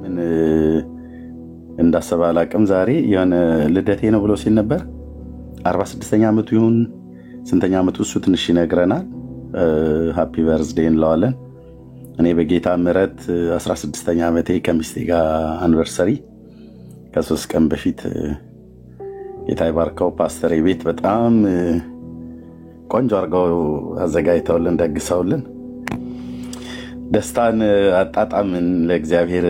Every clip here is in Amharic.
ምን እንዳሰበ አላቅም። ዛሬ የሆነ ልደቴ ነው ብሎ ሲል ነበር። 46ኛ ዓመቱ ይሁን ስንተኛ ዓመቱ እሱ ትንሽ ይነግረናል። ሃፒ በርዝዴይ እንለዋለን። እኔ በጌታ ምሕረት 16ኛ ዓመቴ ከሚስቴ ጋር አኒቨርሰሪ ከ3 ቀን በፊት ጌታ ይባርከው ፓስተር ቤት በጣም ቆንጆ አድርገው አዘጋጅተውልን ደግሰውልን ደስታን አጣጣምን። ለእግዚአብሔር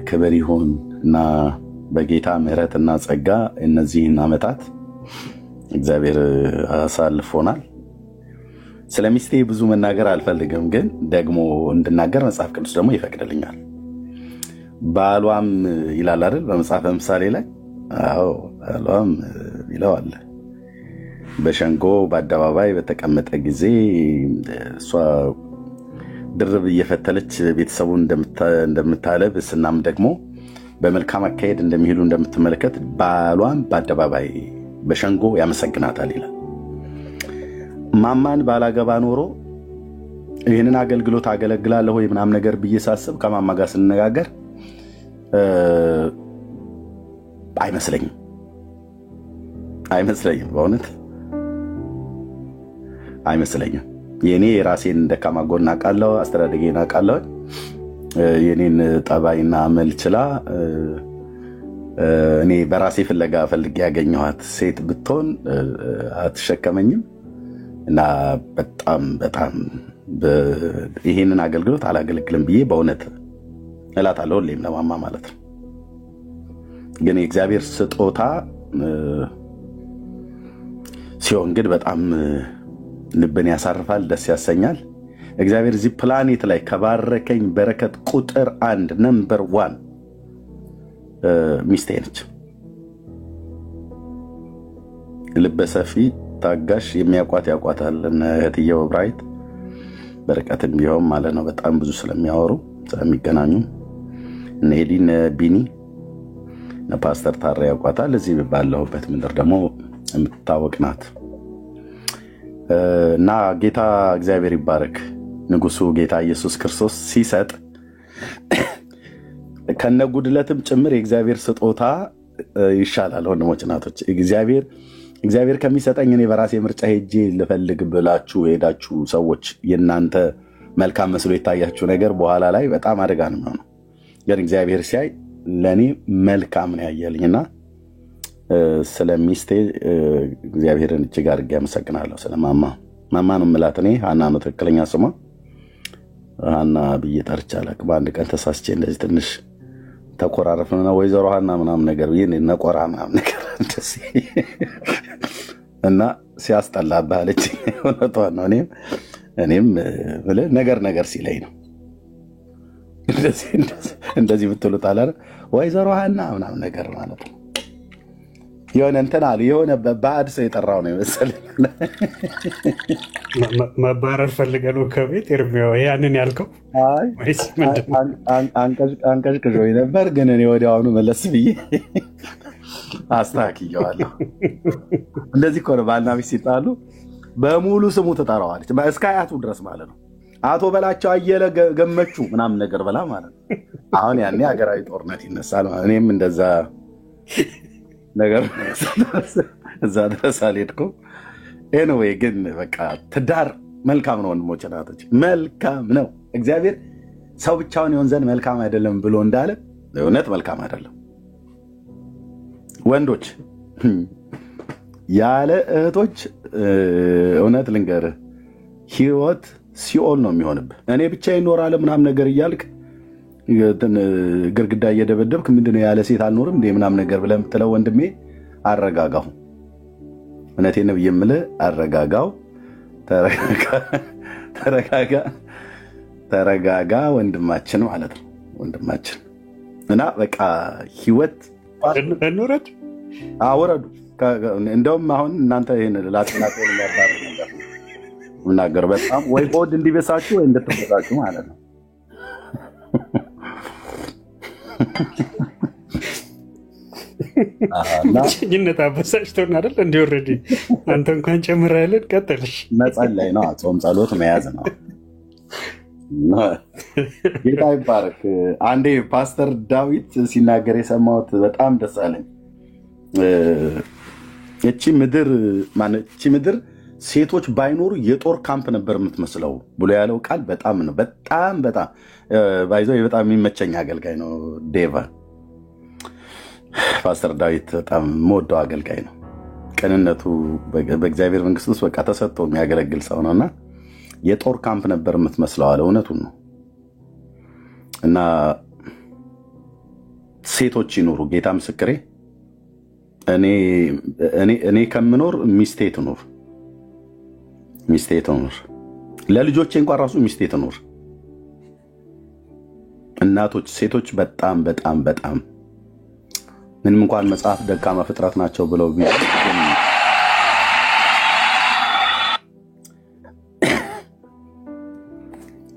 ክብር ይሁን እና በጌታ ምሕረትና ጸጋ እነዚህን ዓመታት እግዚአብሔር አሳልፎናል። ስለሚስቴ ብዙ መናገር አልፈልግም፣ ግን ደግሞ እንድናገር መጽሐፍ ቅዱስ ደግሞ ይፈቅድልኛል። ባሏም ይላል አይደል በመጽሐፈ ምሳሌ ላይ? አዎ ባሏም ይለዋል። በሸንጎ በአደባባይ በተቀመጠ ጊዜ እሷ ድርብ እየፈተለች ቤተሰቡን እንደምታለብ ስናም ደግሞ በመልካም አካሄድ እንደሚሄዱ እንደምትመለከት ባሏም በአደባባይ በሸንጎ ያመሰግናታል ይላል። ማማን ባላገባ ኖሮ ይህንን አገልግሎት አገለግላለሁ ወይ ምናምን ነገር ብዬ ሳስብ ከማማ ጋር ስንነጋገር አይመስለኝም። በእውነት አይመስለኝም። የኔ የራሴን ደካማ ጎን አውቃለሁ፣ አስተዳደጌን አውቃለሁ። የኔን ጠባይና አመል ችላ እኔ በራሴ ፍለጋ ፈልጌ ያገኘኋት ሴት ብትሆን አትሸከመኝም እና በጣም ይሄንን አገልግሎት አላገለግልም ብዬ በእውነት እላታለሁ ሁሌም ለማማ ማለት ነው። ግን የእግዚአብሔር ስጦታ ሲሆን ግን በጣም ልብን ያሳርፋል፣ ደስ ያሰኛል። እግዚአብሔር እዚህ ፕላኔት ላይ ከባረከኝ በረከት ቁጥር 1 ነምበር 1 ሚስቴ ነች። ልበሰፊ ታጋሽ፣ የሚያቋት ያቋታል። እህትየው ብራይት በርቀትም ቢሆን ማለት ነው በጣም ብዙ ስለሚያወሩ ስለሚገናኙ እነ ኤዲን ቢኒ እነ ፓስተር ታራ ያቋታል። እዚህ ባለሁበት ምድር ደግሞ የምትታወቅ ናት እና ጌታ እግዚአብሔር ይባረክ። ንጉሱ ጌታ ኢየሱስ ክርስቶስ ሲሰጥ ከነጉድለትም ጭምር የእግዚአብሔር ስጦታ ይሻላል። ወንድሞች እናቶች፣ እግዚአብሔር ከሚሰጠኝ እኔ በራሴ ምርጫ ሄጄ ልፈልግ ብላችሁ ሄዳችሁ ሰዎች የናንተ መልካም መስሎ የታያችሁ ነገር በኋላ ላይ በጣም አደጋ ነው የሚሆነው። ግን እግዚአብሔር ሲያይ ለኔ መልካም ነው ያየልኝና ስለሚስቴ እግዚአብሔርን እጅግ አድርጌ አመሰግናለሁ። ስለማማ ነው የምላት። እኔ ሀና ነው ትክክለኛ ስሟ። ሀና ብዬ ጠርቻለሁ። በአንድ ቀን ተሳስቼ እንደዚህ ትንሽ ተቆራረፍንና ወይዘሮ ሀና ምናምን ነገር ብዬ ነቆራ ምናምን ነገር እና ሲያስጠላብህ አለች። እውነቷን ነው። እኔም ነገር ሲለኝ ነው እንደዚህ ብትሉት አለ ወይዘሮ ሀና ምናምን ነገር ማለት ነው። የሆነ እንትን አለ የሆነ ባዕድ ሰው የጠራው ነው የመሰለኝ። መባረር ፈልገህ ነው ከቤት ኤርሚያው ያንን ያልከው? አንቀዥቅዦኝ ነበር፣ ግን እኔ ወዲያውኑ መለስ ብዬ አስተካክየዋለሁ። እንደዚህ እኮ ነው ባልና ሚስት ሲጣሉ በሙሉ ስሙ ትጠራዋለች እስከ አያቱ ድረስ ማለት ነው። አቶ በላቸው አየለ ገመቹ ምናምን ነገር በላ ማለት ነው። አሁን ያኔ ሀገራዊ ጦርነት ይነሳል። እኔም እንደዛ ነገር እዛ ድረስ አልሄድኩም። ኤኒዌይ ግን በቃ ትዳር መልካም ነው ወንድሞች እናቶች፣ መልካም ነው። እግዚአብሔር ሰው ብቻውን ይሆን ዘንድ መልካም አይደለም ብሎ እንዳለ እውነት መልካም አይደለም። ወንዶች ያለ እህቶች እውነት ልንገርህ ህይወት ሲኦል ነው የሚሆንብህ። እኔ ብቻዬን እኖራለሁ ምናምን ነገር እያልክ ግርግዳ እየደበደብክ ምንድነው ያለ ሴት አልኖርም እንደ ምናምን ነገር ብለህ የምትለው ወንድሜ አረጋጋው። እውነቴን ነው የምልህ አረጋጋው። ተረጋጋ ወንድማችን ማለት ነው። ወንድማችን እና በቃ ህይወት እንውረድ አወረዱ። እንደውም አሁን እናንተ ይሄን ላጥናት ምናገር በጣም ወይ ሆድ እንዲበሳችሁ ወይ እንድትበሳችሁ ማለት ነው። ጭኝነት አበሳጭቶን አይደል? እንዲ ኦልሬዲ አንተ እንኳን ጨምረህልን ቀጥልሽ። መጸለይ ነው፣ ጾም ጸሎት መያዝ ነው። ጌታ ይባረክ። አንዴ ፓስተር ዳዊት ሲናገር የሰማሁት በጣም ደስ አለኝ። እቺ ምድር ሴቶች ባይኖሩ የጦር ካምፕ ነበር የምትመስለው ብሎ ያለው ቃል በጣም ነው በጣም ባይዞ በጣም የሚመቸኝ አገልጋይ ነው። ዴቫ ፓስተር ዳዊት በጣም የምወደው አገልጋይ ነው። ቅንነቱ በእግዚአብሔር መንግስት ውስጥ በቃ ተሰጥቶ የሚያገለግል ሰው ነውና የጦር ካምፕ ነበር የምትመስለው አለ። እውነቱን ነው። እና ሴቶች ይኑሩ፣ ጌታ ምስክሬ። እኔ ከምኖር ሚስቴ ትኑር፣ ለልጆቼ እንኳን ራሱ ሚስቴ ትኑር። እናቶች፣ ሴቶች በጣም በጣም በጣም ምንም እንኳን መጽሐፍ ደካማ ፍጥረት ናቸው ብለው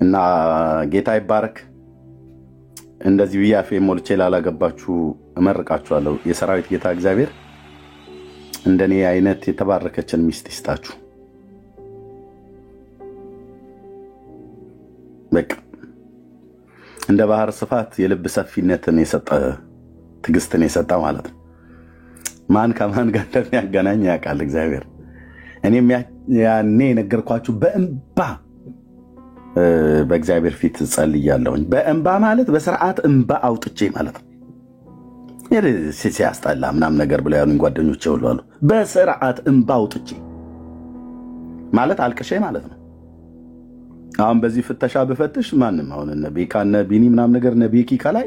እና ጌታ ይባረክ። እንደዚህ ብያፌ ሞልቼ ላላገባችሁ እመርቃችኋለሁ። የሰራዊት ጌታ እግዚአብሔር እንደኔ አይነት የተባረከችን ሚስት ይስጣችሁ። በቃ እንደ ባህር ስፋት የልብ ሰፊነትን የሰጠ ትዕግስትን የሰጠ ማለት ነው። ማን ከማን ጋር እንደሚያገናኝ ያውቃል እግዚአብሔር። እኔም ያኔ የነገርኳችሁ በእንባ በእግዚአብሔር ፊት ጸልያለሁኝ። በእንባ ማለት በስርዓት እንባ አውጥቼ ማለት ነው። ሲያስጠላ ምናምን ነገር ብለው ያሉኝ ጓደኞቼ ሁሉ አሉ። በስርዓት እንባ አውጥቼ ማለት አልቅሼ ማለት ነው። አሁን በዚህ ፍተሻ ብፈትሽ ማንም አሁን እነ ቤካ እነ ቢኒ ምናምን ነገር እነ ቤኪ ከላይ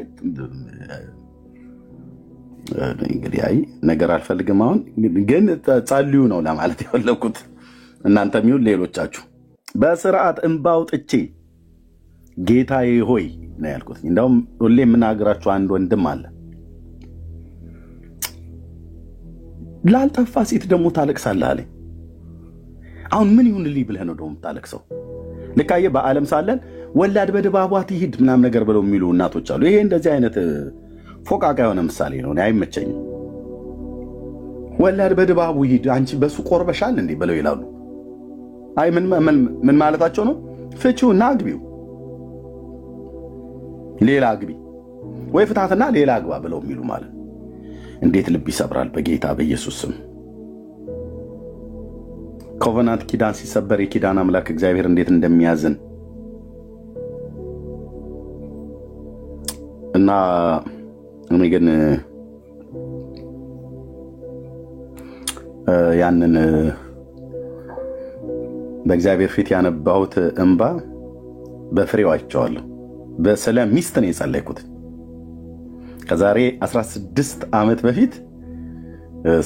እንግዲህ አይ ነገር አልፈልግም። አሁን ግን ጸልዩ ነው ለማለት የፈለኩት። እናንተም ይሁን ሌሎቻችሁ በስርዓት እንባ አውጥቼ ጌታዬ ሆይ ነው ያልኩት። እንደውም ሁሌ የምናገራችሁ አንድ ወንድም አለ። ላልጠፋ ሴት ደግሞ ታለቅሳለህ አለኝ። አሁን ምን ይሁንልኝ ብለህ ነው ደግሞ የምታለቅሰው? ልካየ በዓለም ሳለን ወላድ በድባቧ ትሂድ ምናምን ነገር ብለው የሚሉ እናቶች አሉ። ይሄ እንደዚህ አይነት ፎቃቃ የሆነ ምሳሌ ነው። አይመቸኝም። ወላድ በድባቡ ይሂድ አንቺ በሱ ቆርበሻል እንዴ ብለው ይላሉ። አይ ምን ማለታቸው ነው? ፍቺውና አግቢው፣ ሌላ አግቢ ወይ ፍታትና ሌላ አግባ ብለው የሚሉ ማለት እንዴት ልብ ይሰብራል። በጌታ በኢየሱስ ስም ኮቨናንት ኪዳን ሲሰበር የኪዳን አምላክ እግዚአብሔር እንዴት እንደሚያዝን እና እኔ ግን ያንን በእግዚአብሔር ፊት ያነባሁት እንባ በፍሬው አይቼዋለሁ። ስለ ሚስት ነው የጸለይኩት። ከዛሬ 16 ዓመት በፊት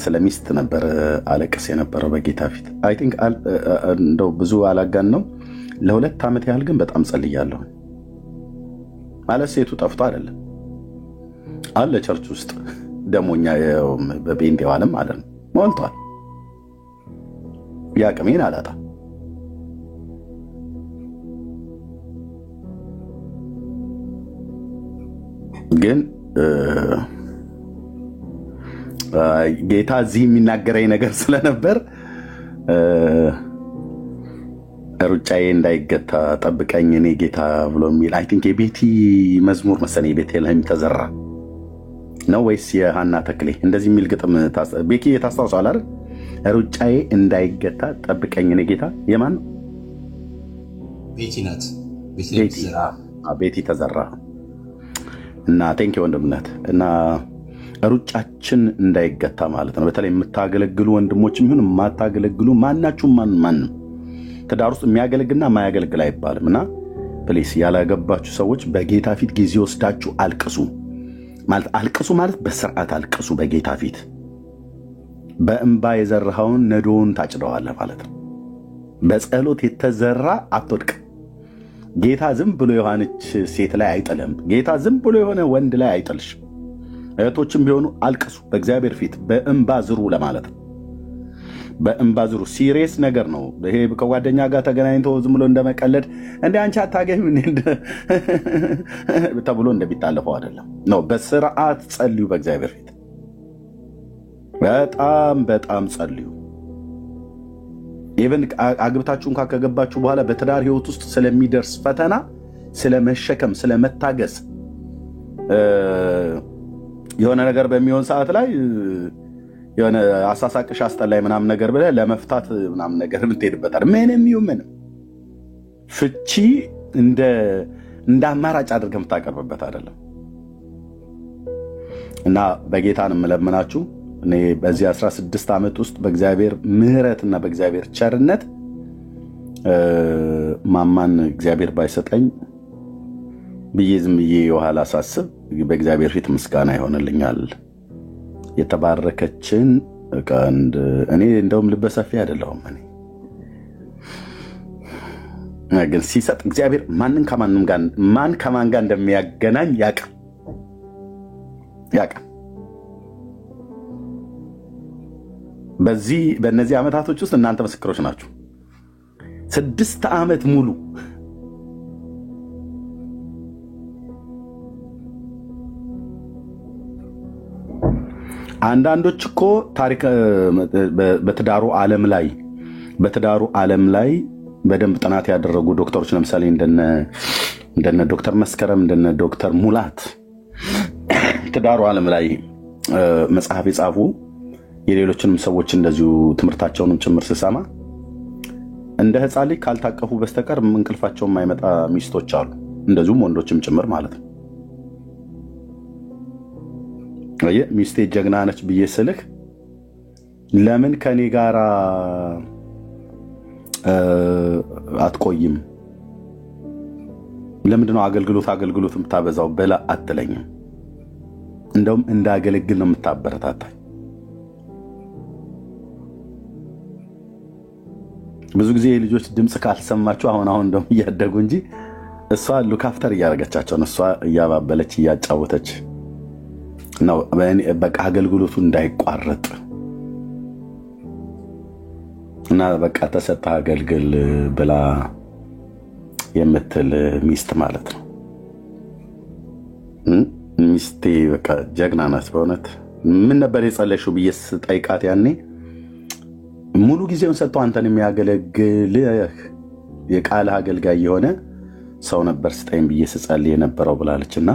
ስለ ሚስት ነበር አለቅስ የነበረው በጌታ ፊት። አይ ቲንክ እንደው ብዙ አላጋን ነው ለ2 ዓመት ያህል ግን በጣም ጸልያለሁ። ማለት ሴቱ ጠፍቶ አይደለም አለ ቸርች ውስጥ ደሞኛ በጴንጤው ዓለም ማለት ነው ሞልቷል። ያቅሜን አላጣ ግን ጌታ እዚህ የሚናገረኝ ነገር ስለነበር ሩጫዬ እንዳይገታ ጠብቀኝ እኔ ጌታ ብሎ የሚል አይ ቲንክ የቤቲ መዝሙር መሰለኝ ቤተልሔም ተዘራ ነው ወይስ የሃና ተክሌ እንደዚህ የሚል ግጥም ቤኪ ታስታውሳለህ አይደል? ሩጫዬ እንዳይገታ ጠብቀኝ እኔ ጌታ የማን ቤቲ ናት? ቤቲ ተዘራ እና ቴንክ ዩ ወንድምነት እና ሩጫችን እንዳይገታ ማለት ነው። በተለይ የምታገለግሉ ወንድሞችም ይሁን የማታገለግሉ ማናችሁም ማንም ትዳር ውስጥ የሚያገለግልና ማያገለግል አይባልምና ፕሊስ ያላገባችሁ ሰዎች በጌታ ፊት ጊዜ ወስዳችሁ አልቅሱ ማለት በስርዓት አልቅሱ በጌታ ፊት። በእንባ የዘራኸውን ነዶውን ታጭደዋለህ ማለት ነው። በጸሎት የተዘራ አትወድቅ። ጌታ ዝም ብሎ የሆነች ሴት ላይ አይጥልም። ጌታ ዝም ብሎ የሆነ ወንድ ላይ አይጥልሽ። እህቶችም ቢሆኑ አልቅሱ በእግዚአብሔር ፊት በእንባ ዝሩ ለማለት ነው። በእንባ ዝሩ ሲሪየስ ነገር ነው ይሄ። ከጓደኛ ጋር ተገናኝቶ ዝም ብሎ እንደመቀለድ እንደ አንቺ አታገኝ ተብሎ እንደሚታለፈው አይደለም ነው። በስርዓት ጸልዩ በእግዚአብሔር ፊት በጣም ጸልዩ። ኢቭን አግብታችሁ እንኳን ከገባችሁ በኋላ በትዳር ህይወት ውስጥ ስለሚደርስ ፈተና ስለመሸከም ስለመታገስ የሆነ ነገር በሚሆን ሰዓት ላይ የሆነ አሳሳቅሽ አስጠላይ ምናምን ነገር ብለህ ለመፍታት ምናምን ነገር የምትሄድበታል። ምንም ይሁን ምንም ፍቺ እንደ አማራጭ አድርገህ የምታቀርብበት አይደለም። እና በጌታን የምለምናችሁ እኔ በዚህ 16 ዓመት ውስጥ በእግዚአብሔር ምሕረትና በእግዚአብሔር ቸርነት ማማን እግዚአብሔር ባይሰጠኝ ብዬ ዝም ብዬ የኋላ ሳስብ በእግዚአብሔር ፊት ምስጋና ይሆንልኛል። የተባረከችን እኔ እንደውም ልበሰፊ አይደለሁም። እኔ ግን ሲሰጥ እግዚአብሔር ማን ከማን ጋር እንደሚያገናኝ ያውቃል። በእነዚህ ዓመታቶች ውስጥ እናንተ ምስክሮች ናችሁ። 6 ዓመት ሙሉ አንዳንዶች እኮ ታሪክ በትዳሩ ዓለም ላይ በደንብ ጥናት ያደረጉ ዶክተሮች ለምሳሌ እንደነ ዶክተር መስከረም እንደነ ዶክተር ሙላት ትዳሩ ዓለም ላይ መጽሐፍ የጻፉ የሌሎችንም ሰዎች እንደዚሁ ትምህርታቸውንም ጭምር ስሰማ እንደ ሕፃን ልጅ ካልታቀፉ በስተቀር እንቅልፋቸው የማይመጣ ሚስቶች አሉ። እንደዚሁም ወንዶችም ጭምር ማለት ነው። ሚስቴ ጀግና ነች ብዬ ስልህ ለምን ከኔ ጋር አትቆይም? ለምንድነው አገልግሎት የምታበዛው በላ አትለኝም። እንደውም እንዳገለግል ነው የምታበረታታኝ። ብዙ ጊዜ የልጆች ድምፅ ካልሰማችሁ አሁን እንደውም እያደጉ እንጂ እሷ ሉካፍተር እያደረገቻቸው ነው። እሷ እያባበለች እያጫወተች ነው። በቃ አገልግሎቱ እንዳይቋረጥ እና በቃ ተሰጣ አገልግል ብላ የምትል ሚስት ማለት ነው። ሚስቴ በቃ ጀግና ናት በእውነት። ምን ነበር የጸለይሽው ብዬ ስጠይቃት ያኔ ሙሉ ጊዜውን ሰጥቶ አንተን የሚያገለግል የቃል አገልጋይ የሆነ ሰው ነበር ስጠኝ ብዬ ስጸልይ የነበረው ብላለችና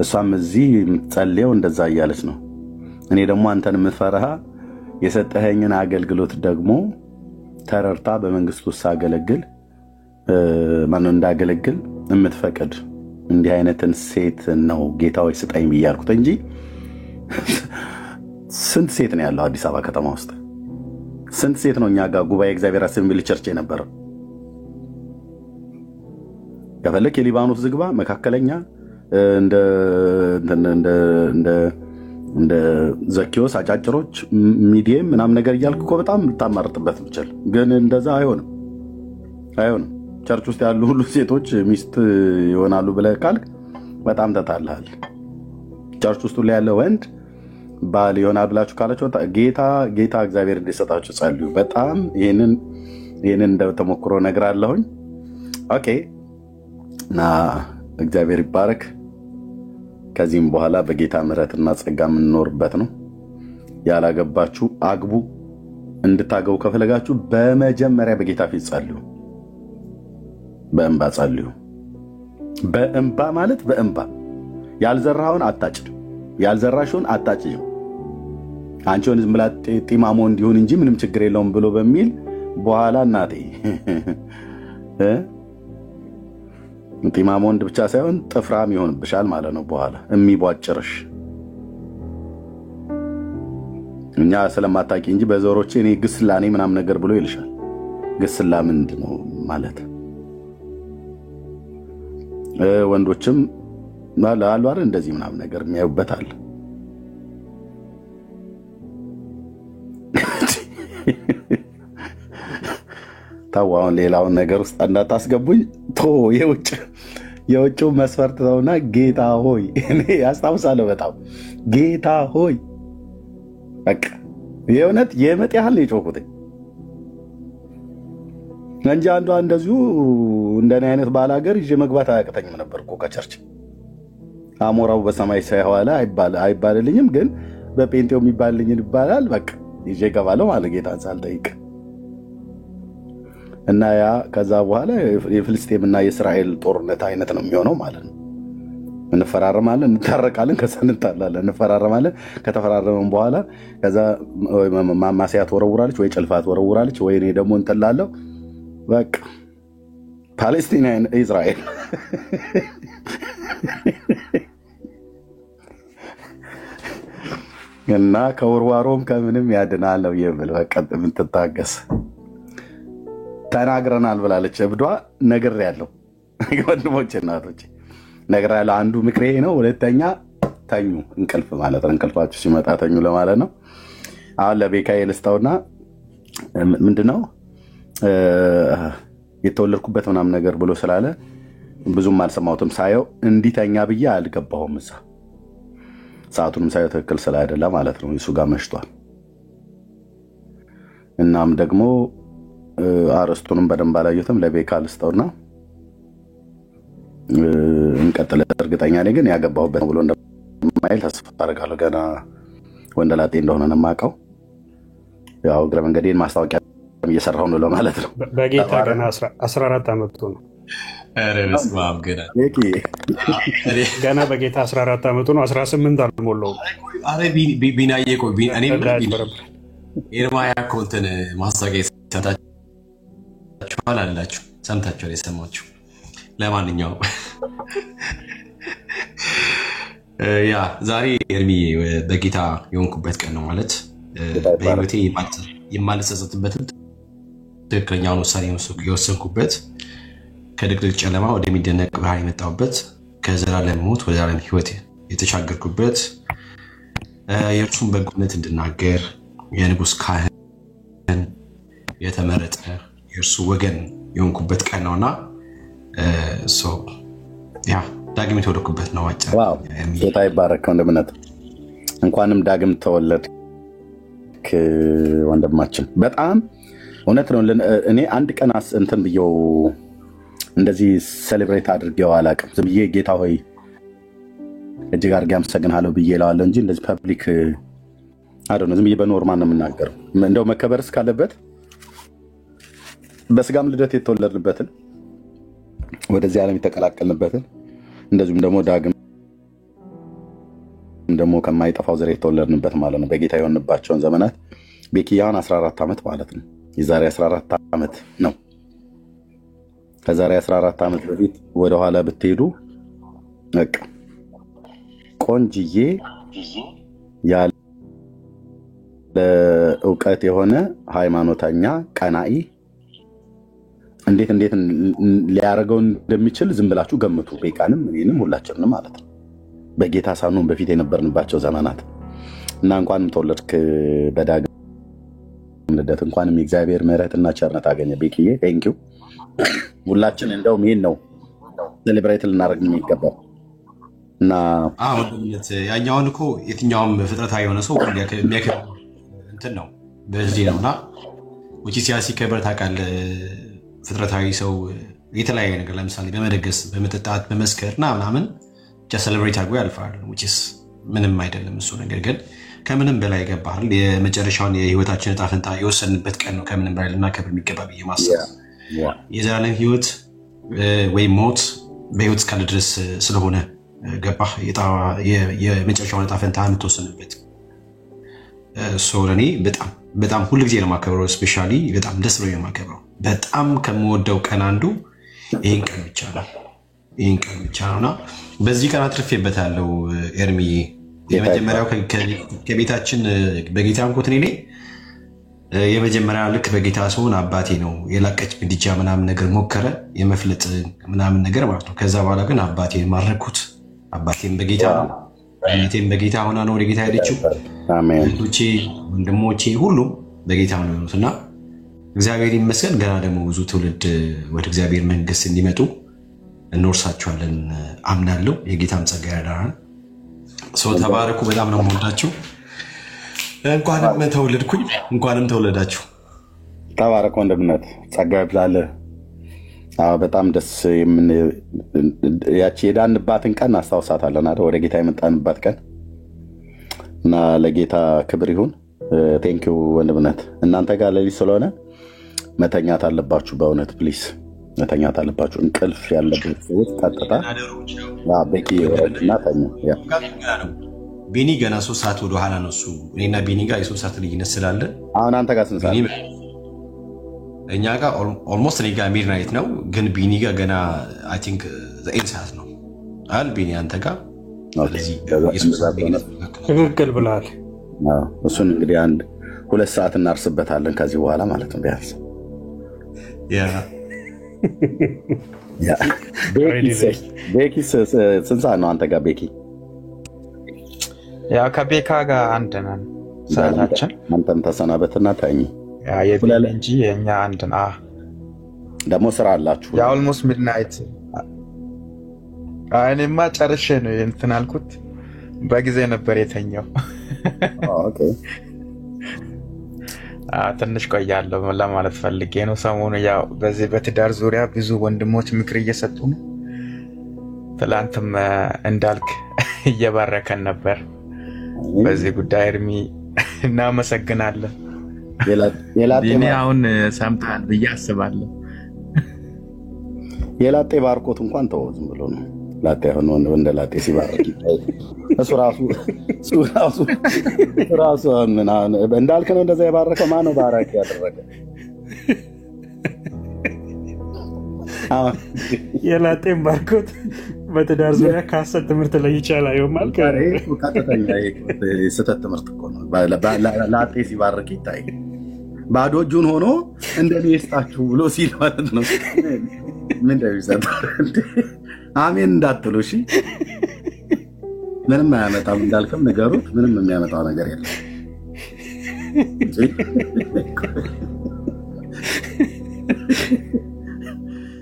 እሷም እዚህ የምትጸልየው እንደዛ እያለች ነው። እኔ ደግሞ አንተን የምፈራህ የሰጠኸኝን አገልግሎት ደግሞ ተረርታ በመንግስቱ ሳገለግል እንዳገለግል የምትፈቅድ እንዲህ አይነትን ሴት ነው ጌታ ሆይ ስጠኝ ብያልኩት እንጂ ስንት ሴት ነው ያለው አዲስ አበባ ከተማ ውስጥ? ስንት ሴት ነው እኛ ጋር ጉባኤ እግዚአብሔር አሰምብል ቸርች የነበረው? ከፈለክ የሊባኖስ ዝግባ መካከለኛ እንደ ዘኪዮስ አጫጭሮች ሚዲየም ምናምን ነገር እያልክ እኮ በጣም ልታማርጥበት ብቻል። ግን እንደዛ አይሆንም። ቸርች ውስጥ ያሉ ሁሉ ሴቶች ሚስት ይሆናሉ ብለህ ካልክ በጣም ተታልሃል። ቸርች ውስጥ ላይ ያለ ወንድ ባል ይሆናል ብላችሁ ካላችሁ ጌታ እግዚአብሔር እንዲሰጣችሁ ጸልዩ። በጣም ይሄንን እንደተሞክሮ ነግራለሁኝ። ኦኬ እና እግዚአብሔር ይባረክ። ከዚህም በኋላ በጌታ ምሕረትና ጸጋ የምንኖርበት ነው። ያላገባችሁ አግቡ። እንድታገቡ ከፈለጋችሁ በመጀመሪያ በጌታ ፊት ጸልዩ። በእንባ ጸልዩ። በእንባ ማለት በእንባ ያልዘራኸውን አታጭድ፣ ያልዘራሽውን አታጭጅ። አንቺውን ዝም ብላ ጢማሞ እንዲሆን እንጂ ምንም ችግር የለውም ብሎ በሚል በኋላ እናቴ ጢማሞ ወንድ ብቻ ሳይሆን ጥፍራም ይሆንብሻል ማለት ነው። በኋላ የሚቧጭርሽ እኛ ስለማታቂ እንጂ በዞሮቼ እኔ ግስላኔ ምናምን ነገር ብሎ ይልሻል። ግስላ ምንድን ነው ማለት? ወንዶችም አሉ አይደል እንደዚህ ምናምን ነገር የሚያዩበት አለ። ታዋውን ሌላውን ነገር ውስጥ እንዳታስገቡኝ። የውጭው መስፈርት ነውና ጌታ ሆይ እኔ ያስታውሳለሁ በጣም ጌታ ሆይ በቃ የእውነት የመጥ ያህል ነው የጮኩት እንጂ አንዷ እንደዚሁ እንደኔ አይነት ባላገር ይዤ መግባት አያቅተኝም ነበር እኮ ከቸርች። አሞራው በሰማይ ሳይዋላ አይባልልኝም፣ ግን በጴንጤው የሚባልልኝ ይባላል። በቃ ይዤ እገባለሁ ማለት ጌታን ሳልጠይቅ። እና ያ ከዛ በኋላ የፍልስጤም እና የእስራኤል ጦርነት አይነት ነው የሚሆነው ማለት ነው። እንፈራረማለን፣ እንታረቃለን፣ ከዛ እንጣላለን፣ እንፈራረማለን። ከተፈራረመን በኋላ ከዛ ማማሲያ ትወረውራለች ወይ ጭልፋ ትወረውራለች ወይ እኔ ደግሞ እንትላለሁ። በቃ ፓሌስቲና እስራኤል እና ከወርዋሮም ከምንም ያድናለው የምል በቃ የምትታገስ ተናግረናል ብላለች እብዷ። ነግሬያለሁ ወንድሞቼ እናቶቼ ነግሬያለሁ። አንዱ ምክሬ ነው። ሁለተኛ ተኙ፣ እንቅልፍ ማለት ነው። እንቅልፋችሁ ሲመጣ ተኙ ለማለት ነው። አሁን ለቤካዬ ልስጠውና ምንድነው የተወለድኩበት ምናምን ነገር ብሎ ስላለ ብዙም አልሰማሁትም። ሳየው እንዲተኛ ብዬ አልገባሁም እዛ ሰዓቱንም ሳየው ትክክል ስላይደለ ማለት ነው። እሱ ጋር መሽቷል። እናም ደግሞ አርስቱንም በደንብ አላየሁትም። ለቤካ ልስጠውና እንቀጥል። እርግጠኛ ነኝ ግን ያገባሁበት ብሎ እንደማይል ተስፋ አደርጋለሁ። ገና ወንደላጤ እንደሆነ ነው የማውቀው። ያው እግረ መንገዴን ማስታወቂያ እየሰራሁ ነው ለማለት ነው። በጌታ ገና 14 ዓመቱ ነው። ገና በጌታ 14 ዓመቱ ነው። 18 አልሞላውም። ቢናዬ ኤርማያ እኮ እንትን ማስታወቂያ ሰምታችኋል አላችሁ፣ ሰምታችኋል የሰማችሁ። ለማንኛውም ያ ዛሬ ኤርሚዬ በጌታ የሆንኩበት ቀን ነው ማለት በህይወቴ የማልጸጸትበትን ትክክለኛውን ውሳኔ የወሰንኩበት ከድቅድቅ ጨለማ ወደሚደነቅ ብርሃን የመጣሁበት ከዘላለም ሞት ወደ ዘላለም ህይወት የተሻገርኩበት የእርሱን በጎነት እንድናገር የንጉሥ ካህን የተመረጠ የእርሱ ወገን የሆንኩበት ቀን ነውና ያ ዳግም የተወለድኩበት ነው። አጭር ጌታ ይባረክ ወንድምነት። እንኳንም ዳግም ተወለድክ ወንድማችን። በጣም እውነት ነው። እኔ አንድ ቀን እንትን ብየው እንደዚህ ሴሌብሬት አድርጌው አላውቅም። ዝም ብዬ ጌታ ሆይ እጅግ አድርጌ አመሰግንሃለሁ ብዬ እለዋለሁ እንጂ እንደዚህ ፐብሊክ አይደለም። ዝም ብዬ በኖርማል ነው የምናገረው። እንደው መከበርስ ካለበት በስጋም ልደት የተወለድንበትን ወደዚህ ዓለም የተቀላቀልንበትን እንደዚሁም ደግሞ ዳግም ደግሞ ከማይጠፋው ዘር የተወለድንበት ማለት ነው። በጌታ የሆንባቸውን ዘመናት ቤኪያን 14 ዓመት ማለት ነው። የዛሬ 14 ዓመት ነው። ከዛሬ 14 ዓመት በፊት ወደኋላ ብትሄዱ በቃ ቆንጅዬ ያለ እውቀት የሆነ ሃይማኖተኛ ቀናኢ እንዴት ሊያደርገው እንደሚችል ዝም ብላችሁ ገምቱ። ቤካንም እኔንም ሁላችንም ማለት ነው። በጌታ ሳኑን በፊት የነበርንባቸው ዘመናት እና እንኳንም ተወለድክ በዳግም ልደት። እንኳንም የእግዚአብሔር ምሕረትና ቸርነት አገኘ ቤኪዬ። ቴንኪው። ሁላችን እንደውም ይሄን ነው ሴሌብሬት ልናደርግ የሚገባው እና ወንድምነት ያኛውን እኮ የትኛውም ፍጥረታዊ የሆነ ሰው የሚያከብር እንትን ነው በዚህ ነውና ውጪ ሲያሲ ከበር ታውቃለህ። ፍጥረታዊ ሰው የተለያየ ነገር ለምሳሌ በመደገስ በመጠጣት በመስከር ምናምን ብቻ ሴሌብሬት አድርጎ ያልፋል። ምንም አይደለም እሱ ነገር ግን ከምንም በላይ ይገባል። የመጨረሻውን የህይወታችን ዕጣ ፈንታ የወሰንበት ቀን ነው። ከምንም በላይ ልናከብር የሚገባ ብዬ ማሰብ የዘላለም ህይወት ወይም ሞት በህይወት እስካለ ድረስ ስለሆነ ገባህ የመጨረሻውን ዕጣ ፈንታ የምትወሰንበት ለእኔ በጣም ሁሉ ጊዜ ነው የማከብረው። ስፔሻሊ በጣም ደስ ብሎኝ ነው የማከብረው። በጣም ከምወደው ቀን አንዱ ይህን ቀን ብቻ ነውና በዚህ ቀን አትርፌበታለሁ። ኤርሚዬ የመጀመሪያው ከቤታችን በጌታ እንኮት እኔ የመጀመሪያ ልክ በጌታ ሲሆን አባቴ ነው የላቀች ምድጃ ምናምን ነገር ሞከረ የመፍለጥ ምናምን ነገር ማለት ነው። ከዛ በኋላ ግን አባቴን ማረኩት። አባቴን በጌታ ነው፣ እህቴም በጌታ ሆና ነው ወደ ጌታ ሄደችው። እህቶቼ ወንድሞቼ ሁሉም በጌታ ነው የሆኑትና እግዚአብሔር ይመስገን። ገና ደግሞ ብዙ ትውልድ ወደ እግዚአብሔር መንግስት እንዲመጡ እንወርሳቸዋለን አምናለሁ። የጌታም ጸጋ ያዳራል። ተባረኩ። በጣም ነው የምወዳችሁ። እንኳንም ተወለድኩኝ፣ እንኳንም ተወለዳችሁ። ተባረክ ወንድምነት፣ ጸጋ ይብዛልህ። በጣም ደስ ያቺ የዳንባትን ቀን አስታውሳታለን አይደል? ወደ ጌታ የመጣንባት ቀን እና ለጌታ ክብር ይሁን። ቴንኪው ወንድምነት። እናንተ ጋር ሌሊት ስለሆነ መተኛት አለባችሁ። በእውነት ፕሊስ መተኛት አለባችሁ። እንቅልፍ ያለበት ሰዎች ቀጥታ በቂ ወረድና ተኛ። ቢኒ ገና 3 ሰዓት ወደ ኋላ ነው እሱ። እኔና ቢኒ ጋር የ3 ሰዓት ልዩነት ስላለ አሁን አንተ ጋር ስንት ሰዓት? እኛ ጋር ኦልሞስት እኔ ጋር ሚድናይት ነው፣ ግን ቢኒ ጋር ገና አይ ቲንክ 9 ሰዓት ነው አይደል? ቢኒ አንተ ጋር ትክክል ብለሃል። እሱን እንግዲህ 2 ሰዓት እናርስበታለን ከዚህ በኋላ ማለት ነው ቢያንስ። ቤኪ ስንት ሰዓት ነው አንተ ጋር ቤኪ? ያው ከቤካ ጋር አንድ ነን ሰዓታችን። አንተም ተሰናበትና ተኝ። የቢኒ እንጂ የኛ አንድ ነው። ደግሞ ስራ አላችሁ? ያ ኦልሞስት ሚድናይት። እኔማ ጨርሼ ነው እንትን አልኩት። በጊዜ ነበር የተኛው። ኦኬ ትንሽ ቆያለሁ ለማለት ፈልጌ ነው። ሰሞኑ ያው በዚህ በትዳር ዙሪያ ብዙ ወንድሞች ምክር እየሰጡ ነው። ትላንትም እንዳልክ እየባረከን ነበር በዚህ ጉዳይ። እርሚ እናመሰግናለን። ቢኒ አሁን ሰምተሃል ብዬ አስባለሁ። የላጤ ባርኮት እንኳን ተወው፣ ዝም ብሎ ነው ላጤ ሆኖ ወንደ ላጤ ሲባርክ እሱ ራሱ እንዳልክ ነው እንደዛ የባረከ። ማነው ባራኪ ያደረገ? የላጤን ባርኮት በትዳር ዙሪያ ከሐሰት ትምህርት ላይ ይቻላል ይሆናል። ቀጥተኛ ስህተት ትምህርት እኮ ነው። ላጤ ሲባርክ ይታይ ባዶ እጁን ሆኖ እንደኔ ይስጣችሁ ብሎ ሲል ማለት ነው። ምን እንደሚሰጥ አሜን እንዳትሉ እሺ። ምንም አያመጣም እንዳልክም ንገሩት። ምንም የሚያመጣው ነገር የለም።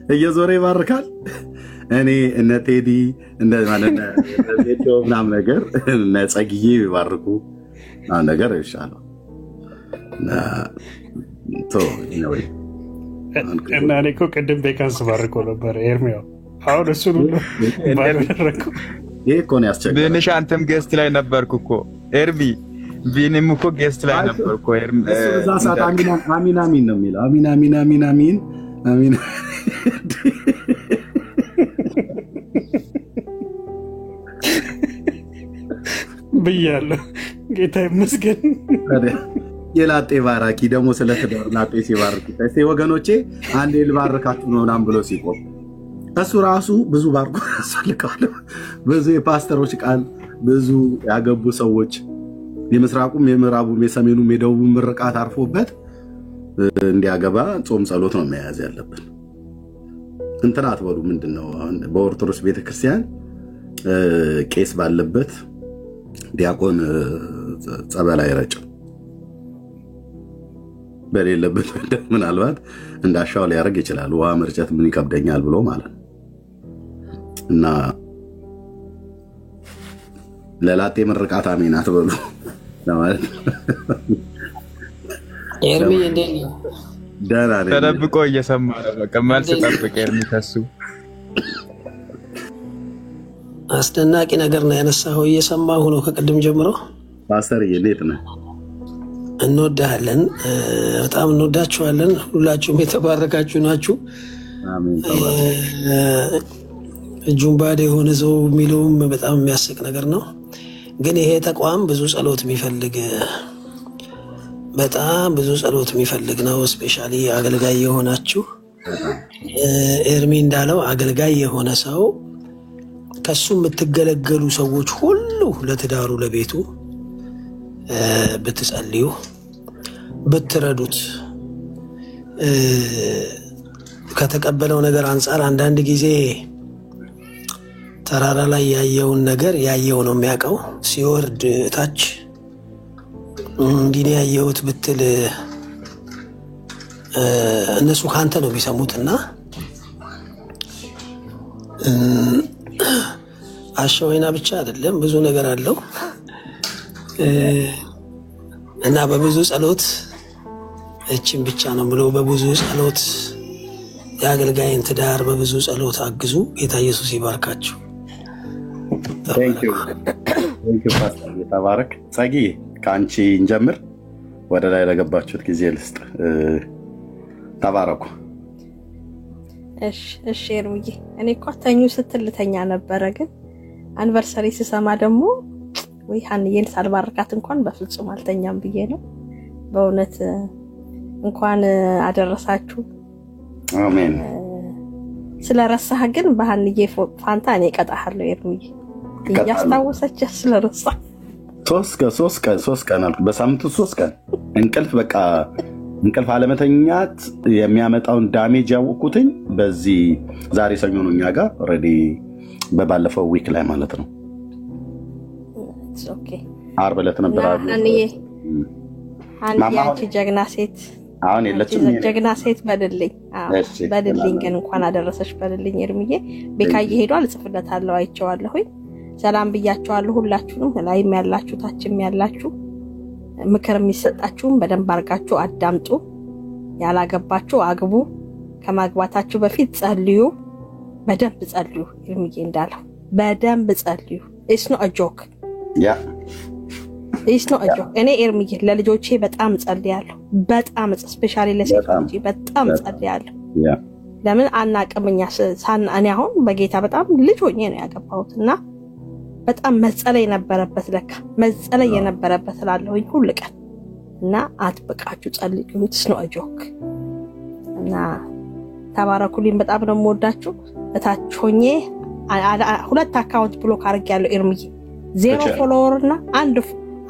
እየዞረ ይባርካል። እኔ እነ ቴዲ እንደ ማለት ነው ምናምን ነገር እነ ጸግዬ ይባርኩ ምናምን ነገር ይሻላል። እና እኔ እኮ ቅድም ቤካን ስባርከው ነበር ኤርሚያው። አሁን እሱን ሁሉ ባደረኩ። ይሄ እኮ ነው ያስቸገረው። ቢኒሽ አንተም ጌስት ላይ ነበርኩ እኮ ኤርሚ። ቢኒም እኮ ጌስት ላይ ነበርኩ ኤርሚ። እዛ ሰዓት አሚን አሚን ነው የሚለው። አሚን አሚን አሚን አሚን አሚን ብያለሁ። ጌታ ይመስገን። የላጤ ባራኪ ደግሞ ስለ ትዳር ላጤ ሲባርክ እስቲ ወገኖቼ አንዴ ልባርካችሁ ነው ምናምን ብሎ ሲቆም እሱ ራሱ ብዙ ባርኮ ያስፈልጋል። ብዙ የፓስተሮች ቃል፣ ብዙ ያገቡ ሰዎች የምስራቁም የምዕራቡም የሰሜኑም የደቡብም ምርቃት አርፎበት እንዲያገባ ጾም ጸሎት ነው መያዝ ያለብን። እንትና አትበሉ። ምንድነው አሁን በኦርቶዶክስ ቤተክርስቲያን ቄስ ባለበት ዲያቆን ጸበል አይረጭም። በሌለበት ምናልባት እንዳሻው ሊያደርግ ይችላል። ውሃ መርጨት ምን ይከብደኛል ብሎ ማለት ነው። እና ለላጤ ምርቃት አሜን አትበሉ ለማለት ኤርሚ እንዴት ነው? ደህና ነኝ። ተደብቆ እየሰማ ነው። በቃ መልስ ጠብቅ ኤርሚ። ከሱ አስደናቂ ነገር ነው ያነሳው። እየሰማሁ ነው ከቅድም ጀምሮ። ፓስተር እንዴት ነህ? እንወዳለን፣ በጣም እንወዳችኋለን። ሁላችሁም የተባረካችሁ ናችሁ። አሜን። ጁምባዴ የሆነ ሰው የሚለውም በጣም የሚያስቅ ነገር ነው። ግን ይሄ ተቋም ብዙ ጸሎት የሚፈልግ በጣም ብዙ ጸሎት የሚፈልግ ነው። ስፔሻሊ አገልጋይ የሆናችሁ ኤርሚ እንዳለው አገልጋይ የሆነ ሰው ከሱ የምትገለገሉ ሰዎች ሁሉ ለትዳሩ ለቤቱ ብትጸልዩ ብትረዱት ከተቀበለው ነገር አንፃር አንዳንድ ጊዜ ተራራ ላይ ያየውን ነገር ያየው ነው የሚያውቀው። ሲወርድ ታች እንዲህ ያየሁት ብትል እነሱ ካንተ ነው የሚሰሙትና አሸወይና ብቻ አይደለም ብዙ ነገር አለው እና በብዙ ጸሎት እቺን ብቻ ነው ብሎ በብዙ ጸሎት የአገልጋይን ትዳር በብዙ ጸሎት አግዙ። ጌታ ኢየሱስ ይባርካችሁ። Thank you ፓስተር ተባረክ። ጸጊ ከአንቺ እንጀምር። ወደ ላይ ለገባችሁት ጊዜ ልስጥ። ተባረኩ። እሺ ኤርሚዬ፣ እኔ እኮ ተኙ ስትል ልተኛ ነበረ፣ ግን አንቨርሰሪ ስሰማ ደግሞ ወይ ሀንዬን ሳልባርካት እንኳን በፍጹም አልተኛም ብዬ ነው። በእውነት እንኳን አደረሳችሁ። አሜን። ስለረሳህ ግን በሀንዬ ፋንታ እኔ እቀጣሃለሁ ኤርሚዬ፣ እያስታወሰች ስለረሳ 3 ቀን አልኩ። በሳምንቱ 3 ቀን እንቅልፍ አለመተኛት የሚያመጣውን ዳሜጅ ያወቅኩትኝ በዚህ ዛሬ ሰኞ ነው እኛ ጋር ኦልሬዲ በባለፈው ዊክ ላይ ማለት ነው። ኦኬ ዓርብ ዕለት ነበር አንዬ አንቺ ጀግና ሴት አሁን የለችም። ጀግና ሴት በልልኝ ግን እንኳን አደረሰሽ በልልኝ ኤርሚዬ። ቤካዬ ሄዷል፣ ጽፍለታለሁ፣ አይቼዋለሁኝ። ሰላም ብያችኋለሁ ሁላችሁንም፣ ላይም ያላችሁ ታችም ያላችሁ። ምክር የሚሰጣችሁም በደንብ አርጋችሁ አዳምጡ። ያላገባችሁ አግቡ። ከማግባታችሁ በፊት ጸልዩ፣ በደንብ ጸልዩ። ኤርሚዬ እንዳለው በደንብ ጸልዩ። ኢትስ ኖት አ ጆክ እኔ ኤርሚዬ ለልጆቼ በጣም ጸልያለሁ። በጣም ስፔሻሊ ለሴቶቼ በጣም ጸልያለሁ። ለምን አናቅምኛ እኔ አሁን በጌታ በጣም ልጅ ሆኜ ነው ያገባሁትና በጣም መጸለይ የነበረበት ለካ መጸለይ የነበረበት እላለሁኝ ሁሉ ቀን እና አጥብቃችሁ ጸልዩ። ኢትስ ኖት አ ጆክ እና ተባረኩልኝ። በጣም ነው የምወዳችሁ። እታች ሆኜ 2 አካውንት ብሎክ አድርጌያለሁ ኤርሚዬ። 0 ፎሎወር እና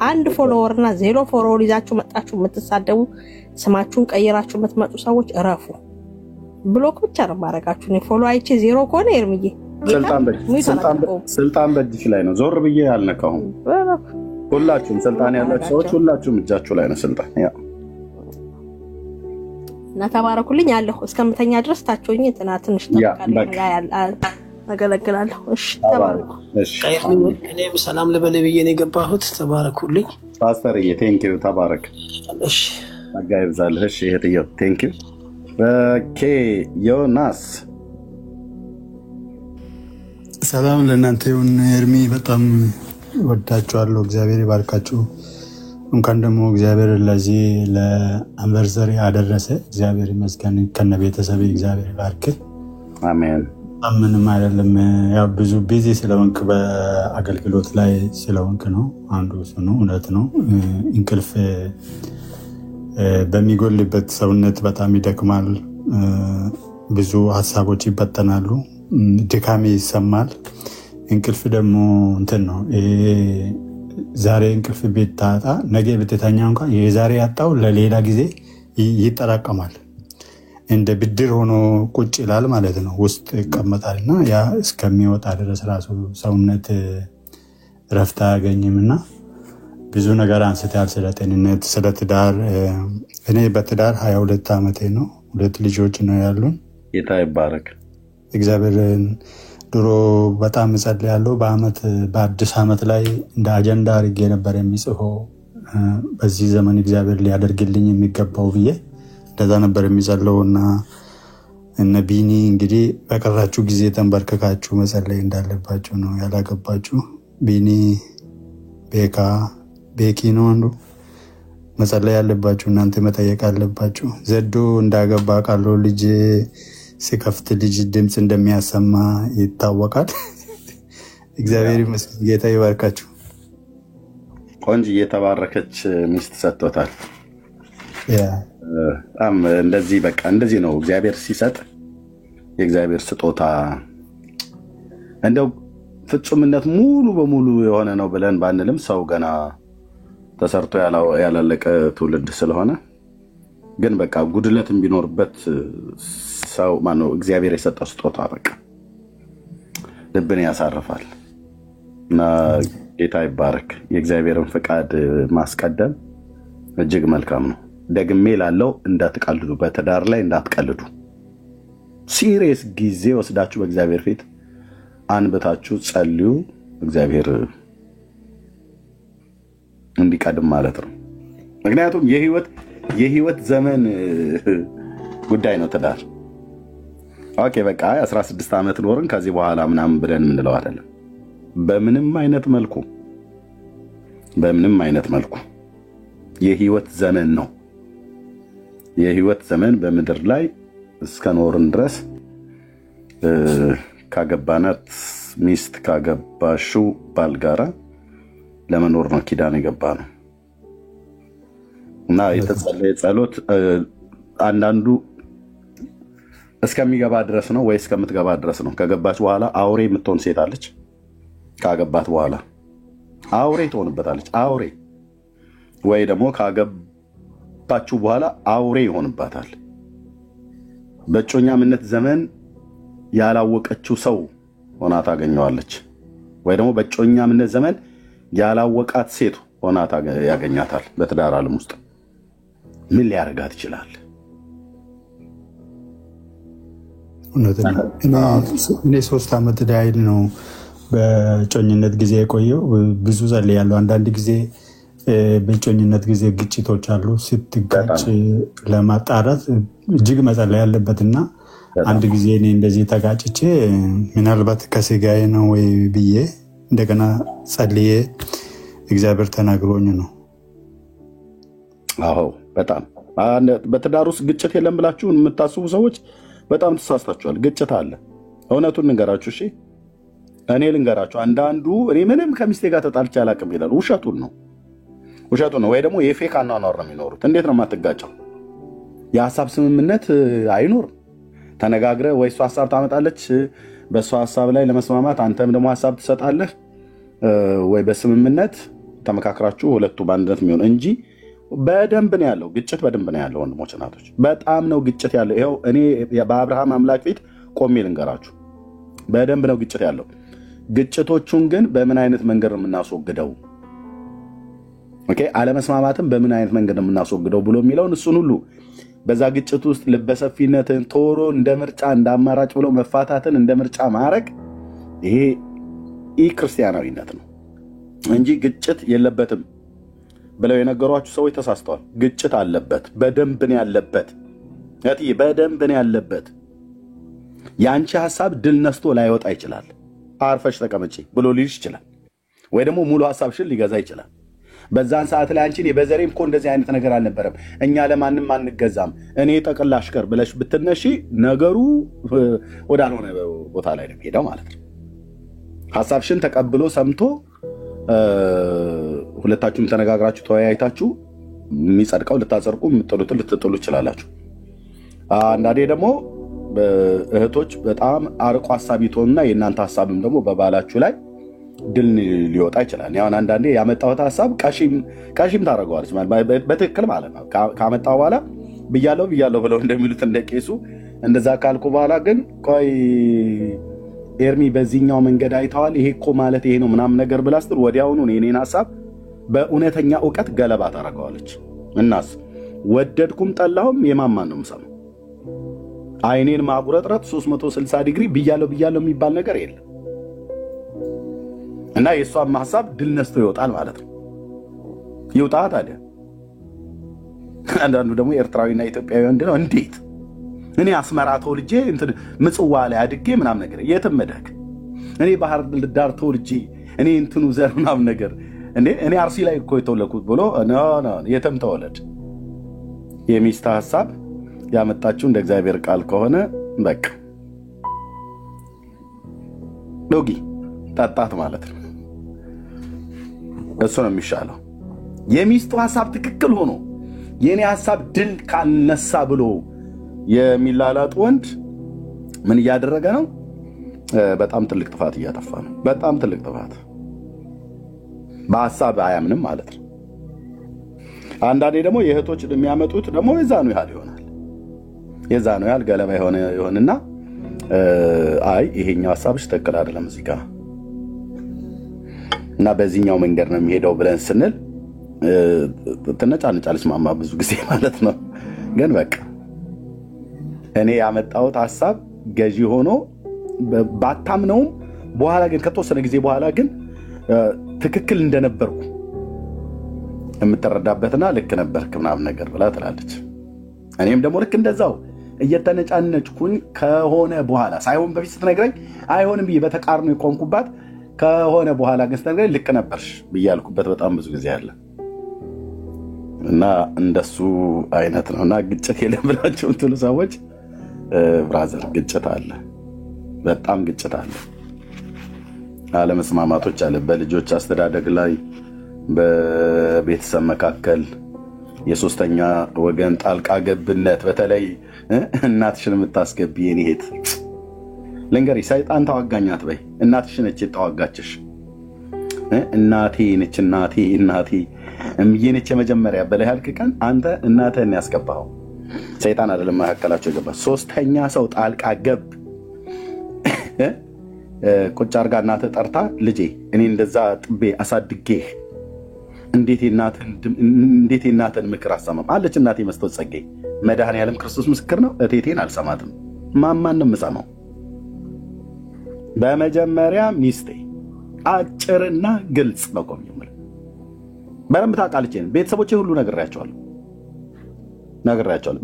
አንድ ፎሎወር እና 0 ፎሎወር ይዛችሁ መጣችሁ የምትሳደቡ ስማችሁን ቀይራችሁ የምትመጡ ሰዎች እረፉ። ብሎክ ብቻ ነው ማረጋችሁ። እኔ ፎሎ አይቼ 0 ከሆነ ኤርሚዬ ስልጣን በእጅሽ ላይ ነው። ዞር ብዬ አልነካሁም። ሁላችሁም ስልጣን ያላችሁ ሰዎች ሁላችሁም እጃችሁ ላይ ነው ስልጣን። እና ተባረኩልኝ አለሁ እስከምተኛ ድረስ ታችሁኝ ትንሽ አገለግላለሁ። እሺ ተባረኩ። እኔም ሰላም ልበል ብዬ ነው የገባሁት። ተባረኩልኝ ፓስተርዬ። ቴንክ ዩ ተባረክ። እሺ አጋይ ብዛለህ። እሺ እህትዬው ቴንክ ዩ። ኦኬ ዮናስ ሰላም ለእናንተ ይሁን። ኤርሚ በጣም ወዳችኋለሁ። እግዚአብሔር ይባርካችሁ። እንኳን ደግሞ እግዚአብሔር ለዚህ ለአንቨርሰሪ አደረሰ። እግዚአብሔር ይመስገን። ከነ ቤተሰብ እግዚአብሔር ይባርክ። አሜን። ምንም አይደለም። ያው ብዙ ቢዚ ስለሆንክ በአገልግሎት ላይ ስለሆንክ ነው። አንዱ እሱ ነው። እውነት ነው። እንቅልፍ በሚጎልበት ሰውነት በጣም ይደክማል። ብዙ ሀሳቦች ይበተናሉ። ድካሜ ይሰማል። እንቅልፍ ደግሞ እንትን ነው። ዛሬ እንቅልፍ ቤት ታጣ ነገ ብትተኛ እንኳን የዛሬ ያጣው ለሌላ ጊዜ ይጠራቀማል። እንደ ብድር ሆኖ ቁጭ ይላል ማለት ነው። ውስጥ ይቀመጣልና ያ እስከሚወጣ ድረስ ራሱ ሰውነት ረፍት አያገኝምና ብዙ ነገር አንስታል። ስለ ጤንነት፣ ስለ ትዳር። እኔ በትዳር 22 ዓመቴ ነው። 2 ልጆች ነው ያሉን። ጌታ ይባረክ። እግዚአብሔር ድሮ በጣም እጸልያለሁ። በአዲስ ዓመት ላይ እንደ አጀንዳ አድርጌ ነበር የሚጽፈው በዚህ ዘመን እግዚአብሔር ሊያደርግልኝ የሚገባው ብዬ እንደዛ ነበር የሚጸለው። እና እነ ቢኒ እንግዲህ በቀራችሁ ጊዜ ተንበርከካችሁ መጸለይ እንዳለባችሁ ነው። ያላገባችሁ ቢኒ፣ ቤኪ ነው አንዱ መጸለይ ያለባችሁ እናንተ መጠየቅ አለባችሁ። ዘዶ እንዳገባ ቃለው ልጅ ሲከፍት ልጅ ድምፅ እንደሚያሰማ ይታወቃል። እግዚአብሔር ይመስገን። ጌታ ይባርካችሁ። ቆንጆ የተባረከች ሚስት ሰጥቶታል። እንደዚህ በቃ እንደዚህ ነው እግዚአብሔር ሲሰጥ የእግዚአብሔር ስጦታ። እንደው ፍጹምነት ሙሉ በሙሉ የሆነ ነው ብለን ባንልም ሰው ገና ተሰርቶ ያላለቀ ትውልድ ስለሆነ ግን በቃ ጉድለትም ቢኖርበት ሰው ማነው እግዚአብሔር የሰጠው ስጦታ በቃ ልብን ያሳርፋል። እና ጌታ ይባረክ። የእግዚአብሔርን ፍቃድ ማስቀደም እጅግ መልካም ነው። ደግሜ ላለው እንዳትቀልዱ፣ በትዳር ላይ እንዳትቀልዱ። ሲሪየስ ጊዜ ወስዳችሁ በእግዚአብሔር ፊት አንብታችሁ ጸልዩ። እግዚአብሔር እንዲቀድም ማለት ነው። ምክንያቱም የህይወት ዘመን ጉዳይ ነው ትዳር። ኦኬ በቃ 16 ዓመት ኖርን ከዚህ በኋላ ምናምን ብለን የምንለው አይደለም። በምንም አይነት መልኩ የህይወት ዘመን ነው። የህይወት ዘመን በምድር ላይ እስከኖርን ድረስ ካገባናት ሚስት ካገባሽው ባል ጋራ ለመኖር ነው ኪዳን የገባ ነው እና የተጸለየ ጸሎት አንዳንዱ እስከሚገባ ድረስ ነው ወይ እስከምትገባ ድረስ ነው። ከገባች በኋላ አውሬ የምትሆን ሴት አለች። ካገባት በኋላ አውሬ ትሆንበታለች። አውሬ ወይ ደግሞ ካገባችሁ በኋላ አውሬ ይሆንባታል። በእጮኛምነት ዘመን ያላወቀችው ሰው ሆና ታገኘዋለች። ወይ ደግሞ በእጮኛምነት ዘመን ያላወቃት ሴት ሆና ያገኛታል። በትዳር ዓለም ውስጥ ምን ሊያደርጋት ይችላል? እኔ 3 ዓመት ያህል ነው በእጮኝነት ጊዜ የቆየው። ብዙ ጸልያለሁ። አንዳንድ ጊዜ በእጮኝነት ጊዜ ግጭቶች አሉ። ስትጋጭ ለማጣራት እጅግ መጸለይ ያለበትና አንድ ጊዜ እኔ እንደዚህ ተጋጭቼ ምናልባት ከስጋዬ ነው ወይ ብዬ እንደገና ጸልዬ እግዚአብሔር ተናግሮኝ ነው። አዎ በጣም በትዳር ውስጥ ግጭት የለም ብላችሁ የምታስቡ ሰዎች በጣም ተሳስታችኋል። ግጭት አለ። እውነቱን ልንገራችሁ። እሺ እኔ ልንገራችሁ። አንዳንዱ እኔ ምንም ከሚስቴ ጋር ተጣልቼ አላውቅም ይላል። ውሸቱን ነው። ወይ ደግሞ የፌክ አኗኗር ነው የሚኖሩት። እንዴት ነው የማትጋጨው? የሀሳብ ስምምነት አይኖርም። ተነጋግረ ወይ እሷ ሀሳብ ታመጣለች፣ በእሷ ሀሳብ ላይ ለመስማማት አንተም ደግሞ ሀሳብ ትሰጣለህ፣ ወይ በስምምነት ተመካክራችሁ ሁለቱ በአንድነት የሚሆን እንጂ በደንብ ነው ያለው ግጭት። በደንብ ነው ያለው ወንድሞች እናቶች፣ በጣም ነው ግጭት ያለው። ይኸው እኔ በአብርሃም አምላክ ፊት ቆሜ ልንገራችሁ፣ በደንብ ነው ግጭት ያለው። ግጭቶቹን ግን በምን አይነት መንገድ ነው የምናስወግደው? ኦኬ አለመስማማትም በምን አይነት መንገድ ነው የምናስወግደው ብሎ የሚለውን እሱን ሁሉ በዛ ግጭት ውስጥ ልበሰፊነትን ቶሎ እንደ ምርጫ እንደ አማራጭ ብሎ መፋታትን እንደ ምርጫ ማድረግ ይሄ ክርስቲያናዊነት ነው እንጂ ግጭት የለበትም ብለው የነገሯችሁ ሰዎች ተሳስተዋል። ግጭት አለበት። በደንብ ነው ያለበት። በደንብ ነው ያለበት። የአንቺ ሀሳብ ድል ነስቶ ላይወጣ ይችላል። አርፈሽ ተቀመጪ ብሎ ሊልሽ ይችላል። ወይ ደግሞ ሙሉ ሀሳብሽን ሊገዛ ይችላል። በዛን ሰዓት ላይ አንቺን በዘሬም እኮ እንደዚህ አይነት ነገር አልነበረም፣ እኛ ለማንም አንገዛም፣ እኔ ጠቅላ አሽከር ብለሽ ብትነሺ ነገሩ ወዳልሆነ ቦታ ላይ ነው ሄደው ማለት ነው። ሀሳብሽን ተቀብሎ ሰምቶ ሁለታችሁም ተነጋግራችሁ ተወያይታችሁ የሚጸድቀው ልታጸድቁ የምትጥሉትን ልትጥሉ ይችላላችሁ። አንዳንዴ ደግሞ እህቶች በጣም አርቆ ሀሳቢ ትሆኑና የእናንተ ሀሳብም ደግሞ በባላችሁ ላይ ድል ሊወጣ ይችላል። ያሁን አንዳንዴ ያመጣሁት ሀሳብ ቀሺም ታደርገዋለች በትክክል ማለት ነው። ካመጣሁ በኋላ ብያለሁ ብለው እንደሚሉት እንደ ቄሱ እንደዛ ካልኩ በኋላ ግን ቆይ ኤርሚ በዚህኛው መንገድ አይተዋል፣ ይሄ እኮ ማለት ይሄ ነው ምናምን ነገር ብላ ስትል ወዲያውኑ የኔን ሀሳብ በእውነተኛ እውቀት ገለባ ታደርገዋለች። እናስ ወደድኩም ጠላሁም የማማን ነው የምሰማው። አይኔን ማጉረጥረጥ 360 ዲግሪ ብያለሁ የሚባል ነገር የለም። እና የእሷም ሀሳብ ድል ነስቶ ይወጣል ማለት ነው። ይውጣ ታዲያ። አንዳንዱ ደግሞ ኤርትራዊና ኢትዮጵያዊ ወንድ ነው። እንዴት እኔ አስመራ ተወልጄ ምጽዋ ላይ አድጌ ምናምን ነገር የትም መድረክ እኔ ባህር ዳር ተወልጄ እኔ እንትኑ ዘር ምናምን ነገር እኔ አርሲ ላይ እኮ የተወለድኩት ብሎ የትም ተወለድ። የሚስት ሀሳብ ያመጣችው እንደ እግዚአብሔር ቃል ከሆነ በቃ ዶጊ ጠጣት ማለት ነው። እሱ ነው የሚሻለው። የሚስቱ ሀሳብ ትክክል ሆኖ የኔ ሀሳብ ድል ካልነሳ ብሎ የሚላላጥ ወንድ ምን እያደረገ ነው? በጣም ትልቅ ጥፋት እያጠፋ ነው። በጣም ትልቅ ጥፋት። በሀሳብ አያምንም ማለት ነው። አንዳንዴ ደግሞ የእህቶች የሚያመጡት ደግሞ የዛኑ ያህል ይሆናል። የዛኑ ያህል ገለባ ይሆንና አይ ይሄኛው ሀሳብሽ ትክክል አይደለም እዚህ ጋር እና በዚህኛው መንገድ ነው የሚሄደው ብለን ስንል ትነጫነጫለች ማማ ብዙ ጊዜ ማለት ነው። ግን በቃ እኔ ያመጣሁት ሀሳብ ገዢ ሆኖ ባታምነውም በኋላ ግን ከተወሰነ ጊዜ በኋላ ግን ትክክል እንደነበርኩ የምትረዳበትና ልክ ነበርክ ምናምን ነገር ብላ ትላለች። እኔም ደግሞ ልክ እንደዛው እየተነጫነጭኩኝ ከሆነ በኋላ ሳይሆን በፊት ስትነግረኝ አይሆንም ብዬ በተቃርኖ የቆምኩባት ከሆነ በኋላ ግን ስትነግረኝ ልክ ነበርሽ ብዬ ያልኩበት በጣም ብዙ ጊዜ አለ። እና እንደሱ አይነት ነው። እና ግጭት የለም ብላችሁ የምትሉ ሰዎች ብራዘር ግጭት አለ፣ በጣም ግጭት አለ፣ አለመስማማቶች አለ። በልጆች አስተዳደግ ላይ፣ በቤተሰብ መካከል የሶስተኛ ወገን ጣልቃ ገብነት፣ በተለይ እናትሽን የምታስገቢ የኔ እህት ልንገርሽ፣ ሰይጣን ተዋጋኛት በይ። እናትሽ ነች የተዋጋችሽ። እናቴ ነች እናቴ እምዬ ነች የመጀመሪያ በላይ ያልክ ቀን አንተ እናትህን ያስገባኸው ሰይጣን አይደለም መካከላቸው የገባ ሶስተኛ ሰው ጣልቃ ገብ ቁጭ አድርጋ እናትህ ጠርታ ልጄ እኔ እንደዛ ጥቤ አሳድጌህ እንዴት የእናትህን ምክር አሰማም አለች እናቴ መስታወት ጸጌ። መድኃኔዓለም ክርስቶስ ምስክር ነው። እቴቴን አልሰማትም። ማንን የምሰማው? በመጀመሪያ ሚስቴ አጭርና ግልጽ ነው። ቆም ይምል በረምብ ታውቃለች። ቤተሰቦቼ ሁሉ ነግሬያቸዋለሁ።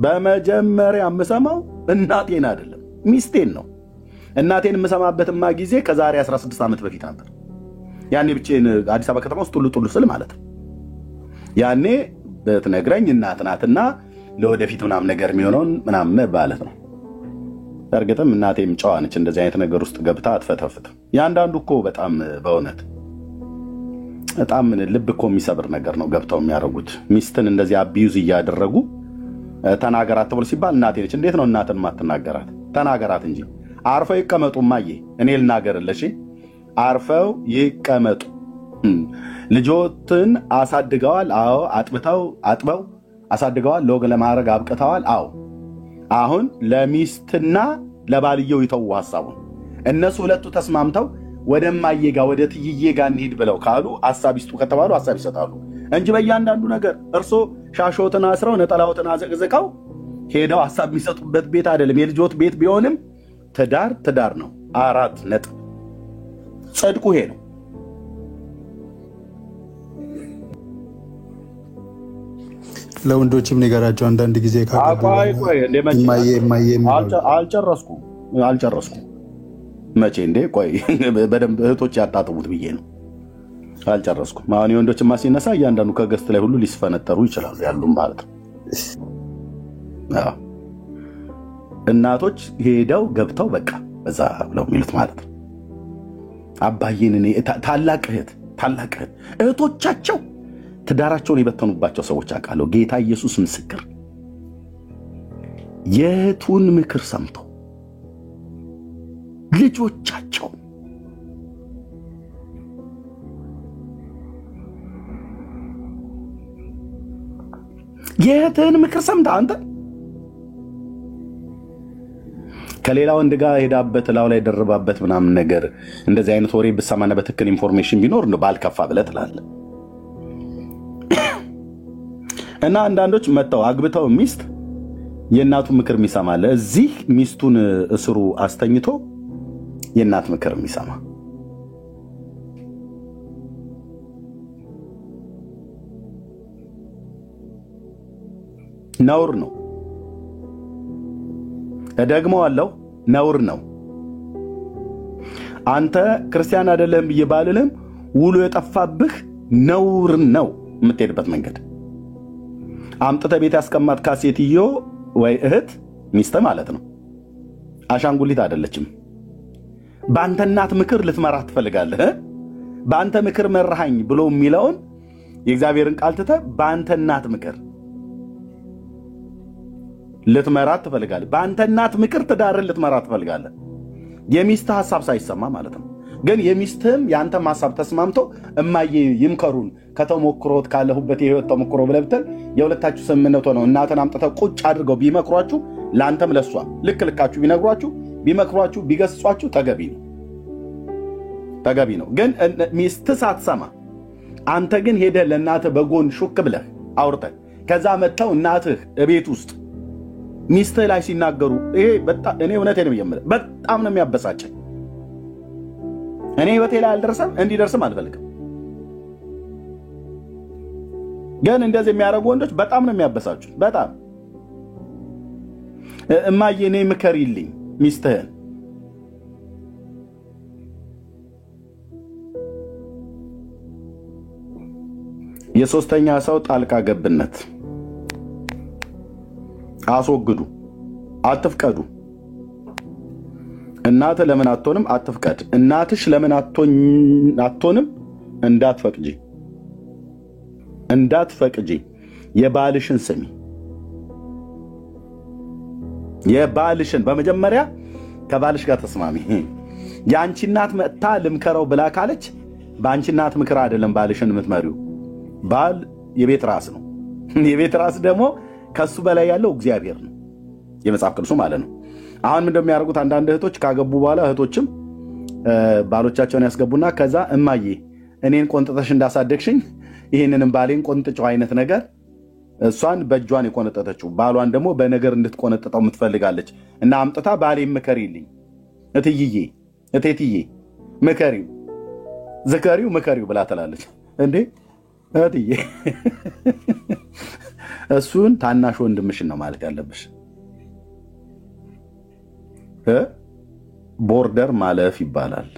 በመጀመሪያ የምሰማው እናቴን አይደለም ሚስቴን ነው። እናቴን የምሰማበትማ ጊዜ ከዛሬ 16 ዓመት በፊት ነበር። ያኔ ብቻዬን አዲስ አበባ ከተማ ውስጥ ጡሉ ስል ማለት ነው። ያኔ በትነግረኝ እናት ናትና ለወደፊት ምናምን ነገር የሚሆነውን ምናምን ማለት ነው። እርግጥም እናቴም ጨዋ ነች። እንደዚህ አይነት ነገር ውስጥ ገብታ አትፈተፍትም። ያንዳንዱ እኮ በጣም በእውነት በጣም ልብ እኮ የሚሰብር ነገር ነው ገብተው የሚያደርጉት። ሚስትን እንደዚህ አቢዩዝ እያደረጉ ተናገራት ተብሎ ሲባል እናቴ ነች። እንዴት ነው እናትን ማትናገራት? ተናገራት እንጂ። አርፈው ይቀመጡ እማዬ፣ እኔ ልናገርልሽ። አርፈው ይቀመጡ። ልጆትን አሳድገዋል። አዎ። አጥበው አሳድገዋል። ለወግ ለማድረግ አብቅተዋል። አዎ። አሁን ለሚስትና ለባልየው ይተው ሐሳቡን። እነሱ ሁለቱ ተስማምተው ወደ እማዬ ጋር ወደ ትይዬ ጋር እንሂድ ብለው ካሉ ሐሳብ ይስጡ ከተባሉ ሐሳብ ይሰጣሉ እንጂ በእያንዳንዱ ነገር እርሶ ሻሾትን አስረው ነጠላዎትን አዘቅዝቀው ሄደው ሐሳብ የሚሰጡበት ቤት አይደለም። የልጆት ቤት ቢሆንም ትዳር ነው። 4 ነጥብ። ጽድቁ ይሄ ነው። ለወንዶችም ንገራቸው አንዳንድ ጊዜ አልጨረስኩም። መቼ እንዴ? ቆይ በደንብ እህቶች ያጣጥሙት ብዬ ነው። አልጨረስኩም። አሁን የወንዶችማ ሲነሳ እያንዳንዱ ከገስት ላይ ሁሉ ሊስፈነጠሩ ይችላሉ ያሉም ማለት ነው። እናቶች ሄደው ገብተው በቃ በዛ ብለው የሚሉት ማለት ነው። አባዬን እኔ ታላቅ እህት እህቶቻቸው ትዳራቸውን የበተኑባቸው ሰዎች አውቃለሁ። ጌታ ኢየሱስ ምስክር። የቱን ምክር ሰምተው ልጆቻቸው የትን ምክር ሰምታ አንተ ከሌላ ወንድ ጋር ሄዳበት ላው ላይ ደርባበት ምናምን ነገር እንደዚህ አይነት ወሬ ብሰማና በትክክል ኢንፎርሜሽን ቢኖር ነው ባልከፋ ብለህ ትላለህ። እና አንዳንዶች መተው አግብተው ሚስት የእናቱ ምክር የሚሰማለ እዚህ ሚስቱን እስሩ አስተኝቶ የእናት ምክር የሚሰማ ነውር ነው። እደግመዋለሁ፣ ነውር ነው። አንተ ክርስቲያን አይደለም ብዬ ባልልም ውሎ የጠፋብህ ነውር ነው። የምትሄድበት መንገድ አምጥተህ ቤት ያስቀማጥካት ሴትዮ ወይ እህት ሚስት ማለት ነው። አሻንጉሊት አይደለችም። በአንተ እናት ምክር ልትመራት ትፈልጋለህ። በአንተ ምክር መራሃኝ ብሎ የሚለውን የእግዚአብሔርን ቃል ትተህ በአንተ እናት ምክር ልትመራት ትፈልጋለህ። በአንተ እናት ምክር ትዳርን ልትመራት ትፈልጋለህ። የሚስት ሐሳብ ሳይሰማ ማለት ነው። ግን የሚስትህም የአንተም ሐሳብ ተስማምቶ እማዬ ይምከሩን ከተሞክሮት ካለሁበት የህይወት ተሞክሮ ብለህ ብትል የሁለታችሁ ስምምነት ሆነው እናትን አምጥተው ቁጭ አድርገው ቢመክሯችሁ ለአንተም ለሷም ልካችሁ ቢነግሯችሁ ቢመክሯችሁ ቢገስጿችሁ ተገቢ ነው። ግን ሚስት ሳትሰማ አንተ ግን ሄደህ ለእናትህ በጎን ሹክ ብለህ አውርተህ ከዛ መጥተው እናትህ እቤት ውስጥ ሚስትህ ላይ ሲናገሩ ይሄ እኔ እውነቴን ነው የምልህ በጣም ነው የሚያበሳጨኝ። እኔ ህይወቴ ላይ አልደረሰም እንዲደርስም አልፈልግም። ግን እንደዚህ የሚያደርጉ ወንዶች በጣም ነው የሚያበሳጩት። በጣም እማዬ እኔ ምከሪልኝ ሚስትህን የሶስተኛ ሰው ጣልቃ ገብነት አስወግዱ፣ አትፍቀዱ። እናት ለምን አትሆንም? አትፍቀድ። እናትሽ ለምን አትሆንም? እንዳትፈቅጂ። የባልሽን ስሚ። የባልሽን በመጀመሪያ ከባልሽ ጋር ተስማሚ። የአንቺ እናት መጥታ ልምከረው ብላ ካለች በአንቺ እናት ምክር አይደለም ባልሽን የምትመሪው። ባል የቤት ራስ ነው። የቤት ራስ ደግሞ ከሱ በላይ ያለው እግዚአብሔር ነው፣ የመጽሐፍ ቅዱሱ ማለት ነው። አሁን ምን እንደሚያደርጉት አንዳንድ እህቶች ካገቡ በኋላ እህቶችም ባሎቻቸውን ያስገቡና ከዛ እማዬ እኔን ቆንጥጠሽ እንዳሳደግሽኝ ይህንንም ባሌን ቆንጥጨው አይነት ነገር እሷን በእጇን የቆነጠጠችው ባሏን ደግሞ በነገር እንድትቆነጥጠው የምትፈልጋለች እና አምጥታ ባሌን ምከሪልኝ እትይዬ እቴትዬ ምከሪው ዝከሪው ምከሪው ብላ ትላለች። እንዴ እትዬ እሱን ታናሽ ወንድምሽን ነው ማለት ያለብሽ። ቦርደር ማለፍ ይባላል።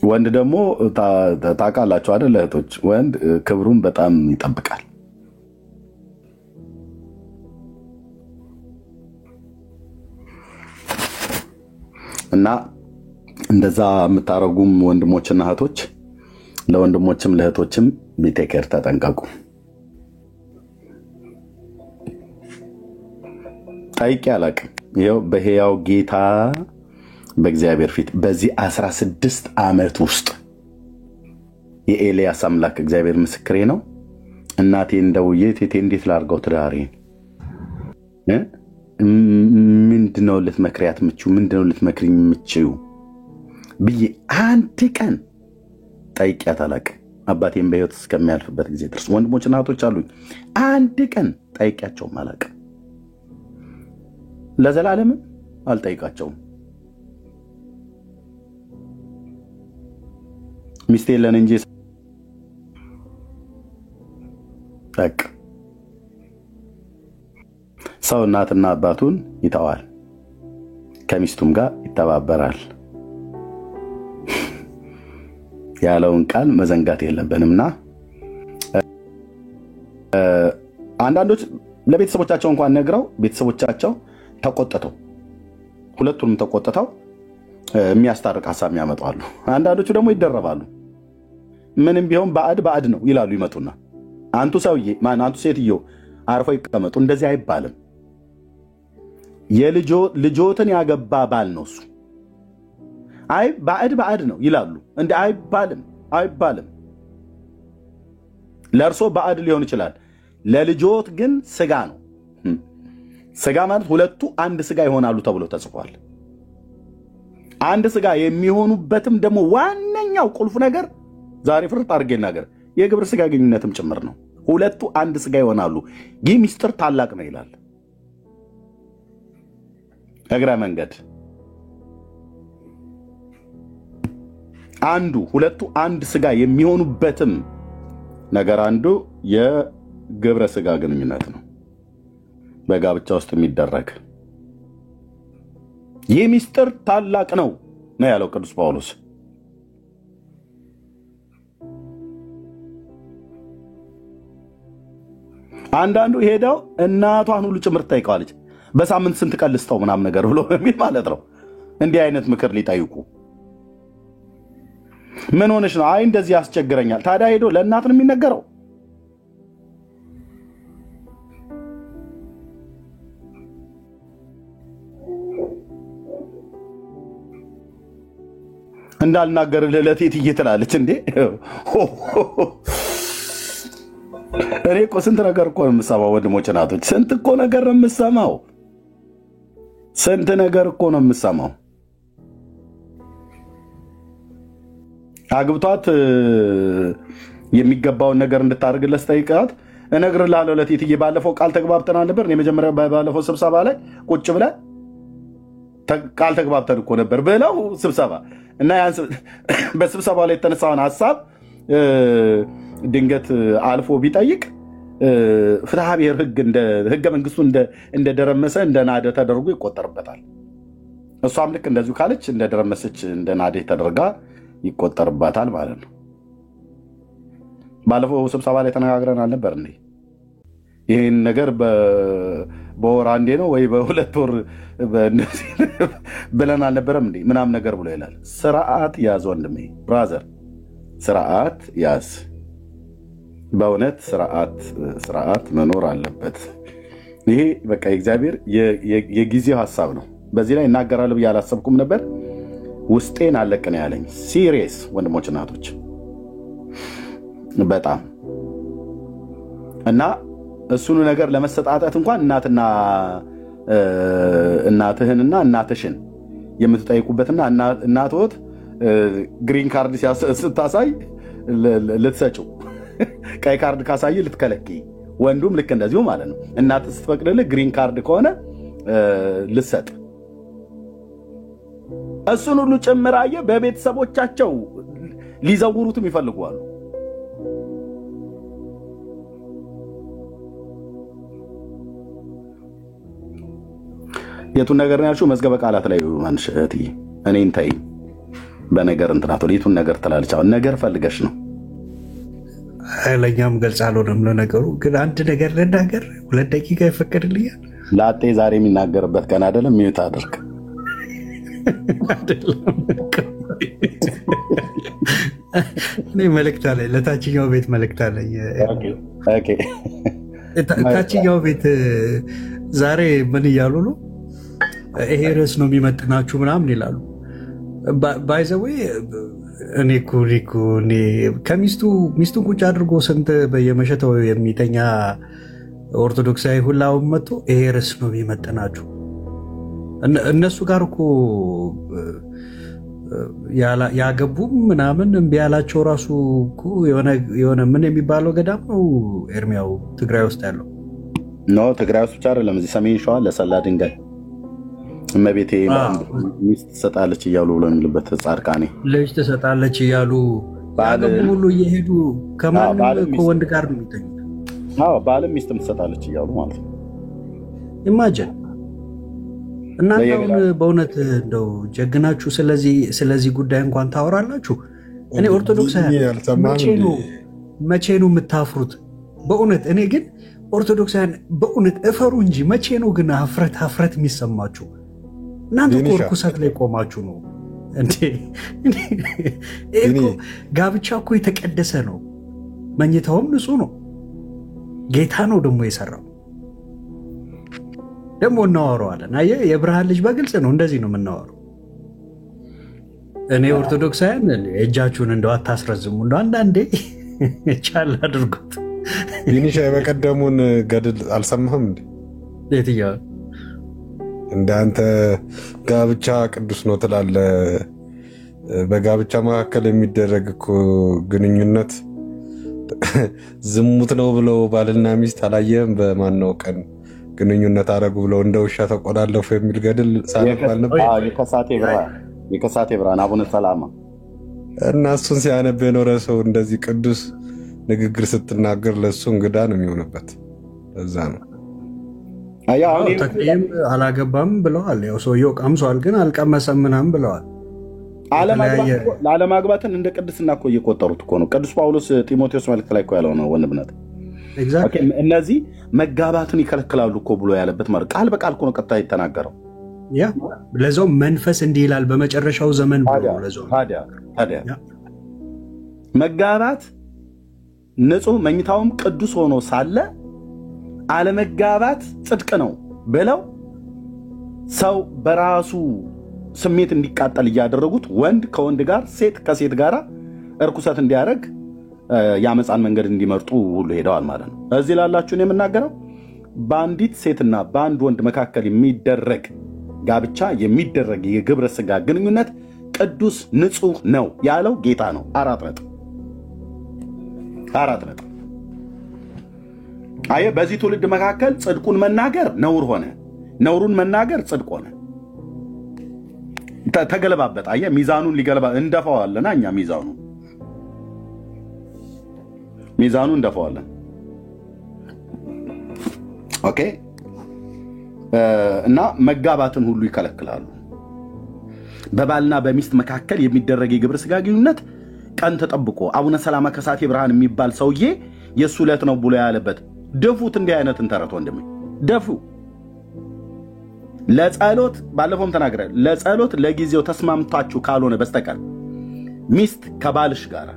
ወንድ ደግሞ ታውቃላችሁ አይደል እህቶች፣ ወንድ ክብሩን በጣም ይጠብቃል። እና እንደዛ የምታረጉም ወንድሞችና እህቶች ለወንድሞችም ለእህቶችም ቢቴከር ተጠንቀቁ። ጠይቄ አላቅም። ይኸው በሕያው ጌታ በእግዚአብሔር ፊት በዚህ 16 ዓመት ውስጥ የኤልያስ አምላክ እግዚአብሔር ምስክሬ ነው። እናቴን ደውዬ ቴቴ እንዴት ላድርገው ትዳሬን ምንድነው ልትመክሪያት የምችው ምንድነው ልትመክሪኝ የምችው ብዬ አንድ ቀን ጠይቄያት አላቅም። አባቴን በሕይወት እስከሚያልፍበት ጊዜ ድረስ ወንድሞችና እህቶች አሉኝ። አንድ ቀን ጠይቄያቸውም አላቅም። ለዘላለምም አልጠይቃቸውም። ሚስት የለን እንጂ በቃ ሰው እናትና አባቱን ይተዋል፣ ከሚስቱም ጋር ይተባበራል ያለውን ቃል መዘንጋት የለብንምና አንዳንዶች ለቤተሰቦቻቸው እንኳን ነግረው ቤተሰቦቻቸው ተቆጥተው ሁለቱንም ተቆጥተው የሚያስታርቅ ሐሳብ ያመጣሉ። አንዳንዶቹ ደግሞ ይደረባሉ። ምንም ቢሆን ባዕድ ነው ይላሉ። ይመጡና አንቱ ሰውዬ አንቱ ሴትዮ አርፈው ይቀመጡ። እንደዚህ አይባልም። ልጆትን ያገባ ባል ነው እሱ። አይ ባዕድ ነው ይላሉ። እንደ አይባልም። ለእርሶ ባዕድ ሊሆን ይችላል፣ ለልጆት ግን ስጋ ነው። ስጋ ማለት ሁለቱ አንድ ስጋ ይሆናሉ ተብሎ ተጽፏል። አንድ ስጋ የሚሆኑበትም ደግሞ ዋነኛው ቁልፍ ነገር ዛሬ ፍርጥ አድርጌ ነገር የግብረ ስጋ ግንኙነትም ጭምር ነው። ሁለቱ አንድ ስጋ ይሆናሉ። ይህ ሚስጥር ታላቅ ነው ይላል እግረ መንገድ። ሁለቱ አንድ ስጋ የሚሆኑበትም ነገር አንዱ የግብረ ስጋ ግንኙነት ነው፣ በጋብቻ ውስጥ የሚደረግ። ይህ ሚስጥር ታላቅ ነው ያለው ቅዱስ ጳውሎስ። አንዳንዱ ሄደው እናቷን ሁሉ ጭምር ጠይቀዋለች፣ በሳምንት ስንት ቀን ልስጠው ምናምን ነገር ብሎ የሚል ማለት ነው። እንዲህ አይነት ምክር ሊጠይቁ ምን ሆነሽ ነው? አይ እንደዚህ ያስቸግረኛል። ታዲያ ሄዶ ለእናት ነው የሚነገረው? እንዳልናገር ለቴትዬ ትላለች እንዴ? እኔ እኮ ስንት ነገር እኮ ነው የምሰማው ወንድሞች እናቶች፣ ስንት እኮ ነገር ነው የምሰማው። ስንት ነገር እኮ ነው የምሰማው። አግብቷት የሚገባውን ነገር እንድታደርግለት ጠይቃት እነግርልሃለሁ ለቴትዬ ባለፈው ቃል ተግባብተናል ነበር። የመጀመሪያው ባለፈው ስብሰባ ላይ ቁጭ ብለን ቃል ተግባብተን እኮ ነበር ብለው ስብሰባ እና በስብሰባ ላይ የተነሳውን ሐሳብ ድንገት አልፎ ቢጠይቅ ፍትሐ ብሔር ህገ መንግስቱ እንደደረመሰ እንደናደ ተደርጎ ይቆጠርበታል። እሷም ልክ እንደዚሁ ካለች እንደደረመሰች እንደ ናዴ ተደርጋ ይቆጠርባታል ማለት ነው። ባለፈው ስብሰባ ላይ ተነጋግረን አልነበር እንዴ? ይህን ነገር በወር አንዴ ነው ወይ በሁለት ወር ብለን አልነበረም እንዴ? ምናምን ነገር ብሎ ይላል። ስርዓት ያዝ ወንድሜ፣ ብራዘር፣ ስርዓት ያዝ። በእውነት ስርዓት መኖር አለበት። ይሄ በቃ እግዚአብሔር የጊዜው ሀሳብ ነው። በዚህ ላይ እናገራለሁ ብዬ አላሰብኩም ነበር። ውስጤን አለቅ ነው ያለኝ። ሲሪየስ ወንድሞች እናቶች፣ በጣም እና እሱኑ ነገር ለመሰጣጠት እንኳን እናትህንና እናትሽን የምትጠይቁበትና እናትዎት ግሪን ካርድ ስታሳይ ልትሰጪው፣ ቀይ ካርድ ካሳይ ልትከለኪ፣ ወንዱም ልክ እንደዚሁ ማለት ነው። እናት ስትፈቅድልህ ግሪን ካርድ ከሆነ ልትሰጥ፣ እሱን ሁሉ ጭምራየ በቤተሰቦቻቸው ሊዘውሩትም ይፈልጓሉ። የቱን ነገር ነው ያልሽው? መዝገበ ቃላት ላይ ማንሽ እህትዬ፣ እኔን ተይ በነገር እንትናት ወደ የቱን ነገር ትላለች? አሁን ነገር ፈልገሽ ነው። ለእኛም ገልጽ አልሆነም። ለነገሩ ግን አንድ ነገር ልናገር፣ 2 ደቂቃ ይፈቀድልኛል? ላጤ ዛሬ የሚናገርበት ቀን አይደለም። ሚዩት አድርግ። እኔ መልእክት አለኝ፣ ለታችኛው ቤት መልእክት አለኝ። ታችኛው ቤት ዛሬ ምን እያሉ ነው? ይሄ ርዕስ ነው የሚመጥናችሁ ምናምን ይላሉ። ባይዘዌ እኔ ሚስቱን ቁጭ አድርጎ ስንት በየመሸተው የሚተኛ ኦርቶዶክሳዊ ሁላውን መጥቶ ይሄ ርዕስ ነው የሚመጥናችሁ። እነሱ ጋር እኮ ያገቡም ምናምን እምቢ ያላቸው ራሱ የሆነ ምን የሚባለው ገዳም ነው ኤርሚያው፣ ትግራይ ውስጥ ያለው ኖ፣ ትግራይ ውስጥ ብቻ አይደለም፣ እዚህ ሰሜን ሸዋ ለሰላ ድንጋይ እመቤቴ ሚስት ትሰጣለች እያሉ ብሎ የሚልበት ጻድቃኔ ልጅ ትሰጣለች እያሉ ያገቡ ሁሉ እየሄዱ ከማንም ወንድ ጋር ነው የሚተኙት። ባልም ሚስትም ትሰጣለች እያሉ ማለት ነው። ኢማጅን። እናንተ አሁን በእውነት እንደው ጀግናችሁ ስለዚህ ጉዳይ እንኳን ታወራላችሁ። እኔ ኦርቶዶክሳውያን መቼ ነው የምታፍሩት? በእውነት እኔ ግን ኦርቶዶክሳውያን በእውነት እፈሩ እንጂ መቼ ነው ግን ሀፍረት የሚሰማችሁ? እናንተ እኮ ርኩሰት ላይ ቆማችሁ ነው እንዴ? ጋብቻ እኮ የተቀደሰ ነው። መኝታውም ንጹህ ነው። ጌታ ነው ደግሞ የሰራው። ደግሞ እናወራዋለን። አየህ፣ የብርሃን ልጅ በግልጽ ነው። እንደዚህ ነው የምናወራው። እኔ ኦርቶዶክሳውያን እጃችሁን እንደው አታስረዝሙ፣ እንደው አንዳንዴ ቻል አድርጉት። ቢኒሻ የበቀደሙን ገድል አልሰማህም እንዴ? የትኛው? እንዳንተ ጋብቻ ቅዱስ ነው ትላለህ። በጋብቻ መካከል የሚደረግ እኮ ግንኙነት ዝሙት ነው ብለው ባልና ሚስት አላየህም? በማነው ቀን ግንኙነት አደረጉ ብለው እንደ ውሻ ተቆላለፉ የሚል ገድል ሳነባል ነበር። የከሳቴ ብርሃን አቡነ ሰላማ እና እሱን ሲያነብ የኖረ ሰው እንደዚህ ቅዱስ ንግግር ስትናገር ለሱ እንግዳ ነው የሚሆንበት። እዛ ነው ተክሊም አላገባም ብለዋል። ያው ሰውየው ቀምሷል፣ ግን አልቀመሰም ምናምን ብለዋል። ለአለማግባትን እንደ ቅድስና እኮ እየቆጠሩት እኮ ነው። ቅዱስ ጳውሎስ ጢሞቴዎስ መልእክት ላይ እኮ ያለው ነው ወንድምነት። እነዚህ መጋባትን ይከለክላሉ እኮ ብሎ ያለበት ማለት ቃል በቃል እኮ ነው ቀጥታ የተናገረው። ያ ለዛው መንፈስ እንዲህ ይላል በመጨረሻው ዘመን ብሎ ለዛው ታዲያ መጋባት ንጹህ መኝታውም ቅዱስ ሆኖ ሳለ አለመጋባት ጽድቅ ነው ብለው ሰው በራሱ ስሜት እንዲቃጠል እያደረጉት ወንድ ከወንድ ጋር፣ ሴት ከሴት ጋር እርኩሰት እንዲያደርግ የአመፃን መንገድ እንዲመርጡ ሁሉ ሄደዋል ማለት ነው። እዚህ ላላችሁን የምናገረው በአንዲት ሴትና በአንድ ወንድ መካከል የሚደረግ ጋብቻ የሚደረግ የግብረ ስጋ ግንኙነት ቅዱስ ንጹህ ነው ያለው ጌታ ነው። 4 ነጥብ። አየ በዚህ ትውልድ መካከል ጽድቁን መናገር ነውር ሆነ፣ ነውሩን መናገር ጽድቅ ሆነ። ተገለባበጥ። አየ ሚዛኑን ሊገለባ እንደፋዋለና እኛ ሚዛኑ እንደፋዋለን። ኦኬ። እና መጋባትን ሁሉ ይከለክላሉ። በባልና በሚስት መካከል የሚደረግ የግብረ ስጋ ግንኙነት ቀን ተጠብቆ አቡነ ሰላማ ከሳቴ ብርሃን የሚባል ሰውዬ የሱ ዕለት ነው ብሎ ያለበት ደፉት። እንዲህ አይነትን ተረት ወንድሜ ደፉ። ለጸሎት ባለፈውም ተናግረ ለጸሎት ለጊዜው ተስማምታችሁ ካልሆነ በስተቀር ሚስት ከባልሽ ጋር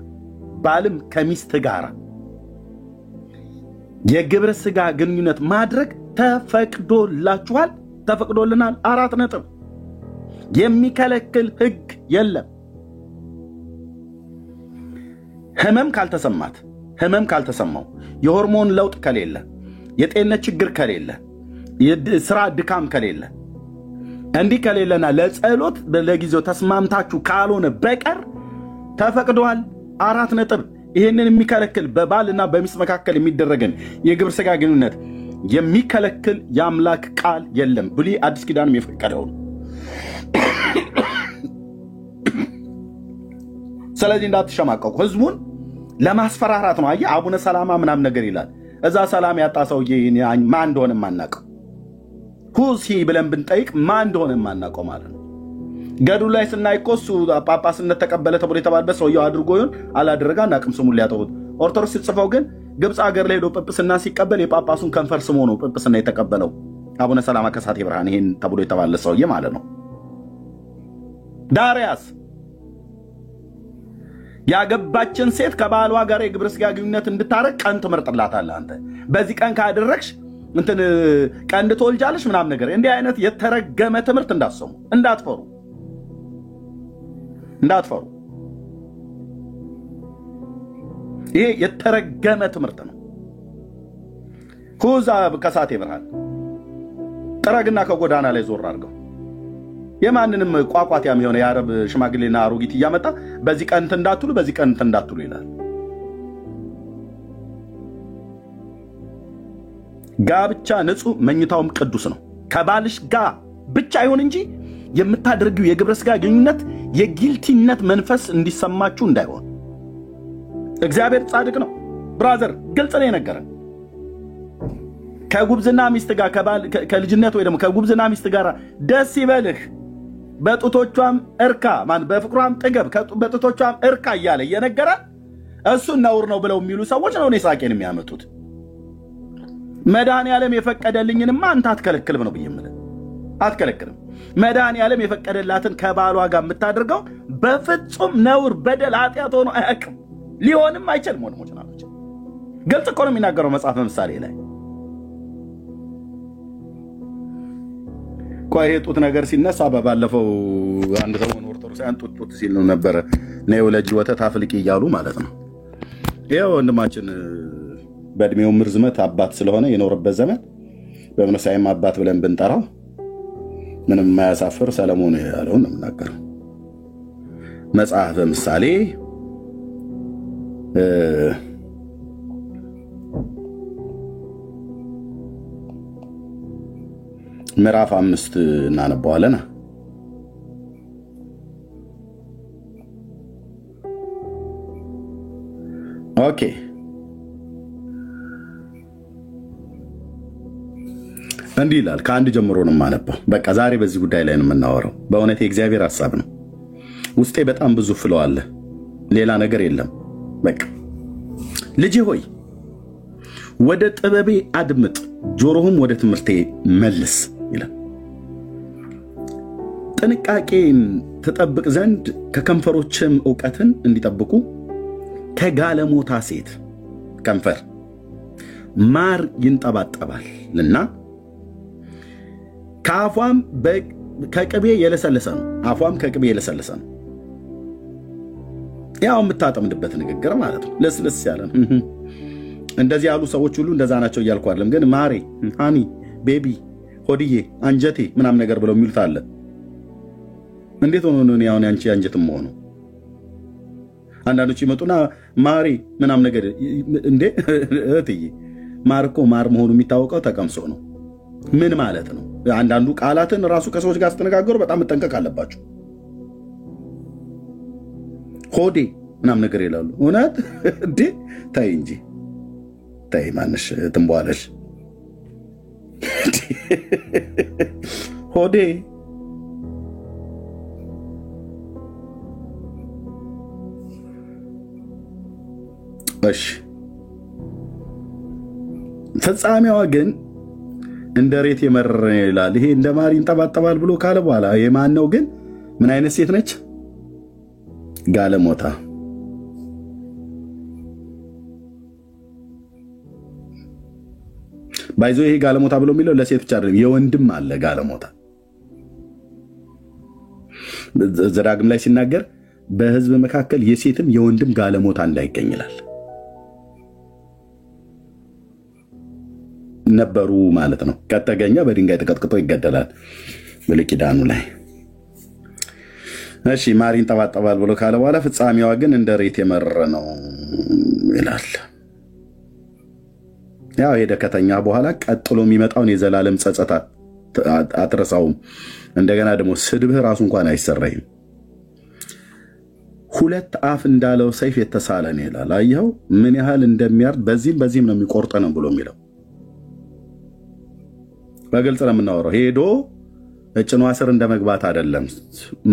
ባልም ከሚስት ጋር የግብረ ስጋ ግንኙነት ማድረግ ተፈቅዶላችኋል፣ ተፈቅዶልናል። 4 ነጥብ። የሚከለክል ህግ የለም። ህመም ካልተሰማው የሆርሞን ለውጥ ከሌለ የጤንነት ችግር ከሌለ የስራ ድካም ከሌለ እንዲህ ከሌለና ለጸሎት ለጊዜው ተስማምታችሁ ካልሆነ በቀር ተፈቅዷል። 4 ነጥብ። ይሄንን የሚከለክል በባልና በሚስት መካከል የሚደረግን የግብረ ስጋ ግንኙነት የሚከለክል የአምላክ ቃል የለም። ብሉይ አዲስ ኪዳንም የፈቀደው። ስለዚህ እንዳትሸማቀቁ። ህዝቡን ለማስፈራራት ነው። አየህ አቡነ ሰላማ ምናምን ነገር ይላል። እዛ ሰላም ያጣ ሰውዬ ማን እንደሆነ ማናቀው ሁሲ ብለን ብንጠይቅ ማን እንደሆነ ማናቀው ማለት ነው። ገድሉ ላይ ስናይ እኮ እሱ ጳጳስነት ተቀበለ ተብሎ የተባለበት ሰውየው አድርጎ ይሁን አላደረጋ እናቅም ስሙን ሊያጠፉት። ኦርቶዶክስ ሲጽፈው ግን ግብፅ ሀገር ላይ ሄዶ ጵጵስና ሲቀበል የጳጳሱን ከንፈር ስሞ ነው ጵጵስና የተቀበለው አቡነ ሰላማ ከሳቴ ብርሃን ይሄን ተብሎ የተባለ ሰውዬ ማለት ነው። ዳሪያስ ያገባችን ሴት ከባሏ ጋር የግብረ ስጋ ግንኙነት እንድታረግ ቀን ትመርጥላታለህ አንተ። በዚህ ቀን ካደረግሽ እንትን ቀን ትወልጃለሽ ምናምን ነገር። እንዲህ አይነት የተረገመ ትምህርት እንዳትሰሙ፣ እንዳትፈሩ። ይሄ የተረገመ ትምህርት ነው። ሁዛ ከሳቴ ብርሃን ጥረግና ከጎዳና ላይ ዞር አድርገው የማንንም ቋቋትያም የሆነ የአረብ ሽማግሌና አሮጊት እያመጣ በዚህ ቀን እንዳትሉ በዚህ ቀን እንዳትሉ ይላል። ጋብቻ ንጹህ መኝታውም ቅዱስ ነው። ከባልሽ ጋር ብቻ ይሁን እንጂ የምታደርጊው የግብረ ስጋ ግንኙነት የጊልቲነት መንፈስ እንዲሰማችሁ እንዳይሆን። እግዚአብሔር ጻድቅ ነው ብራዘር፣ ግልጽ ነው የነገረን። ከጉብዝና ሚስት ጋር ከልጅነት ወይ ደግሞ ከጉብዝና ሚስት ጋር ደስ ይበልህ በጡቶቿም እርካ በፍቅሯም ጥገብ በጡቶቿም እርካ እያለ እየነገረ እሱ ነውር ነው ብለው የሚሉ ሰዎች ነው እኔ ሳቄን የሚያመጡት። መድኃኔዓለም የፈቀደልኝንማ አንተ አትከለክልም ነው ብዬ የምልህ። አትከለክልም። መድኃኔዓለም የፈቀደላትን ከባሏ ጋር የምታደርገው በፍጹም ነውር፣ በደል፣ ኃጢአት ሆኖ አያውቅም። ሊሆንም አይችልም። ወንድሞች ናቸው። ግልጽ እኮ ነው የሚናገረው መጽሐፍ ምሳሌ ላይ። ቆይ ጡት ነገር ሲነሳ ባለፈው አንድ ሰሞን ኦርቶዶክሳውያን ጡት ሲል ነበር ነው ለጅ ወተት አፍልቂ እያሉ ማለት ነው። ይሄው ወንድማችን በእድሜው ምርዝመት አባት ስለሆነ የኖረበት ዘመን በመነሳይም አባት ብለን ብንጠራው ምንም የማያሳፍር ሰለሞን ያለው ነው የምናገረው። መጽሐፈ ምሳሌ ምዕራፍ 5 እናነባዋለን። ኦኬ እንዲህ ይላል። ከአንድ ጀምሮ ነው የማነባው። በቃ ዛሬ በዚህ ጉዳይ ላይ ነው የምናወራው። በእውነት የእግዚአብሔር ሐሳብ ነው። ውስጤ በጣም ብዙ ፍለው አለ። ሌላ ነገር የለም። በቃ ልጄ ሆይ ወደ ጥበቤ አድምጥ፣ ጆሮህም ወደ ትምህርቴ መልስ ይላል። ጥንቃቄን ትጠብቅ ዘንድ ከከንፈሮችም ዕውቀትን እንዲጠብቁ ከጋለሞታ ሴት ከንፈር ማር ይንጠባጠባልና ከአፏም ከቅቤ የለሰለሰ ነው። አፏም ከቅቤ የለሰለሰ ነው። ያው የምታጠምድበት ንግግር ማለት ነው። ለስለስ ያለ ነው። እንደዚህ ያሉ ሰዎች ሁሉ እንደዛ ናቸው እያልኩ አይደለም። ግን ማሬ፣ ሃኒ፣ ቤቢ፣ ሆድዬ፣ አንጀቴ ምናምን ነገር ብለው የሚሉት አለ። እንዴት ሆኖ ነው ያውን አንቺ አንጀትም ሆኖ? አንዳንዶች ይመጡና ማሬ ምናምን ነገር እንዴ እህትዬ፣ ማር እኮ ማር መሆኑ የሚታወቀው ተቀምሶ ነው። ምን ማለት ነው? አንዳንዱ ቃላትን ራሱ ከሰዎች ጋር ስትነጋገሩ በጣም መጠንቀቅ አለባቸው። ሆዴ ምናምን ነገር ይላሉ። እውነት እንዴ? ታይ እንጂ ታይ። ማንሽ ትንቧለሽ? ሆዴ እሺ ፍጻሜዋ ግን እንደ ሬት የመረረ ይላል። ይሄ እንደ ማር ይንጠባጠባል ብሎ ካለ በኋላ የማን ነው ግን? ምን አይነት ሴት ነች? ጋለሞታ። ባይዞ ይሄ ጋለሞታ ብሎ የሚለው ለሴት ብቻ አይደለም፣ የወንድም አለ ጋለሞታ። ዘዳግም ላይ ሲናገር በሕዝብ መካከል የሴትም የወንድም ጋለሞታ እንዳይገኝ ይላል። ነበሩ ማለት ነው። ከተገኘ በድንጋይ ተቀጥቅጦ ይገደላል ብሉይ ኪዳኑ ላይ። እሺ ማር ይንጠባጠባል ብሎ ካለ በኋላ ፍጻሜዋ ግን እንደ ሬት የመረረ ነው ይላል። ያው ሄደ ከተኛ በኋላ ቀጥሎ የሚመጣውን የዘላለም ጸጸት አትረሳውም። እንደገና ደግሞ ስድብህ ራሱ እንኳን አይሰራይም። ሁለት አፍ እንዳለው ሰይፍ የተሳለ ነው ይላል። አየኸው ምን ያህል እንደሚያርድ በዚህም ነው የሚቆርጠ ነው ብሎ የሚለው በግልጽ ነው የምናወራው። ሄዶ እጭኗ ስር እንደመግባት አይደለም።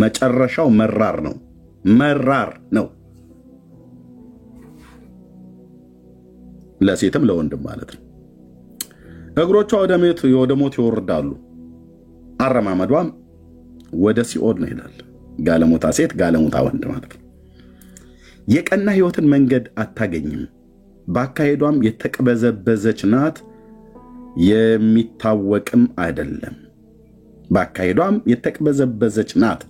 መጨረሻው መራር ነው። ለሴትም ለወንድም ማለት ነው። እግሮቿ ወደ ሞት ይወርዳሉ፣ አረማመዷም ወደ ሲኦል ነው ይላል። ጋለሞታ ሴት፣ ጋለሞታ ወንድ ማለት ነው። የቀና ሕይወትን መንገድ አታገኝም፣ በአካሄዷም የተቅበዘበዘች ናት፣ የሚታወቅም አይደለም። በአካሄዷም የተቅበዘበዘች ናት፣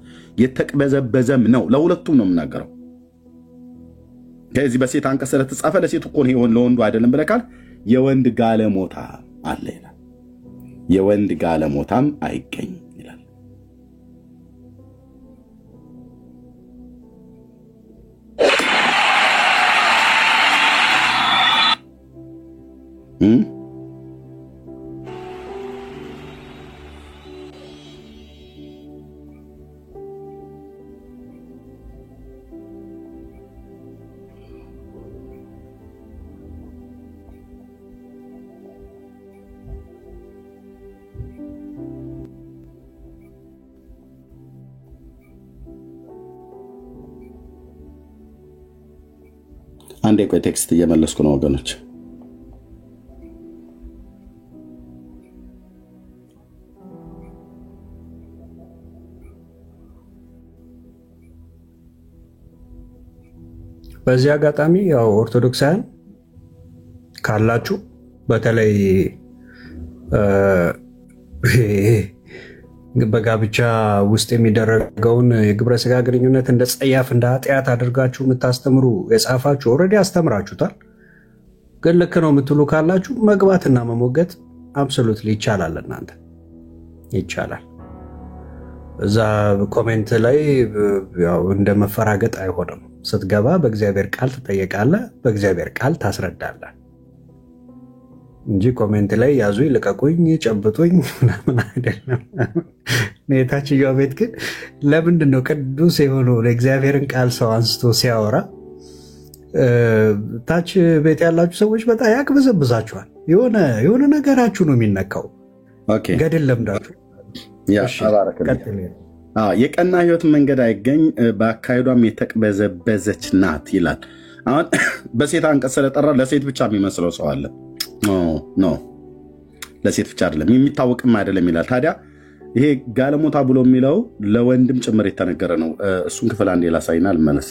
የተቅበዘበዘም ነው። ለሁለቱም ነው የምናገረው። ከዚህ በሴት አንቀጽ ስለተጻፈ ለሴት እኮ ነው ለወንዱ አይደለም ብለካል። የወንድ ጋለሞታ አለ ይላል። የወንድ ጋለሞታም አይገኝ ይላል። አንዴ ቆይ ቴክስት እየመለስኩ ነው ወገኖች። በዚህ አጋጣሚ ያው ኦርቶዶክሳውያን ካላችሁ በተለይ በጋብቻ ውስጥ የሚደረገውን የግብረ ስጋ ግንኙነት እንደ ጸያፍ እንደ ኃጢአት አድርጋችሁ የምታስተምሩ የጻፋችሁ ኦልሬዲ አስተምራችሁታል። ግን ልክ ነው የምትሉ ካላችሁ መግባትና መሞገት አብሶሉትሊ ይቻላል። እናንተ ይቻላል። እዛ ኮሜንት ላይ ያው እንደ መፈራገጥ አይሆንም። ስትገባ በእግዚአብሔር ቃል ትጠየቃለህ፣ በእግዚአብሔር ቃል ታስረዳለህ እንጂ ኮሜንት ላይ ያዙኝ ልቀቁኝ ጨብጡኝ ምናምን አይደለም። የታችኛው ቤት ግን ለምንድን ነው ቅዱስ የሆነው ለእግዚአብሔርን ቃል ሰው አንስቶ ሲያወራ ታች ቤት ያላችሁ ሰዎች በጣም ያቅበዘብዛችኋል። የሆነ ነገራችሁ ነው የሚነካው። ገድል ለምዳችሁ የቀና ሕይወት መንገድ አይገኝ፣ በአካሄዷም የተቅበዘበዘች ናት ይላል። አሁን በሴት አንቀጽ ስለጠራ ለሴት ብቻ የሚመስለው ሰው አለ። ኖ ለሴት ብቻ አይደለም፣ የሚታወቅም አይደለም ይላል። ታዲያ ይሄ ጋለሞታ ብሎ የሚለው ለወንድም ጭምር የተነገረ ነው። እሱን ክፍል አንዴ ላሳይና ልመለስ።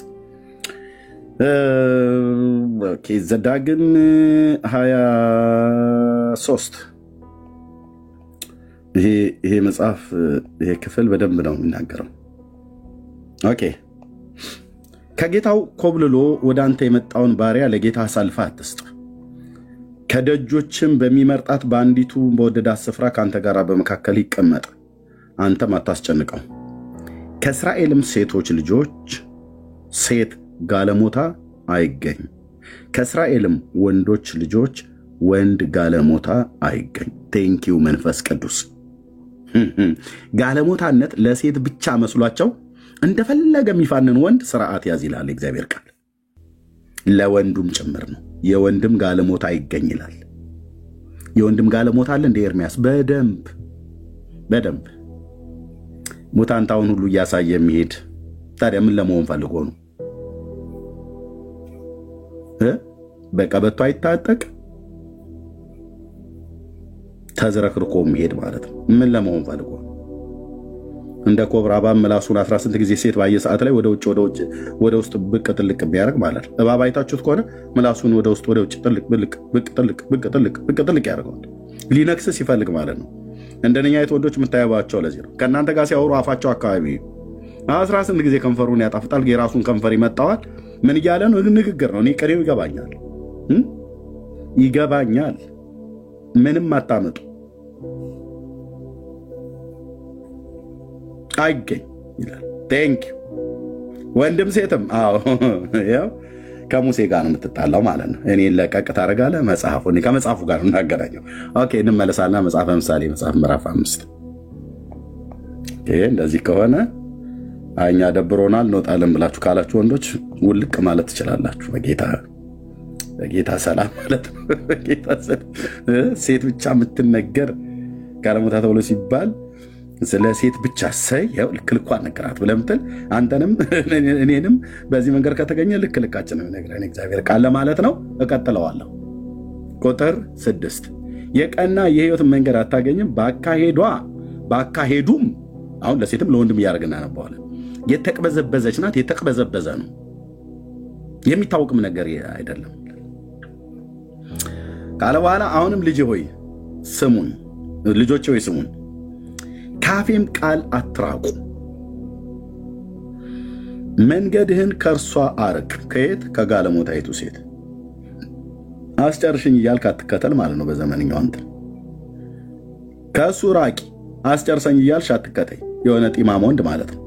ዘዳግም 23 ይሄ መጽሐፍ ይሄ ክፍል በደንብ ነው የሚናገረው። ኦኬ ከጌታው ኮብልሎ ወደ አንተ የመጣውን ባሪያ ለጌታ አሳልፈ አትስጥ። ከደጆችም በሚመርጣት በአንዲቱ በወደዳት ስፍራ ከአንተ ጋር በመካከል ይቀመጥ፣ አንተም አታስጨንቀው። ከእስራኤልም ሴቶች ልጆች ሴት ጋለሞታ አይገኝ፣ ከእስራኤልም ወንዶች ልጆች ወንድ ጋለሞታ አይገኝ። ቴንኪው መንፈስ ቅዱስ። ጋለሞታነት ለሴት ብቻ መስሏቸው እንደፈለገ የሚፋንን ወንድ ስርዓት ያዝ ይላል እግዚአብሔር ቃል። ለወንዱም ጭምር ነው። የወንድም ጋለሞታ አይገኝ ይላል። የወንድም ጋለሞታ አለ እንደ ኤርሚያስ በደንብ ሙታንታውን ሁሉ እያሳየ የሚሄድ ታዲያ ምን ለመሆን ፈልጎ ነው? በቀበቶ አይታጠቅ ተዝረክርኮ የሚሄድ ማለት ነው። ምን ለመሆን ፈልጎ እንደ ኮብራ እባብ ምላሱን 18 ጊዜ ሴት ባየ ሰዓት ላይ ወደ ውስጥ ብቅ ጥልቅ ቢያደርግ ማለት ነው። እባብ አይታችሁት ከሆነ ምላሱን ወደ ውስጥ ወደ ውጭ ጥልቅ ብቅ ጥልቅ ያደርገዋል ሊነክስ ሲፈልግ ማለት ነው። እንደነኛ የተወዶች የምታየባቸው ለዚህ ነው። ከእናንተ ጋር ሲያወሩ አፋቸው አካባቢ 18 ጊዜ ከንፈሩን ያጣፍጣል። የራሱን ከንፈር ይመጣዋል። ምን እያለ ነው? ንግግር ነው። እኔ ቀሪው ይገባኛል። ምንም አታመጡ አይገኝ ይላል። ቴንክ ዩ ወንድም ሴትም። አዎ ያው ከሙሴ ጋር ነው የምትጣላው ማለት ነው። እኔን ለቀቅ ታደርጋለህ። ከመጽሐፉ ጋር እናገናኘው። ኦኬ እንመለሳለን። መጽሐፈ ምሳሌ መጽሐፍ ምዕራፍ 5 እንደዚህ ከሆነ እኛ ደብሮናል እንወጣለን ብላችሁ ካላችሁ ወንዶች ውልቅ ማለት ትችላላችሁ። በጌታ ሰላም ማለት ነው። በጌታ ሰላም ሴት ብቻ የምትነገር ጋለሞታ ተብሎ ሲባል ስለ ሴት ብቻ ያው ልክልኳን ነገራት ብለምትል አንተንም እኔንም በዚህ መንገድ ከተገኘ ልክልካችን ነው ነገራን እግዚአብሔር ቃል ለማለት ነው። እቀጥለዋለሁ። ቁጥር 6 የቀና የህይወት መንገድ አታገኝም ባካሄዱም አሁን ለሴትም ለወንድም ያርግና ነበር የተቀበዘበዘች ናት። የተቀበዘበዘ ነው የሚታወቅም ነገር አይደለም ካለ በኋላ አሁንም ልጆች ሆይ ስሙን ካፌም ቃል አትራቁ መንገድህን ከርሷ አርቅ። ከየት? ከጋለሞታይቱ ሴት አስጨርሽኝ እያልክ አትከተል ማለት ነው። በዘመንኛው አንተ ከሱ ራቂ አስጨርሰኝ እያልሽ አትከተይ። የሆነ ጢማም ወንድ ማለት ነው።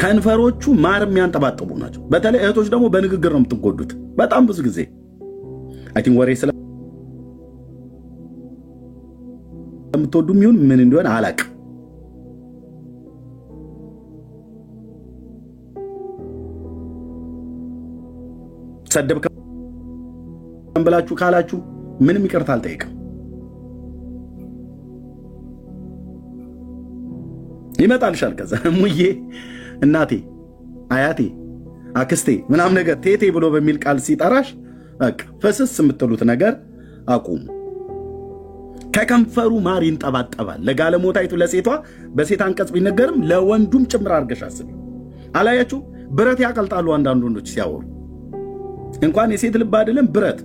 ከንፈሮቹ ማር የሚያንጠባጥቡ ናቸው። በተለይ እህቶች ደግሞ በንግግር ነው የምትጎዱት በጣም ብዙ ጊዜ። አይ ቲንክ ወሬ ስለምትወዱ የሚሆን ምን እንደሆነ አላውቅም። ሰደብ ብላችሁ ካላችሁ ምንም ይቅርታ አልጠይቅም። ይመጣልሻል ከዛ ሙዬ እናቴ አያቴ አክስቴ ምናም ነገር ቴቴ ብሎ በሚል ቃል ሲጠራሽ በቃ ፈስስ የምትሉት ነገር አቁሙ። ከከንፈሩ ማር ይንጠባጠባል። ለጋለሞታይቱ ለሴቷ በሴት አንቀጽ ቢነገርም ለወንዱም ጭምር አድርገሽ አስቢ። አላያችሁ? ብረት ያቀልጣሉ አንዳንድ ወንዶች ሲያወሩ እንኳን የሴት ልብ አይደለም ብረት።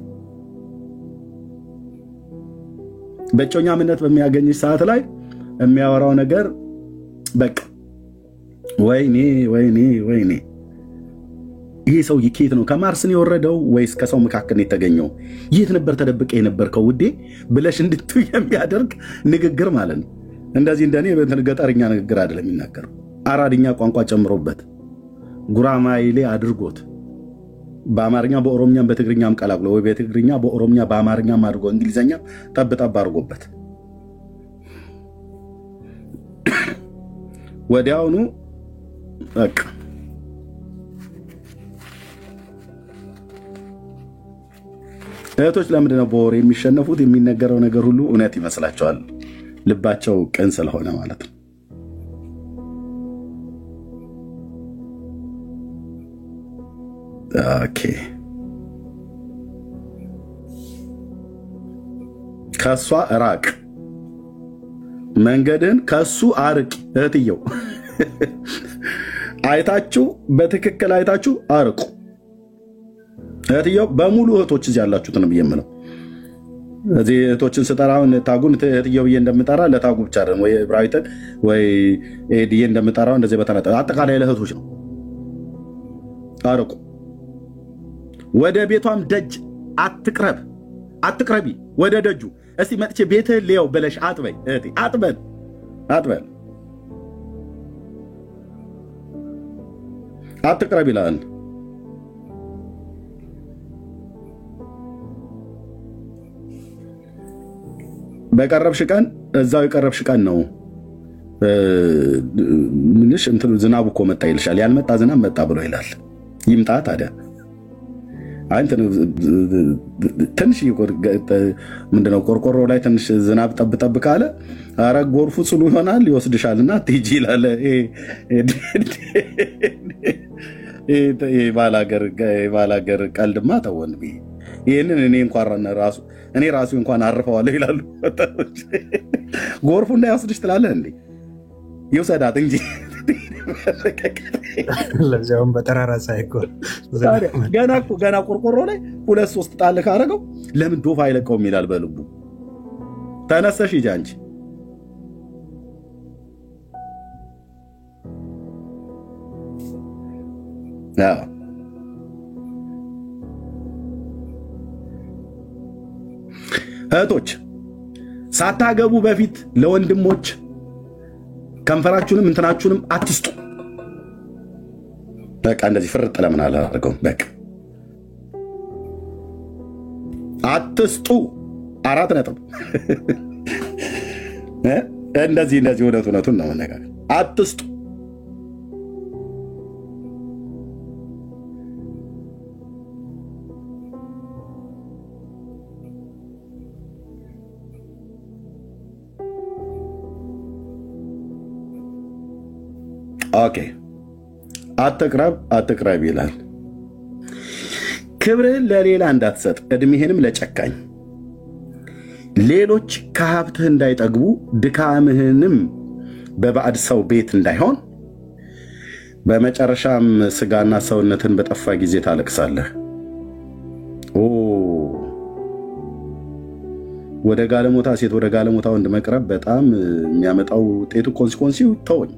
በጮኛምነት በሚያገኝሽ ሰዓት ላይ የሚያወራው ነገር በቃ ወይኔ ይሄ ሰው ከየት ነው? ከማርስ ነው የወረደው ወይስ ከሰው መካከል ነው የተገኘው? የት ነበር ተደብቀ የነበርከው ውዴ ብለሽ እንድትይ የሚያደርግ ንግግር ማለት ነው። እንደዚህ እንደኔ ገጠርኛ ንግግር አይደለም የሚናገረው፣ አራድኛ ቋንቋ ጨምሮበት ጉራማይሌ አድርጎት በአማርኛ በኦሮምኛም በትግርኛም ቀላቅሎ ወይ በትግርኛ በኦሮምኛ በአማርኛም አድርጎ እንግሊዘኛ ጠብጠብ አድርጎበት ወዲያውኑ በቃ እህቶች ለምንድን ነው በወሬ የሚሸነፉት? የሚነገረው ነገር ሁሉ እውነት ይመስላቸዋል። ልባቸው ቅን ስለሆነ ማለት ነው። ኦኬ ከሷ ራቅ መንገድን ከሱ አርቅ። እህትየው አይታችሁ በትክክል አይታችሁ አርቁ። እህትየው በሙሉ እህቶች እዚህ ያላችሁት ነው የምለው። እዚህ እህቶችን ስጠራውን ታጉን እህትየው ብዬ እንደምጠራ ለታጉ ብቻ አይደለም፣ ወይ ብራይተን ወይ ኤዲዬ እንደምጠራው እንደዚህ በተናጠ አጠቃላይ ለእህቶች ነው። አርቁ። ወደ ቤቷም ደጅ አትቅረቢ። ወደ ደጁ እስቲ መጥቼ ቤትህ ሊያው ብለሽ አጥበይ እህቴ፣ አጥበል አትቅረቢ ይላል። በቀረብሽ ቀን እዛው የቀረብሽ ቀን ነው ምንሽ እንትኑ ዝናቡ እኮ መጣ ይልሻል። ያልመጣ ዝናብ መጣ ብሎ ይላል። ይምጣ ታዲያ ትንሽ ምንድነው ቆርቆሮ ላይ ትንሽ ዝናብ ጠብጠብ ካለ ኧረ ጎርፉ ጽኑ ይሆናል ይወስድሻልና ትሄጂ ይላል። የባላገር ቀልድማ ተወን። ይህንን እኔ ራሱ እንኳን አርፈዋለሁ ይላሉ። ጎርፉ እንዳይወስድሽ ትላለህ እንዴ? ይውሰዳት እንጂ ለዚያውም በጠራራ ሳይሆን ገና ቆርቆሮ ላይ 2-3 ጣል ካረገው ለምን ዶፍ አይለቀውም ይላል በልቡ። ተነሰሽ ሂጂ አንቺ። እህቶች ሳታገቡ በፊት ለወንድሞች ከንፈራችሁንም እንትናችሁንም አትስጡ። በቃ እንደዚህ ፍርጥ ለምን አላደርገውም? በቃ አትስጡ። 4 ነጥብ። እንደዚህ እውነቱን ነው መነጋገር። አትስጡ። ኦኬ አትቅረብ ይላል። ክብርህን ለሌላ እንዳትሰጥ፣ ዕድሜህንም ለጨካኝ፣ ሌሎች ከሀብትህ እንዳይጠግቡ፣ ድካምህንም በባዕድ ሰው ቤት እንዳይሆን፣ በመጨረሻም ስጋና ሰውነትን በጠፋ ጊዜ ታለቅሳለህ። ወደ ጋለሞታ ሴት ወደ ጋለሞታ ወንድ መቅረብ በጣም የሚያመጣው ውጤቱ ኮንሲኮንሲው ተወኝ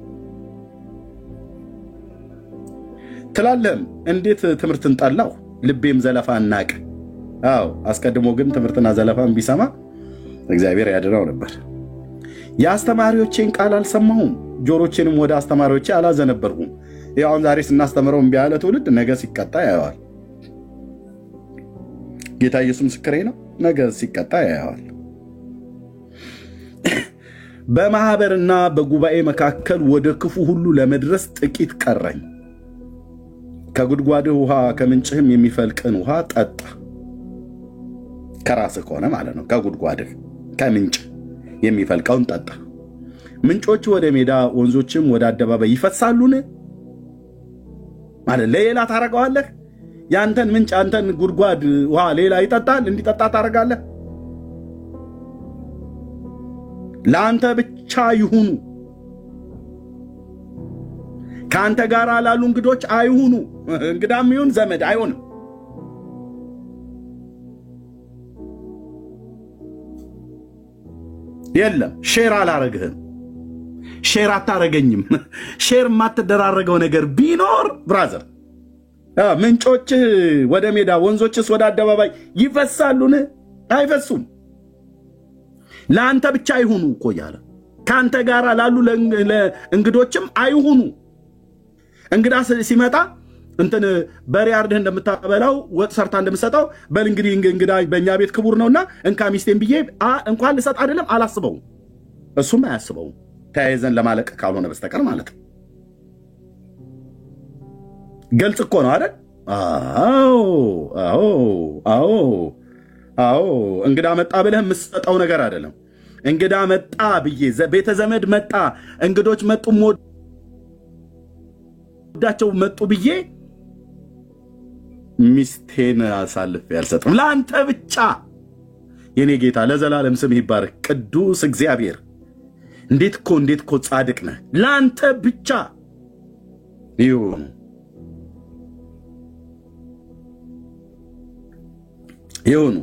ትላለህም። እንዴት ትምህርትን ጠላሁ ልቤም ዘለፋ ናቀ። አስቀድሞ ግን ትምህርትና ዘለፋን ቢሰማ እግዚአብሔር ያድነው ነበር። የአስተማሪዎቼን ቃል አልሰማሁም፣ ጆሮቼንም ወደ አስተማሪዎቼ አላዘነበርኩም። አሁን ዛሬ ስናስተምረው እምቢ ያለ ትውልድ ነገ ሲቀጣ ያየዋል። ጌታ ኢየሱስ ምስክሬ ነው። ነገ ሲቀጣ ያየዋል። በማህበርና በጉባኤ መካከል ወደ ክፉ ሁሉ ለመድረስ ጥቂት ቀረኝ። ከጉድጓድህ ውሃ ከምንጭህም የሚፈልቅን ውሃ ጠጣ። ከራስህ ከሆነ ማለት ነው። ከጉድጓድህ ከምንጭ የሚፈልቀውን ጠጣ። ምንጮች ወደ ሜዳ ወንዞችም ወደ አደባባይ ይፈሳሉን? ማለት ሌላ ታረገዋለህ? ያንተን ምንጭ አንተን ጉድጓድ ውሃ ሌላ ይጠጣል? እንዲጠጣ ታረጋለህ? ለአንተ ብቻ ይሁኑ፣ ከአንተ ጋር ላሉ እንግዶች አይሁኑ። እንግዳም ይሁን ዘመድ አይሆንም። የለም ሼር አላረግህም፣ ሼር አታረገኝም። ሼር የማትደራረገው ነገር ቢኖር ብራዘር፣ ምንጮች ወደ ሜዳ ወንዞችስ ወደ አደባባይ ይፈሳሉን? አይፈሱም። ለአንተ ብቻ አይሁኑ እኮ እያለ ከአንተ ጋር ላሉ እንግዶችም አይሁኑ። እንግዳ ሲመጣ እንትን በሬ አርደህ እንደምታበላው ወጥ ሰርታ እንደምሰጠው በል እንግዲህ እንግዳ በእኛ ቤት ክቡር ነውና እንካ ሚስቴን ብዬ እንኳን ልሰጥ አይደለም አላስበውም። እሱም አያስበውም ተያይዘን ለማለቅ ካልሆነ በስተቀር ማለት ነው። ገልጽ እኮ ነው አይደል? አዎ እንግዳ መጣ ብለህ የምትሰጠው ነገር አይደለም። እንግዳ መጣ ብዬ ቤተ ዘመድ መጣ፣ እንግዶች መጡ፣ ወዳቸው መጡ ብዬ ሚስቴን አሳልፌ አልሰጥም። ለአንተ ብቻ የኔ ጌታ ለዘላለም ስም ይባረክ። ቅዱስ እግዚአብሔር እንዴት እኮ ጻድቅ ነህ። ለአንተ ብቻ ይሁኑ።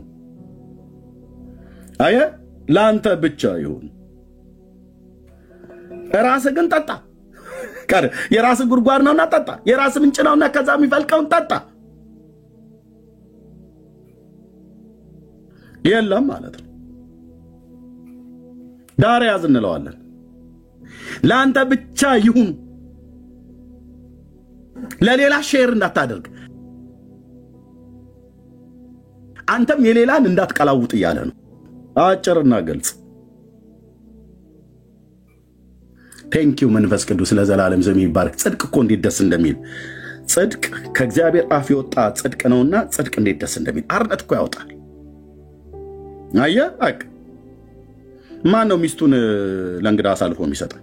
አየ ለአንተ ብቻ ይሁን። ራስህ ግን ጠጣ። የራስህ ጉድጓድ ነውና ጠጣ። የራስህ ምንጭ ነውና ከዛ የሚፈልቀውን ጠጣ። የለም ማለት ነው። ዳር ያዝ እንለዋለን። ለአንተ ብቻ ይሁን። ለሌላ ሼር እንዳታደርግ፣ አንተም የሌላን እንዳትቀላውጥ እያለ ነው። አጭርና ግልጽ። ቴንኪው መንፈስ ቅዱስ ለዘላለም ስም ይባረክ። ጽድቅ እኮ እንዴት ደስ እንደሚል፣ ጽድቅ ከእግዚአብሔር አፍ የወጣ ጽድቅ ነውና ጽድቅ እንዴት ደስ እንደሚል አርነት እኮ ያወጣል። አየህ አቅ ማን ነው ሚስቱን ለእንግዳ አሳልፎ የሚሰጠው?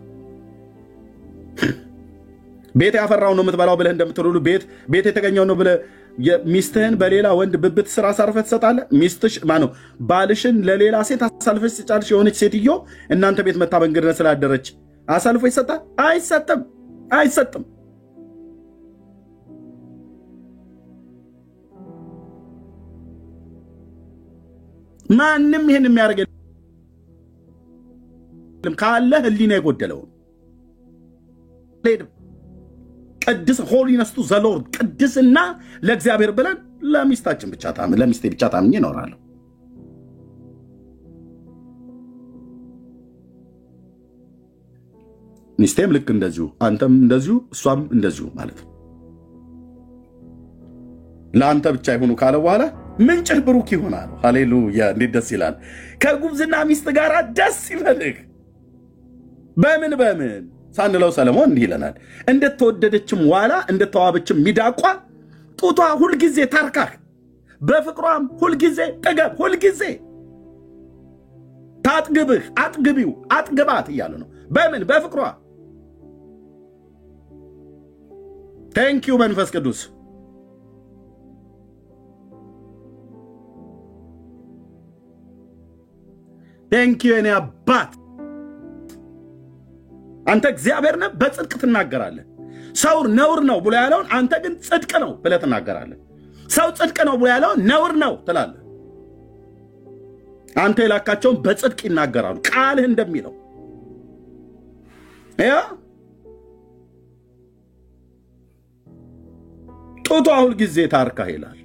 ቤት ያፈራው ነው የምትበላው ብለህ እንደምትሉሉ ቤት የተገኘው ነው ብለህ ሚስትህን በሌላ ወንድ ብብት ስራ አሳርፈህ ትሰጣለህ። ሚስትሽ ማነው ባልሽን ለሌላ ሴት አሳልፈሽ ትሰጫለሽ። የሆነች ሴትዮ እናንተ ቤት መታ በእንግድነት ስላደረች አሳልፎ ይሰጣል? አይሰጥም፣ አይሰጥም። ማንም ይሄን የሚያደርግ ካለ ህሊና የጎደለው ቅድስ ሆሊነስ ቱ ዘ ሎርድ ቅድስና ለእግዚአብሔር ብለን ለሚስታችን ብቻ ለሚስቴ ብቻ ታምኜ እኖራለሁ። ሚስቴም ልክ እንደዚሁ፣ አንተም እንደዚሁ፣ እሷም እንደዚሁ ማለት ነው። ለአንተ ብቻ ይሁኑ ካለ በኋላ ምንጭህ ብሩክ ይሆናል። ሃሌሉያ! እንዴት ደስ ይላል። ከጉብዝና ሚስት ጋር ደስ ይበልህ። በምን ሳንለው ሰለሞን እንዲህ ይለናል፣ እንደተወደደችም ዋላ እንደተዋበችም ሚዳቋ ጡቷ ሁልጊዜ ታርካህ፣ በፍቅሯም ሁልጊዜ ጥገብ፣ ሁልጊዜ ታጥግብህ፣ አጥግቢው፣ አጥግባት እያሉ ነው። በምን በፍቅሯ። ቴንኪዩ መንፈስ ቅዱስ። ቴንኪዩ የኔ አባት። አንተ እግዚአብሔር ነህ፣ በጽድቅ ትናገራለህ። ሰው ነውር ነው ብሎ ያለውን አንተ ግን ጽድቅ ነው ብለህ ትናገራለህ። ሰው ጽድቅ ነው ብሎ ያለውን ነውር ነው ትላለህ። አንተ የላካቸውን በጽድቅ ይናገራሉ፣ ቃልህ እንደሚለው። ያ ጡቷ ሁልጊዜ ታርካህ ይላል።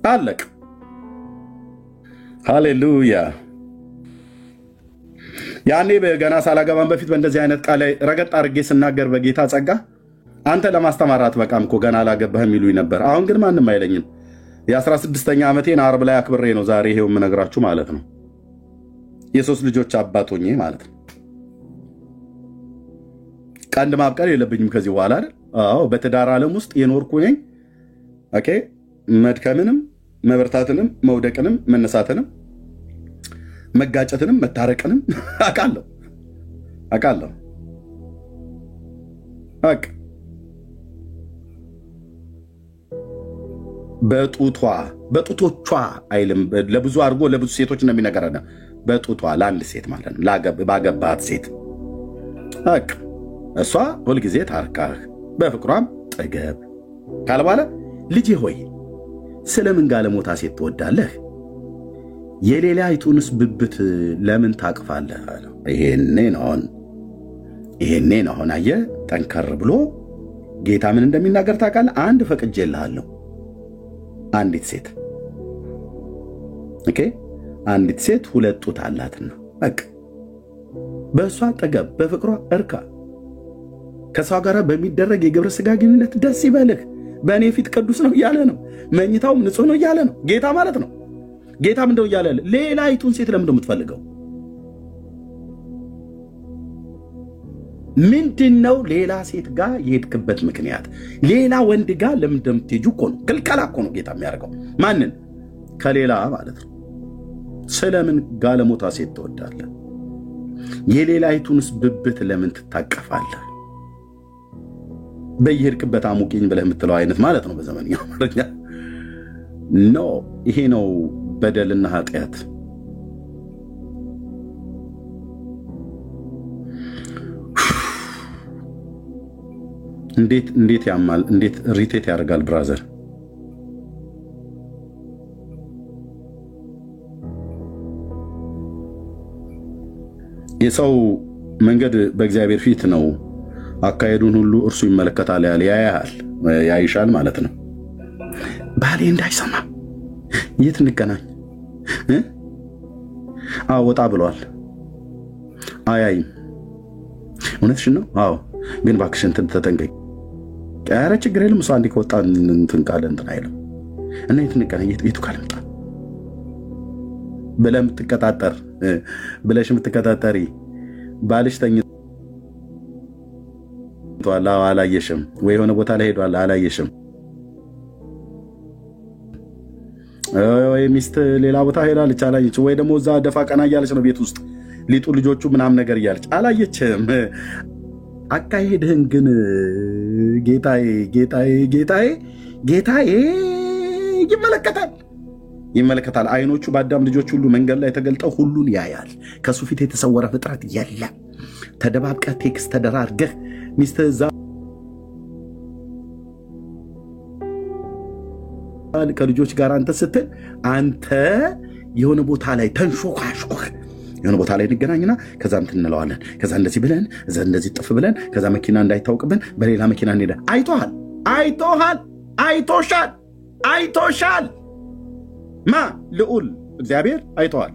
አለቅ። ሃሌሉያ። ያኔ ገና ሳላገባን በፊት በእንደዚህ አይነት ቃል ላይ ረገጥ አድርጌ ስናገር በጌታ ጸጋ አንተ ለማስተማራት በቃም እኮ ገና አላገባህም ይሉኝ ነበር። አሁን ግን ማንም አይለኝም። የ16ኛ ዓመቴን ዓርብ ላይ አክብሬ ነው ዛሬ ይሄው የምነግራችሁ ማለት ነው። የሶስት ልጆች አባት ሆኜ ማለት ነው። ቀንድ ማብቀል የለብኝም ከዚህ በኋላ አይደል? አዎ፣ በትዳር ዓለም ውስጥ የኖርኩ ነኝ። ኦኬ፣ መድከምንም መበርታትንም መውደቅንም መነሳትንም መጋጨትንም መታረቅንም አውቃለሁ። በጡቶቿ አይልም። ለብዙ አድርጎ ለብዙ ሴቶች ነው የሚነገረን። በጡቷ ለአንድ ሴት ማለት ነው፣ ባገባት ሴት እሷ ሁልጊዜ ታርካህ፣ በፍቅሯም ጠገብ ካለ በኋላ ልጄ ሆይ ስለምን ጋለሞታ ሴት ትወዳለህ? የሌላይቱንስ ብብት ለምን ታቅፋለህ? አለው። ይሄኔ ነው አሁን አየህ፣ ጠንከር ብሎ ጌታ ምን እንደሚናገር ታውቃለህ? አንድ ፈቅጄልሃለሁ። አንዲት ሴት ኦኬ፣ አንዲት ሴት ሁለት ጡት አላትና በቃ በእሷ ጠገብ፣ በፍቅሯ እርካ። ከሰው ጋር በሚደረግ የግብረ ሥጋ ግንኙነት ደስ ይበልህ። በእኔ ፊት ቅዱስ ነው እያለ ነው። መኝታውም ንጹህ ነው እያለ ነው ጌታ ማለት ነው። ጌታ ምንድነው እያለ? ሌላይቱን ሴት ለምንድነው የምትፈልገው? ምንድነው ሌላ ሴት ጋር የሄድክበት ምክንያት? ሌላ ወንድ ጋር ለምንድነው የምትሄጂው? እኮ ነው ክልከላ እኮ ነው ጌታ የሚያደርገው። ማንን? ከሌላ ማለት ነው። ስለምን ጋለሞታ ሴት ትወዳለህ? የሌላይቱንስ ብብት ለምን ትታቀፋለህ? በየሄድክበት አሙቂኝ ብለህ የምትለው አይነት ማለት ነው በዘመንኛ አማርኛ። ኖ፣ ይሄ ነው በደልና ኃጢአት። እንዴት ያማል! እንዴት ሪቴት ያደርጋል ብራዘር። የሰው መንገድ በእግዚአብሔር ፊት ነው፣ አካሄዱን ሁሉ እርሱ ይመለከታል። ያይሻል ማለት ነው። ባሌ እንዳይሰማ የት እንገናኝ? ወጣ ብሏል። አያይም። እውነትሽን ነው። አዎ፣ ግን እባክሽን ተጠንቀቂ። ኧረ ችግር የለም። እሷ አንዴ ከወጣ እንትን ካለ እንትን አይልም እና የት እንገናኝ? የቱ ካልመጣ ብለሽ የምትቀጣጠሪ ባልሽ ተኝቷል፣ አላየሽም ወይ? የሆነ ቦታ ላይ ሄዷል፣ አላየሽም ወይ? ሚስት ሌላ ቦታ ሄዳለች፣ አላየች ወይ? ደግሞ እዛ ደፋ ቀና እያለች ነው ቤት ውስጥ ሊጡ ልጆቹ ምናምን ነገር እያለች አላየችም። አካሄድህን ግን ጌታዬ ጌታዬ ጌታዬ ጌታዬ ይመለከታል። አይኖቹ በአዳም ልጆች ሁሉ መንገድ ላይ ተገልጠው ሁሉን ያያል። ከሱ ፊት የተሰወረ ፍጥረት የለም። ተደባብቀህ ቴክስት ተደራርገህ ሚስትህ እዛ ከልጆች ጋር አንተ ስትል አንተ የሆነ ቦታ ላይ ተንሾካሾክ የሆነ ቦታ ላይ እንገናኝና ከዛ እንትን እንለዋለን። ከዛ እንደዚህ ብለን እዛ እንደዚህ ጥፍ ብለን ከዛ መኪና እንዳይታወቅብን በሌላ መኪና እንሄዳ። አይቶሻል ማ ልዑል እግዚአብሔር አይተዋል።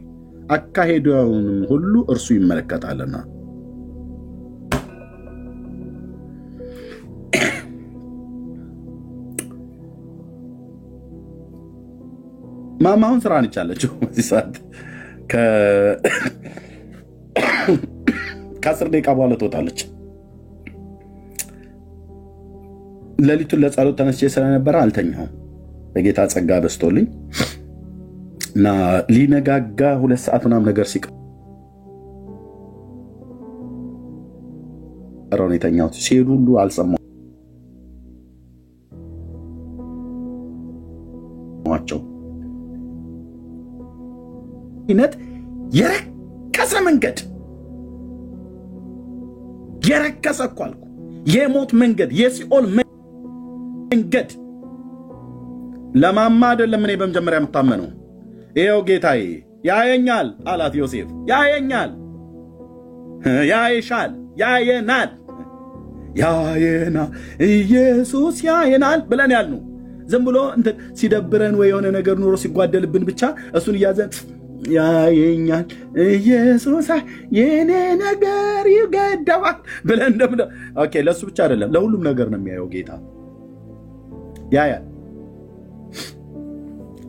አካሄዱንም ሁሉ እርሱ ይመለከታልና ማማውን ስራ ነቻለችው እዚህ ሰዓት ከ10 ደቂቃ በኋላ ትወጣለች። ሌሊቱን ለጸሎት ተነስቼ ስለነበረ አልተኛሁም። በጌታ ጸጋ በስቶልኝ እና ሊነጋጋ 2 ሰዓት ምናምን ነገር ሲቀረው ነው የተኛሁት። ሲሄዱ ሁሉ አልሰማኋቸው። ይነት የረከሰ መንገድ የረከሰ እኮ አልኩ። የሞት መንገድ፣ የሲኦል መንገድ ለማማ አይደለም። እኔ በመጀመሪያ የምታመነው ይሄው ጌታዬ ያየኛል አላት ዮሴፍ። ያየኛል፣ ያይሻል፣ ያየናል፣ ኢየሱስ ያየናል ብለን ያልነው ዝም ብሎ እንትን ሲደብረን ወይ የሆነ ነገር ኑሮ ሲጓደልብን ብቻ እሱን እያዘን ያየኛል ኢየሱስ የኔ ነገር ይገደዋል ብለን እንደምን ኦኬ። ለሱ ብቻ አይደለም ለሁሉም ነገር ነው የሚያየው ጌታ። ያያል።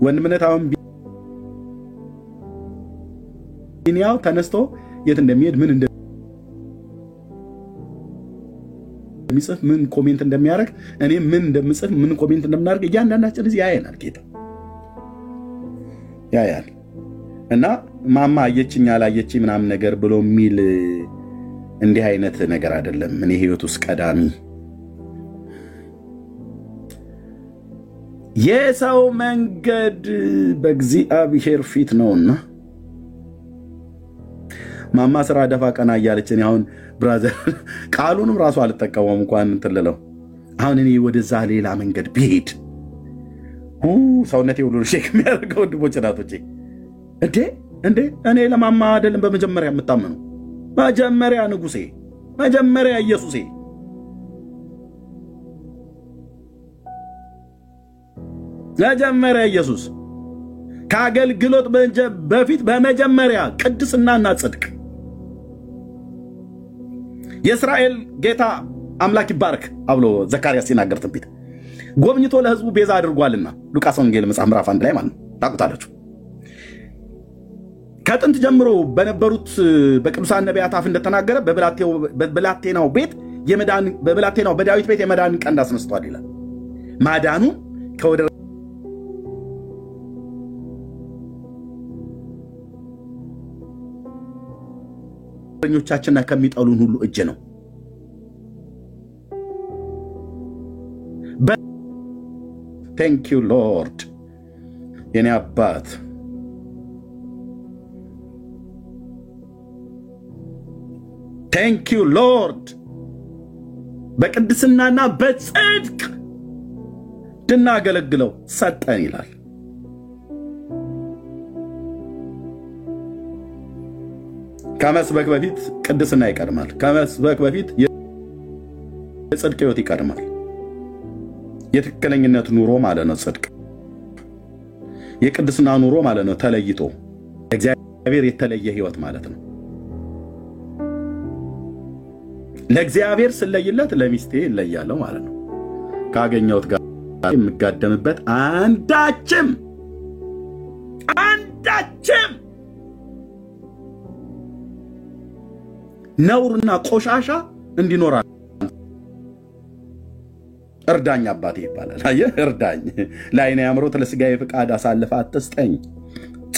ወንድምነታውን ቢኒያው ተነስቶ የት እንደሚሄድ ምን እንደሚጽፍ ምን ኮሜንት እንደሚያደርግ እኔ ምን እንደምጽፍ ምን ኮሜንት እንደምናደርግ እያንዳንዳችን እዚህ ያየናል ጌታ ያያል። እና ማማ አየችኝ አላየችኝ ምናምን ነገር ብሎ የሚል እንዲህ አይነት ነገር አይደለም። እኔ ህይወት ውስጥ ቀዳሚ የሰው መንገድ በእግዚአብሔር ፊት ነውና ማማ ስራ ደፋ ቀና እያለችኝ አሁን ብራዘር ቃሉንም ራሱ አልተጠቀመም እንኳን እንትልለው አሁን እኔ ወደዛ ሌላ መንገድ ብሄድ ሰውነቴ ሁሉ ሼክ የሚያደርገው ወንድሞቼ ናቶቼ እንዴ እኔ ለማማ አይደለም በመጀመሪያ የምታመነው። መጀመሪያ ንጉሴ፣ መጀመሪያ ኢየሱሴ። መጀመሪያ ኢየሱስ ከአገልግሎት በፊት በመጀመሪያ ቅድስናና ጽድቅ የእስራኤል ጌታ አምላክ ይባረክ አብሎ ዘካርያስ ሲናገር ትንቢት ጎብኝቶ ለህዝቡ ቤዛ አድርጓልና ሉቃስ ወንጌል መጽሐፍ ምዕራፍ 1 ላይ ማለት ነው። ታውቁታላችሁ። ከጥንት ጀምሮ በነበሩት በቅዱሳን ነቢያት አፍ እንደተናገረ በብላቴናው ቤት በብላቴናው በዳዊት ቤት የመዳን ቀንድ አስነስቷል ይላል። ማዳኑ ከወደኞቻችንና ከሚጠሉን ሁሉ እጅ ነው። Thank you Lord የኔ አባት Thank you Lord በቅድስናና በጽድቅ እንድናገለግለው ሰጠን ይላል። ከመስበክ በፊት ቅድስና ይቀድማል። ከመስበክ በፊት የጽድቅ ሕይወት ይቀድማል። የትክክለኝነት ኑሮ ማለት ነው ጽድቅ። የቅድስና ኑሮ ማለት ነው ተለይቶ እግዚአብሔር የተለየ ሕይወት ማለት ነው። ለእግዚአብሔር ስለይለት ለሚስቴ እለያለሁ ማለት ነው። ካገኘሁት ጋር የምጋደምበት አንዳችም ነውርና ቆሻሻ እንዲኖር እርዳኝ አባቴ ይባላል። አየህ እርዳኝ፣ ለዓይኔ አምሮት ለሥጋዬ ፍቃድ አሳልፈህ አትስጠኝ፣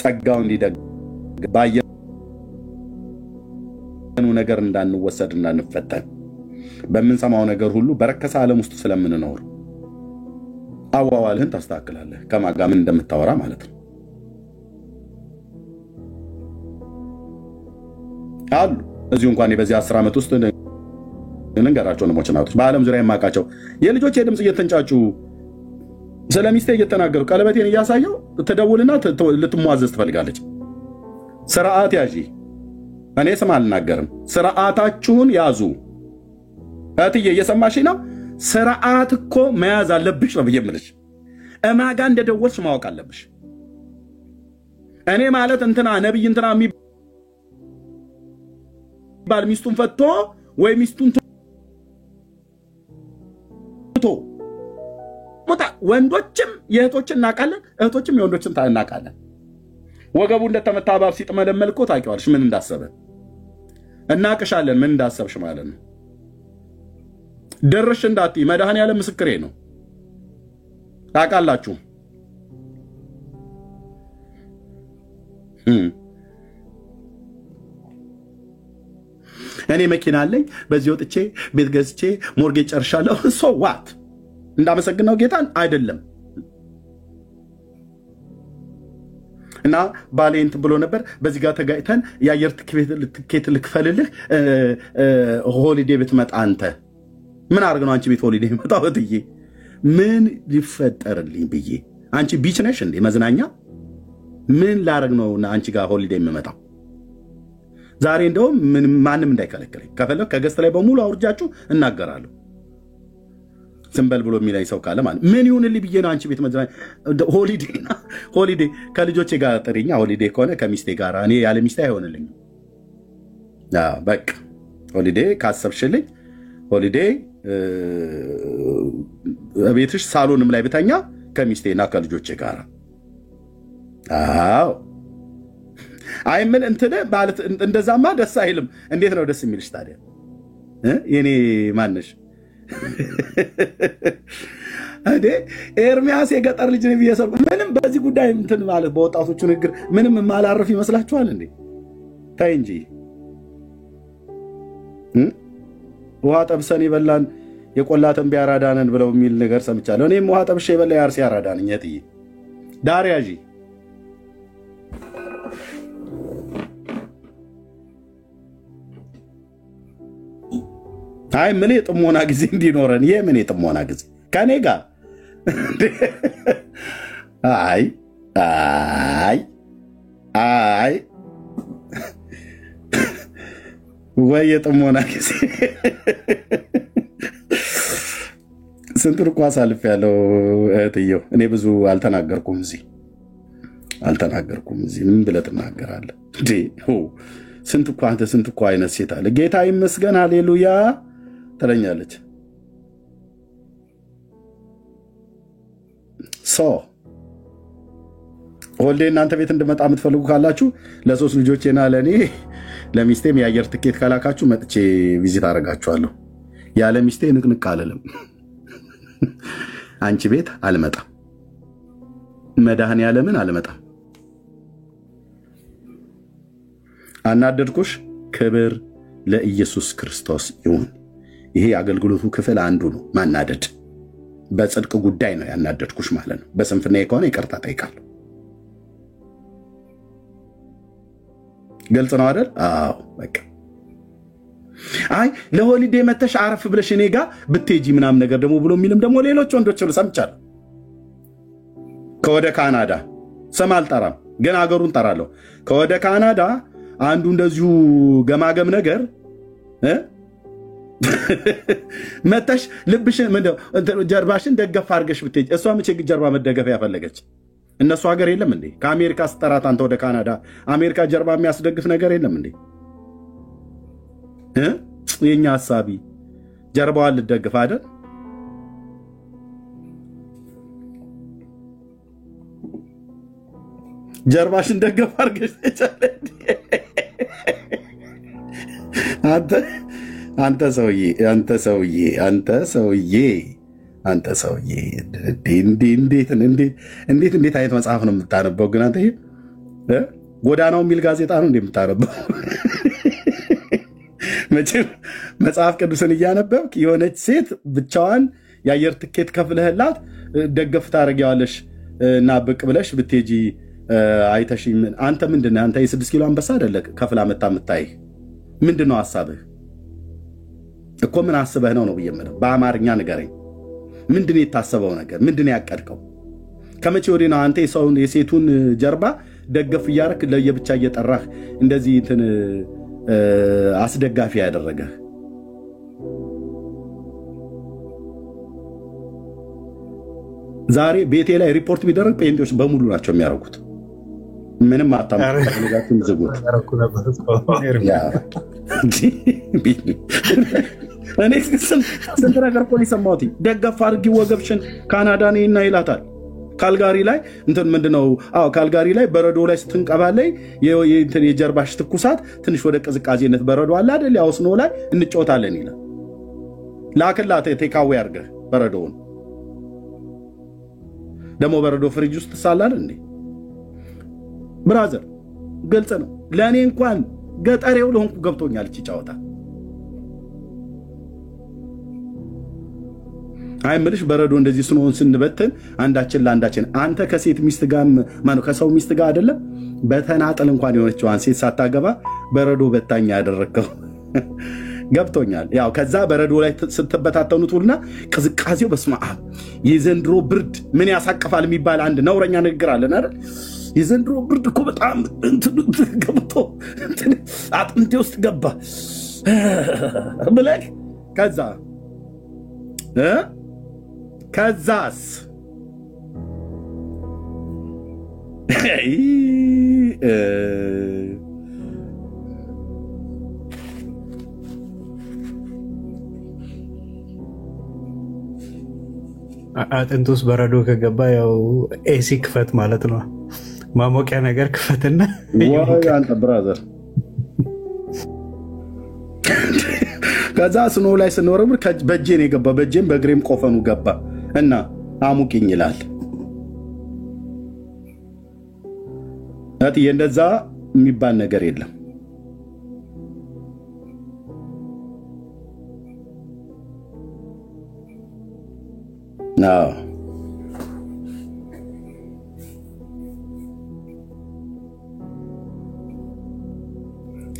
ጸጋው እንዲደግ ነገር እንዳንወሰድ እንዳንፈተን በምንሰማው ነገር ሁሉ በረከሰ ዓለም ውስጥ ስለምንኖር አዋዋልህን ታስተካክላለህ። ከማን ጋር ምን እንደምታወራ ማለት ነው። አሉ እዚሁ እንኳን በዚህ 10 ዓመት ውስጥ እንንገራቸው ወንድሞች እናቶች በዓለም ዙሪያ የማውቃቸው የልጆች የድምፅ እየተንጫጩ ስለሚስቴ እየተናገሩ ቀለበቴን እያሳየው ትደውልና ልትሟዘዝ ትፈልጋለች። ስርዓት ያዢ። እኔ ስም አልናገርም። ስርዓታችሁን ያዙ። እህትዬ እየሰማሽ ነው? ስርዓት እኮ መያዝ አለብሽ ነው ብዬ የምልሽ። እማጋ እንደደወልሽ ማወቅ አለብሽ። እኔ ማለት እንትና ነብይ እንትና የሚባል ሚስቱን ፈቶ ወይ ሚስቱን ትቶ ወንዶችም የእህቶችን እናውቃለን፣ እህቶችም የወንዶችን እናውቃለን። ወገቡ እንደተመታ እባብ ሲጥመለመል እኮ ታውቂዋለሽ ምን እንዳሰበ። እናቅሻለን ምን እንዳሰብሽ ማለት ነው። ደርሽ እንዳትይ መድኃኔዓለም ምስክሬ ነው። ታውቃላችሁ። እኔ መኪና አለኝ፣ በዚህ ወጥቼ ቤት ገዝቼ ሞርጌጅ ጨርሻለሁ። ሶ ዋት እንዳመሰግነው ጌታን አይደለም። እና ባሌንት ብሎ ነበር። በዚህ ጋር ተጋጭተን የአየር ትኬት ልክፈልልህ ሆሊዴ ብትመጣ አንተ ምን አድርግ ነው አንቺ ቤት ሆሊዴ መጣው እትዬ ምን ሊፈጠርልኝ ብዬ አንቺ ቢች ነሽ እንዴ መዝናኛ ምን ላረግ ነው አንቺ ጋር ሆሊዴ የምመጣው? ዛሬ እንደውም ማንም እንዳይከለክለኝ ከፈለክ ከገስት ላይ በሙሉ አውርጃችሁ እናገራለሁ። ዝምበል ብሎ የሚለኝ ሰው ካለ ማለት ምን ይሁንልኝ ብዬ ነው አንቺ ቤት መዝናኛ ሆሊዴ ከልጆቼ ጋር ጥሪኛ። ሆሊዴ ከሆነ ከሚስቴ ጋር እኔ ያለ ሚስቴ አይሆንልኝም። በቃ ሆሊዴ ካሰብሽልኝ ሆሊዴ ቤትሽ ሳሎንም ላይ ብተኛ ከሚስቴና ከልጆቼ ጋር። አዎ አይ ምን እንትን ማለት እንደዛማ ደስ አይልም። እንዴት ነው ደስ የሚልሽ ታዲያ? የኔ ማነሽ እንዴ? ኤርሚያስ የገጠር ልጅ ነው ብዬሰብ ምንም በዚህ ጉዳይ እንትን ማለት በወጣቶቹ ንግግር ምንም ማላረፍ ይመስላችኋል እንዴ? ታይ እንጂ ውሃ ጠብሰን ይበላን የቆላ ተንቢ አራዳነን ብለው የሚል ነገር ሰምቻለሁ። እኔም ውሃ ጠብሼ የበላ የአርሲ አራዳነኝ። እትዬ ዳርያጂ አይ ምን የጥሞና ጊዜ እንዲኖረን የምን የጥሞና ጊዜ ከኔ ጋር አይ አይ አይ ወይ የጥሞና ጊዜ ስንቱን እኮ አሳልፌያለሁ እህትዬው። እኔ ብዙ አልተናገርኩም እዚህ ምን ብለህ ትናገራለህ እንዴ? ስንት እኮ አይነት ሴት አለ። ጌታ ይመስገን ሃሌሉያ ትለኛለች። ሆልዴ እናንተ ቤት እንድመጣ የምትፈልጉ ካላችሁ ለሶስት ልጆቼና ለእኔ ለሚስቴም የአየር ትኬት ካላካችሁ መጥቼ ቪዚት አደርጋችኋለሁ። ያለ ሚስቴ ንቅንቅ አልልም። አንቺ ቤት አልመጣም። መድኃኔዓለምን አልመጣም። አናደድኩሽ? ክብር ለኢየሱስ ክርስቶስ ይሁን። ይሄ የአገልግሎቱ ክፍል አንዱ ነው። ማናደድ በጽድቅ ጉዳይ ነው ያናደድኩሽ ማለት ነው። በስንፍና ከሆነ ይቅርታ ጠይቃለሁ። ግልጽ ነው አይደል? አዎ በቃ አይ ለሆሊዴ መተሽ አረፍ ብለሽ እኔ ጋር ብትሄጂ ምናምን ነገር ደግሞ ብሎ የሚልም ደግሞ ሌሎች ወንዶች ሰምቻለሁ። ከወደ ካናዳ ስም አልጠራም ግን አገሩን ጠራለሁ። ከወደ ካናዳ አንዱ እንደዚሁ ገማገም ነገር መተሽ ልብሽን ጀርባሽን ደገፍ አድርገሽ ብትሄጂ እሷ መቼ ጀርባ መደገፍ ያፈለገች? እነሱ ሀገር የለም እንዴ? ከአሜሪካ ስጠራት አንተ ወደ ካናዳ አሜሪካ ጀርባ የሚያስደግፍ ነገር የለም እንዴ? የኛ ሐሳቢ ጀርባዋን ልደግፍ አይደል? ጀርባሽን ደገፍ አድርገሽ አንተ ሰውዬ እንዴት አይነት መጽሐፍ ነው የምታነበው? ግን አንተ ጎዳናው የሚል ጋዜጣ ነው እንደምታነበው? መቼም መጽሐፍ ቅዱስን እያነበብክ የሆነች ሴት ብቻዋን የአየር ትኬት ከፍለህላት ደገፍ ታደርጊዋለሽ እና ብቅ ብለሽ ብትሄጂ አይተሽ አንተ ምንድነህ? አንተ የ6 ኪሎ አንበሳ አይደለ ከፍላ መታ የምታይህ ምንድነው ሐሳብህ እኮ? ምን አስበህ ነው ብየምለው? በአማርኛ ንገረኝ። ምንድነው የታሰበው ነገር? ምንድነው ያቀድከው? ከመቼ ወዲህ ነው አንተ የሴቱን ጀርባ ደገፍ እያደረክ ለየብቻ እየጠራህ እንደዚህ እንትን አስደጋፊ ያደረገህ? ዛሬ ቤቴ ላይ ሪፖርት ቢደረግ ጴንጤዎች በሙሉ ናቸው የሚያደርጉት። ምንም አታምጣም ዝጉት። እኔ ስንት ነገር እኮ ነው የሰማሁት። ደገፍ አድርጊ ወገብሽን ካናዳ ነይና ይላታል። ካልጋሪ ላይ እንትን ምንድነው? ካልጋሪ ላይ በረዶ ላይ ስትንቀባለይ የጀርባሽ ትኩሳት ትንሽ ወደ ቅዝቃዜነት በረዶ አለ አይደል? ያው ስኖ ላይ እንጫወታለን ይላል። ላክላት ቴካዌ አድርገህ በረዶውን። ደግሞ በረዶ ፍሪጅ ውስጥ ሳላል እንዴ ብራዘር፣ ግልጽ ነው። ለእኔ እንኳን ገጠሬው ለሆንኩ ገብቶኛል እቺ ጫወታ። አይምልሽ በረዶ እንደዚህ ስኖን ስንበትን አንዳችን ለአንዳችን አንተ ከሴት ሚስት ጋር ማነው ከሰው ሚስት ጋር አይደለም በተናጠል እንኳን የሆነችዋን ሴት ሳታገባ በረዶ በታኛ ያደረከው ገብቶኛል። ያው ከዛ በረዶ ላይ ስትበታተኑት ሁሉና ቅዝቃዜው በስመ አብ የዘንድሮ ብርድ ምን ያሳቅፋል የሚባል አንድ ነውረኛ ንግግር አለን አይደል? የዘንድሮ ብርድ እኮ በጣም ገብቶ አጥንቴ ውስጥ ገባ ብለህ ከዛስ አጥንት ውስጥ በረዶ ከገባ ያው ኤሲ ክፈት ማለት ነው። ማሞቂያ ነገር ክፈትና አንተ ብራዘር ከዛ ስኖ ላይ ስንወረብር በእጄን የገባ በእጄም በእግሬም ቆፈኑ ገባ እና አሙቂኝ ይላል። እትዬ እንደዛ የሚባል ነገር የለም።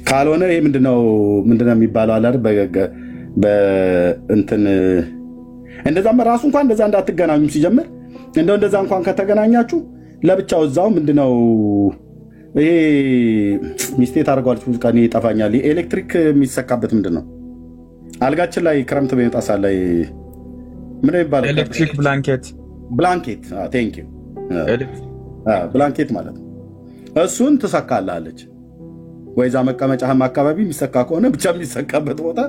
ካልሆነ ይሄ ምንድነው የሚባለው አለ አይደል? በእንትን እንደዛም ራሱ እንኳን እንደዛ እንዳትገናኙ ሲጀምር እንደዛ እንኳን ከተገናኛችሁ ለብቻው እዛው ምንድነው ይሄ ሚስቴ ታደርገዋለች። ብዙ ቀን ይጠፋኛል። ኤሌክትሪክ የሚሰካበት ምንድነው አልጋችን ላይ ክረምት በመጣ ሰዓት ላይ ምን ይባላል? ኤሌክትሪክ ብላንኬት። ቴንክ ዩ። ብላንኬት ማለት ነው። እሱን ትሰካላለች ወይዛ መቀመጫህም አካባቢ የሚሰካ ከሆነ ብቻ የሚሰካበት ቦታ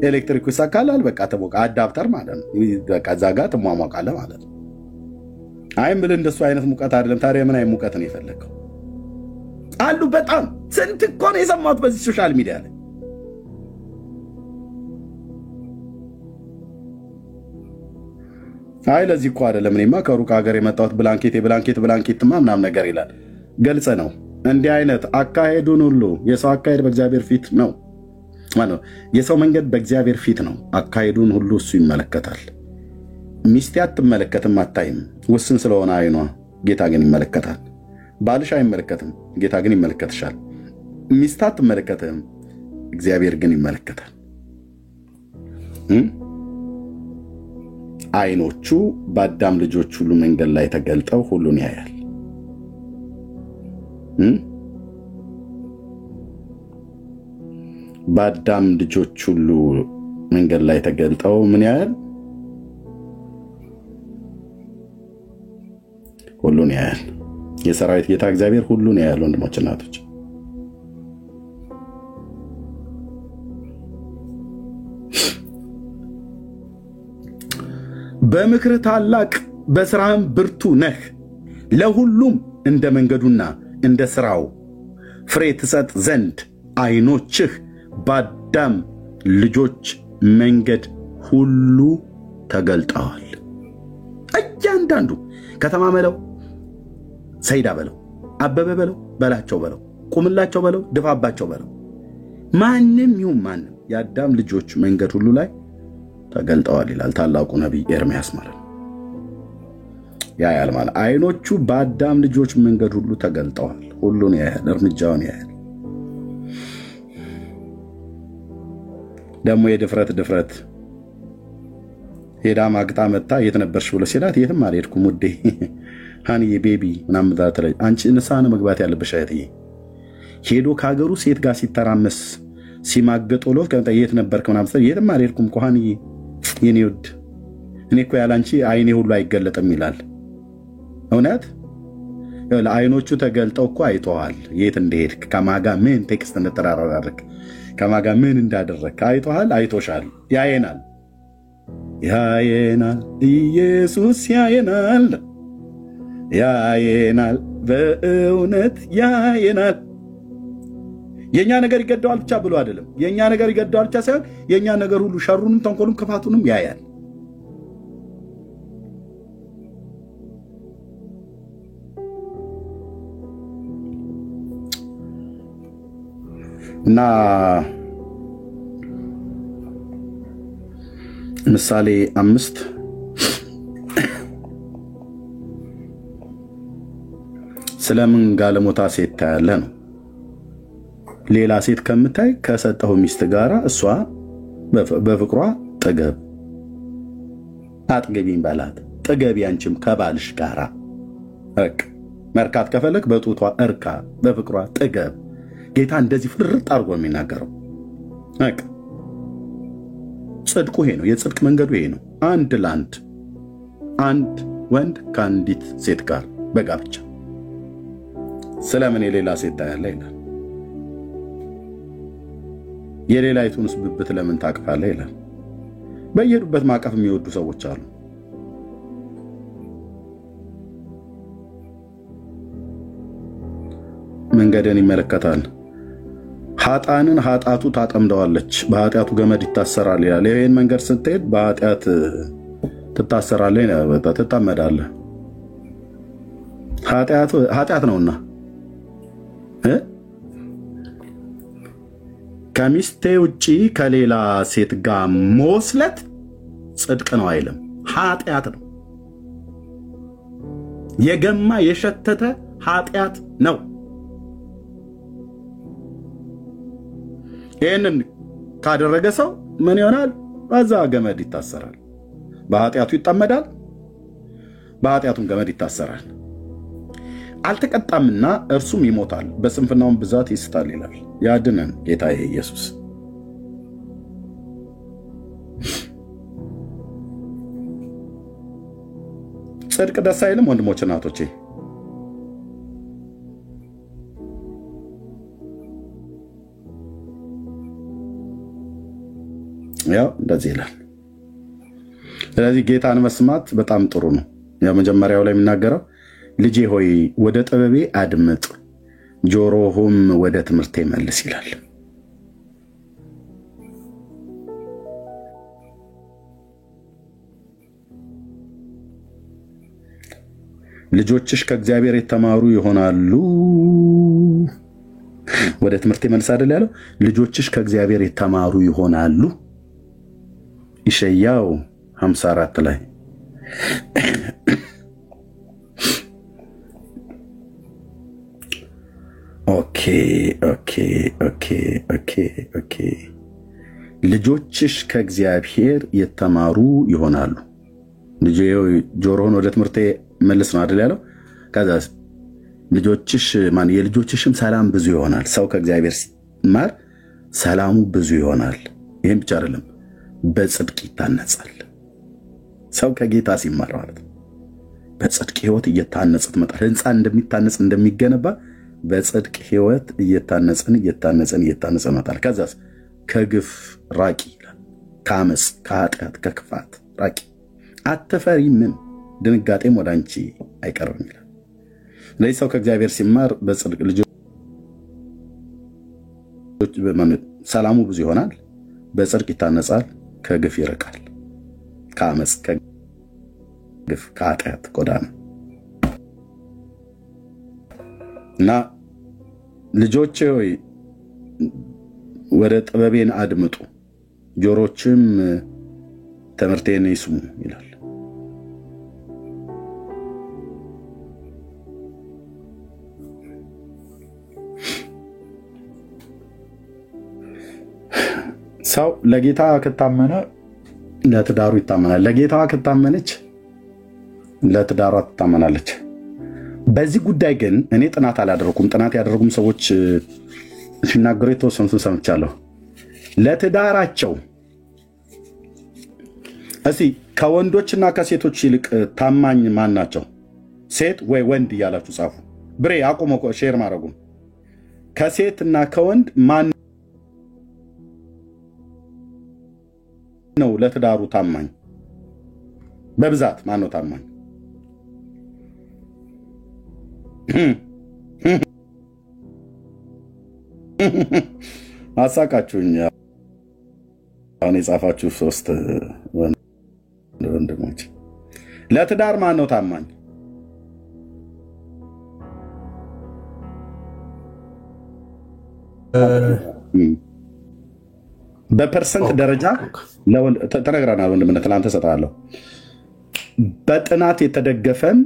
ኤሌክትሪኩ ይሰካላል። በቃ ተሞቃ አዳፕተር ማለት ነው። በቃ እዛ ጋር ትሟሟቃለህ ማለት ነው። አይ ምን እንደሱ አይነት ሙቀት አይደለም። ታዲያ ምን አይነት ሙቀት ነው የፈለከው? አሉ በጣም ስንት እኮ ነው የሰማሁት በዚህ ሶሻል ሚዲያ ላይ። አይ ለዚህ እኮ አይደለም እኔማ ከሩቅ ሀገር የመጣሁት ብላንኬትማ ምናምን ነገር ይላል። ገልጽ ነው። እንዲህ አይነት አካሄዱን ሁሉ የሰው አካሄድ በእግዚአብሔር ፊት ነው ማለት የሰው መንገድ በእግዚአብሔር ፊት ነው። አካሄዱን ሁሉ እሱ ይመለከታል። ሚስቴ አትመለከትም፣ አታይም፣ ውስን ስለሆነ አይኗ። ጌታ ግን ይመለከታል። ባልሽ አይመለከትም፣ ጌታ ግን ይመለከትሻል። ሚስት አትመለከትም፣ እግዚአብሔር ግን ይመለከታል። አይኖቹ በአዳም ልጆች ሁሉ መንገድ ላይ ተገልጠው ሁሉን ያያል። በአዳም ልጆች ሁሉ መንገድ ላይ ተገልጠው ምን ያያል? ሁሉን ያያል። የሰራዊት ጌታ እግዚአብሔር ሁሉን ያያል። ወንድሞች እናቶች፣ በምክር ታላቅ በስራህም ብርቱ ነህ። ለሁሉም እንደ መንገዱና እንደ ስራው ፍሬ ትሰጥ ዘንድ አይኖችህ በአዳም ልጆች መንገድ ሁሉ ተገልጠዋል። እያንዳንዱ ከተማ በለው፣ ሰይዳ በለው፣ አበበ በለው፣ በላቸው በለው፣ ቁምላቸው በለው፣ ድፋባቸው በለው፣ ማንም ይሁን ማንም የአዳም ልጆች መንገድ ሁሉ ላይ ተገልጠዋል ይላል ታላቁ ነቢይ ኤርምያስ ማለት ነው። ያያል ማለት አይኖቹ በአዳም ልጆች መንገድ ሁሉ ተገልጠዋል። ሁሉን ያያል፣ እርምጃውን ያያል። ደግሞ የድፍረት ሄዳ ማግጣ መጣ የት ነበርሽ ብሎ ሲላት የትም አልሄድኩም ውዴ ሃኒ ቤቢ ምናምን ትላለች። አንቺ ንስሐ ነው መግባት ያለብሽ እህትዬ። ሄዶ ከሀገሩ ሴት ጋር ሲተራመስ ሲማገጥ ውሎ የት ነበርክ ምናምን ስትል የትም አልሄድኩም እኮ ሃኒ የኔ ውድ እኔ እኮ ያላንቺ አይኔ ሁሉ አይገለጥም ይላል። እውነት ለአይኖቹ ተገልጠው እኮ አይተዋል። የት እንደሄድክ ከማጋ ምን ቴክስት እንደተራራረክ ከማጋ ምን እንዳደረክ አይተዋል፣ አይቶሻል፣ ያየናል ኢየሱስ ያየናል በእውነት ያየናል። የኛ ነገር ይገደዋል ብቻ ብሎ አይደለም። የኛ ነገር ይገደዋል ብቻ ሳይሆን የኛ ነገር ሁሉ ሸሩንም ተንኮሉም ክፋቱንም ያያል። እና ምሳሌ 5 ስለምን ጋለሞታ ሴት ታያለህ ነው። ሌላ ሴት ከምታይ ከሰጠው ሚስት ጋራ እሷ በፍቅሯ ጥገብ፣ አጥገቢኝ በላት። ጥገቢ አንቺም ከባልሽ ጋራ መርካት ከፈለክ በጡቷ እርካ፣ በፍቅሯ ጥገብ። ጌታ እንደዚህ ፍርጥ አድርጎ የሚናገረው ጽድቁ ይሄ ነው። የጽድቅ መንገዱ ይሄ ነው። አንድ ለአንድ አንድ ወንድ ከአንዲት ሴት ጋር በጋብቻ ስለምን የሌላ ሴት ታያለህ ይላል። የሌላይቱንስ ብብት ለምን ታቅፋለህ ይላል። በየሄዱበት ማቀፍ የሚወዱ ሰዎች አሉ። መንገድን ይመለከታል። ኃጥአንን ኃጢአቱ ታጠምደዋለች፣ በኃጢአቱ ገመድ ይታሰራል ይላል። ይህን መንገድ ስትሄድ በኃጢአት ትታሰራለህ፣ ትጣመዳለህ። ኃጢአት ነውና ከሚስቴ ውጪ ከሌላ ሴት ጋር መወስለት ጽድቅ ነው አይልም፣ ኃጢአት ነው። የገማ የሸተተ ኃጢአት ነው። ይህንን ካደረገ ሰው ምን ይሆናል? በዛ ገመድ ይታሰራል፣ በኃጢአቱ ይጣመዳል፣ በኃጢአቱም ገመድ ይታሰራል። አልተቀጣምና እርሱም ይሞታል፣ በስንፍናውም ብዛት ይስታል ይላል። ያድነን ጌታ ኢየሱስ። ጽድቅ ደስ አይልም ወንድሞች እናቶቼ? ያው እንደዚህ ይላል። ስለዚህ ጌታን መስማት በጣም ጥሩ ነው። ያው መጀመሪያው ላይ የሚናገረው ልጄ ሆይ ወደ ጥበቤ አድምጥ፣ ጆሮህም ወደ ትምህርቴ መልስ ይላል። ልጆችሽ ከእግዚአብሔር የተማሩ ይሆናሉ። ወደ ትምህርቴ መልስ አይደል ያለው? ልጆችሽ ከእግዚአብሔር የተማሩ ይሆናሉ። ኢሳይያስ 54 ላይ ኦኬ ልጆችሽ ከእግዚአብሔር የተማሩ ይሆናሉ። ልጄ ጆሮህን ወደ ትምህርቴ መልስ ነው አይደል ያለው? ከዛ ልጆችሽ የልጆችሽም ሰላም ብዙ ይሆናል። ሰው ከእግዚአብሔር ሲማር ሰላሙ ብዙ ይሆናል። ይህም ብቻ አይደለም፣ በጽድቅ ይታነጻል። ሰው ከጌታ ሲማር ማለት ነው በጽድቅ ህይወት እየታነጸ ትመጣል። ህንፃ እንደሚታነጽ እንደሚገነባ በጽድቅ ህይወት እየታነጽን ይመጣል። ከዛስ ከግፍ ራቂ ይላል። ከአመፅ፣ ከኃጢአት፣ ከክፋት ራቂ። አትፈሪምም፣ ድንጋጤም ወደ አንቺ አይቀርም ይላል። ለዚህ ሰው ከእግዚአብሔር ሲማር በጽድቅ ልጆች ሰላሙ ብዙ ይሆናል፣ በጽድቅ ይታነጻል፣ ከግፍ ይርቃል። ከአመፅ፣ ከግፍ፣ ከኃጢአት ጎዳና እና ልጆቼ ሆይ ወደ ጥበቤን አድምጡ፣ ጆሮችም ትምህርቴን ይስሙ ይላል። ሰው ለጌታ ከታመነ ለትዳሩ ይታመናል። ለጌታዋ ከታመነች ለትዳሯ ትታመናለች። በዚህ ጉዳይ ግን እኔ ጥናት አላደረኩም። ጥናት ያደረጉም ሰዎች ሲናገሩ የተወሰኑትን ሰምቻለሁ። ለትዳራቸው እስኪ ከወንዶችና ከሴቶች ይልቅ ታማኝ ማን ናቸው? ሴት ወይ ወንድ እያላችሁ ጻፉ። ብሬ አቁሞ ሼር ማድረጉም ከሴትና ከወንድ ማን ነው ለትዳሩ ታማኝ? በብዛት ማን ነው ታማኝ? አሳቃችሁኝ። አሁን የጻፋችሁ 3 ወንድሞች ለትዳር ማን ነው ታማኝ? በፐርሰንት ደረጃ ተነግረናል። ወንድምነት ለአንተ እሰጥሃለሁ። በጥናት የተደገፈም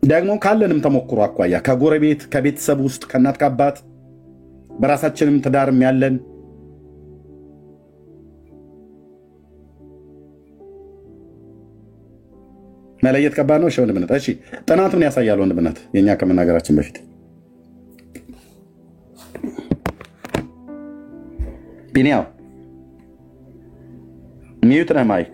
ደግሞ ካለንም ተሞክሮ አኳያ ከጎረቤት ከቤተሰብ ውስጥ ከእናት ከአባት በራሳችንም ትዳርም ያለን መለየት ከባድ ነው። እሺ ወንድምነት፣ እሺ ጥናት ምን ያሳያል? ወንድምነት የኛ ከመናገራችን በፊት ቢኒያው ሚዩት ነህ ማይክ።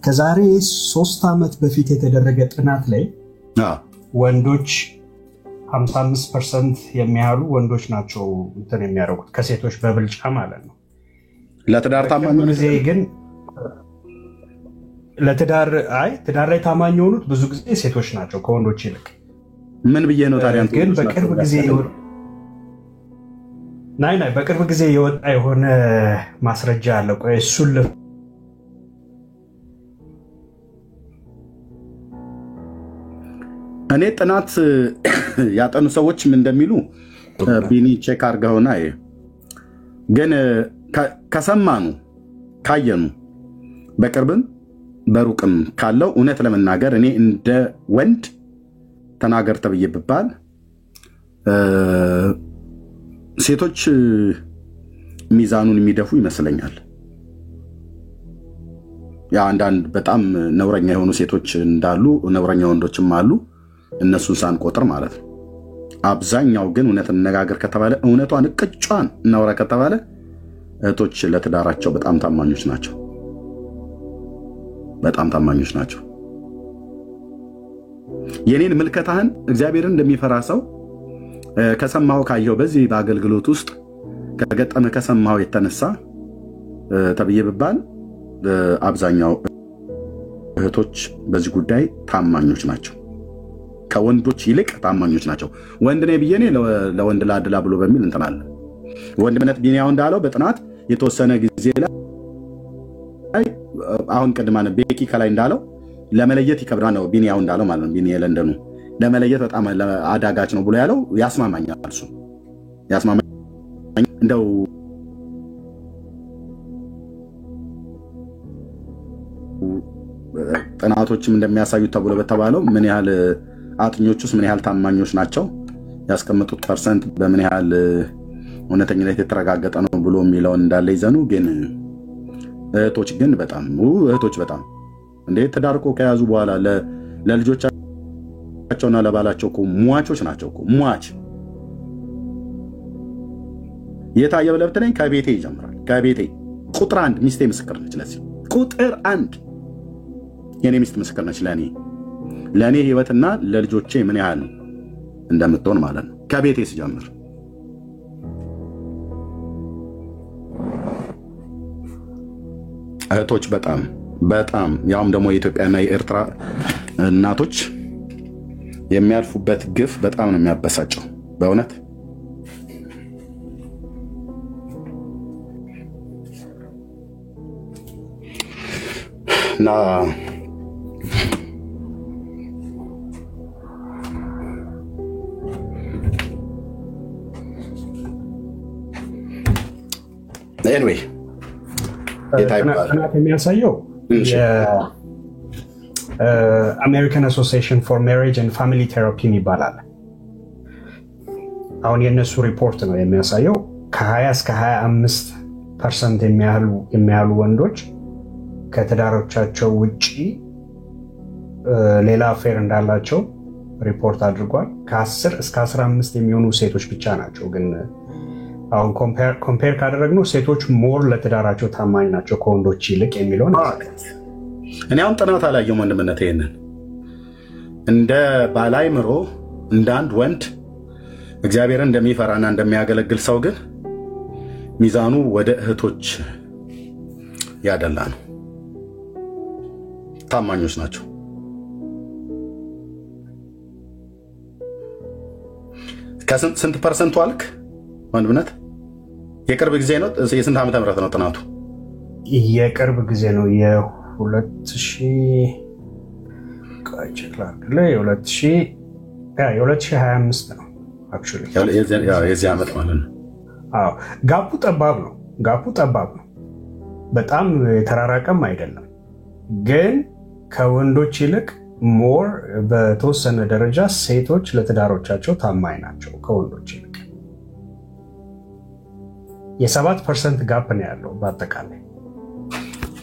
ከዛሬ 3 ዓመት በፊት የተደረገ ጥናት ላይ ወንዶች 55% የሚያህሉ ወንዶች ናቸው እንትን የሚያደርጉት ከሴቶች በብልጫ ማለት ነው። ለትዳር ታማኝ ጊዜ ግን ለትዳር ላይ ታማኝ የሆኑት ብዙ ጊዜ ሴቶች ናቸው ከወንዶች ይልቅ። ምን ብዬ ነው ታዲያ? ግን በቅርብ ጊዜ የወጣ የሆነ ማስረጃ አለ። ቆይ እሱን እኔ ጥናት ያጠኑ ሰዎች ምን እንደሚሉ ቢኒ ቼክ አድርገውና ግን ከሰማኑ ካየኑ በቅርብም በሩቅም ካለው እውነት ለመናገር እኔ እንደ ወንድ ተናገር ተብዬ ብባል ሴቶች ሚዛኑን የሚደፉ ይመስለኛል። ያ አንዳንድ በጣም ነውረኛ የሆኑ ሴቶች እንዳሉ ነውረኛ ወንዶችም አሉ፣ እነሱን ሳንቆጥር ማለት ነው። አብዛኛው ግን እውነት እንነጋገር ከተባለ እውነቷን እቅጯን እናውራ ከተባለ እህቶች ለትዳራቸው በጣም ታማኞች ናቸው። በጣም ታማኞች ናቸው። የኔን ምልከታህን እግዚአብሔርን እንደሚፈራ ሰው ከሰማው ካየው በዚህ በአገልግሎት ውስጥ ከገጠመ ከሰማው የተነሳ ተብዬ ብባል አብዛኛው እህቶች በዚህ ጉዳይ ታማኞች ናቸው። ከወንዶች ይልቅ ታማኞች ናቸው። ወንድ ነኝ ብዬ ለወንድ ላድላ ብሎ በሚል እንትን አለ። ወንድምነት ቢኒያው እንዳለው በጥናት የተወሰነ ጊዜ ላይ አሁን ቅድማነ ቤኪ ከላይ እንዳለው ለመለየት ይከብዳል ነው ቢኒያው እንዳለው ማለት ነው። ቢኒ የለንደኑ ለመለየት በጣም አዳጋች ነው ብሎ ያለው ያስማማኛል። እሱ ያስማማኝ እንደው ጥናቶችም እንደሚያሳዩት ተብሎ በተባለው ምን ያህል አጥኞቹስ ምን ያህል ታማኞች ናቸው ያስቀመጡት ፐርሰንት በምን ያህል እውነተኝነት የተረጋገጠ ነው ብሎ የሚለውን እንዳለ ይዘኑ ግን እህቶች ግን በጣም እንዴ ተዳርቆ ከያዙ በኋላ ለልጆቻቸውና ለባላቸው እኮ ሟቾች ናቸው እኮ ሟች። የታየ ብለህ ብትለኝ ከቤቴ ይጀምራል። ከቤቴ ቁጥር 1 ሚስቴ ምስክር ነች። ለዚህ ቁጥር 1 የኔ ሚስት ምስክር ነች። ለእኔ ህይወትና ለልጆቼ ምን ያህል እንደምትሆን ማለት ነው። ከቤቴ ሲጀምር እህቶች በጣም ያውም ደግሞ የኢትዮጵያና የኤርትራ እናቶች የሚያልፉበት ግፍ በጣም ነው የሚያበሳጨው በእውነት። እና ኤኒዌይ ጥናት የሚያሳየው የአሜሪካን አሶሲዬሽን ፎር ሜሪጅ ኤንድ ፋሚሊ ቴራፒ ይባላል። አሁን የእነሱ ሪፖርት ነው የሚያሳየው ከ20 እስከ 25% የሚያህሉ ወንዶች ከትዳሮቻቸው ውጪ ሌላ አፌር እንዳላቸው ሪፖርት አድርጓል። ከ10 እስከ 15 የሚሆኑ ሴቶች ብቻ ናቸው። ግን አሁን ኮምፔር ካደረግነው ሴቶች ሞር ለትዳራቸው ታማኝ ናቸው ከወንዶች ይልቅ የሚለውን እኔ አሁን ጥናት አላየሁም ወንድምነት። ይሄንን እንደ ባላይምሮ እንደ አንድ ወንድ እግዚአብሔርን እንደሚፈራና እንደሚያገለግል ሰው ግን ሚዛኑ ወደ እህቶች ያደላ ነው። ታማኞች ናቸው። ከስንት ፐርሰንቱ አልክ ወንድምነት? የቅርብ ጊዜ ነው? የስንት ዓመተ ምህረት ነው ጥናቱ? የቅርብ ጊዜ ነው። የ2025 ነው አክቹዋሊ የዚህ ዓመት ማለት ነው። አዎ ጋፑ ጠባብ ነው። በጣም የተራራቀም አይደለም። ግን ከወንዶች ይልቅ ሞር በተወሰነ ደረጃ ሴቶች ለትዳሮቻቸው ታማኝ ናቸው ከወንዶች ይልቅ። የ7% ጋፕ ነው ያለው በአጠቃላይ።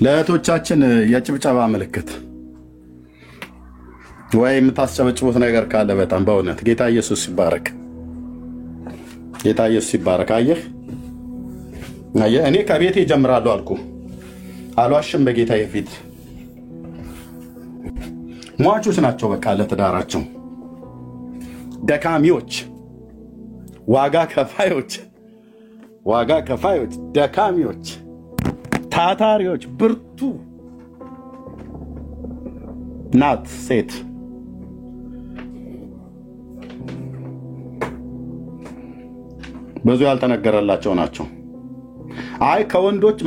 ለእህቶቻችን የጭብጨባ ምልክት ወይ የምታስጨበጭቡት ነገር ካለ በጣም በእውነት ጌታ ኢየሱስ ይባረክ። ጌታ ኢየሱስ ይባረክ። አየህ እኔ ከቤቴ ጀምራለሁ አልኩ፣ አልዋሽም። በጌታ የፊት ሟቾች ናቸው በቃ ለትዳራቸው፣ ደካሚዎች፣ ዋጋ ከፋዮች፣ ደካሚዎች፣ ታታሪዎች፣ ብርቱ ናት ሴት። ብዙ ያልተነገረላቸው ናቸው። አይ ከወንዶች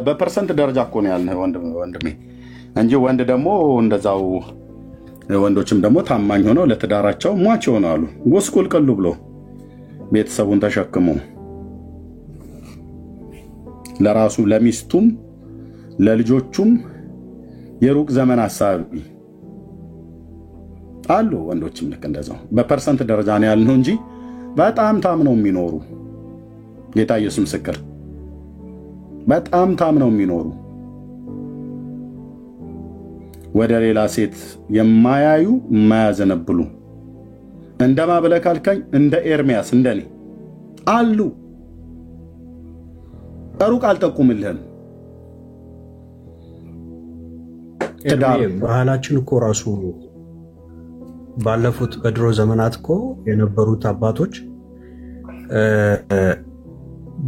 በፐርሰንት ደረጃ እኮ ነው ያልነው ወንድሜ እንጂ ወንድ ደግሞ እንደዛው ወንዶችም ደግሞ ታማኝ ሆነው ለትዳራቸው ሟች ይሆናሉ። ጎስቁልቅሉ ብሎ ቤተሰቡን ተሸክሞ ለራሱ ለሚስቱም ለልጆቹም የሩቅ ዘመን ሐሳቢ አሉ። ወንዶችም ልክ እንደዛው በፐርሰንት ደረጃ ነው ያልነው እንጂ በጣም ታምነው የሚኖሩ ጌታ ኢየሱስ ምስክር፣ በጣም ታምነው የሚኖሩ ወደ ሌላ ሴት የማያዩ የማያዘነብሉ እንደማበለካልከኝ እንደ ኤርሚያስ እንደኔ አሉ። ሩቅ አልጠቁምልህም። ባህላችን እኮ ራሱ ባለፉት በድሮ ዘመናት እኮ የነበሩት አባቶች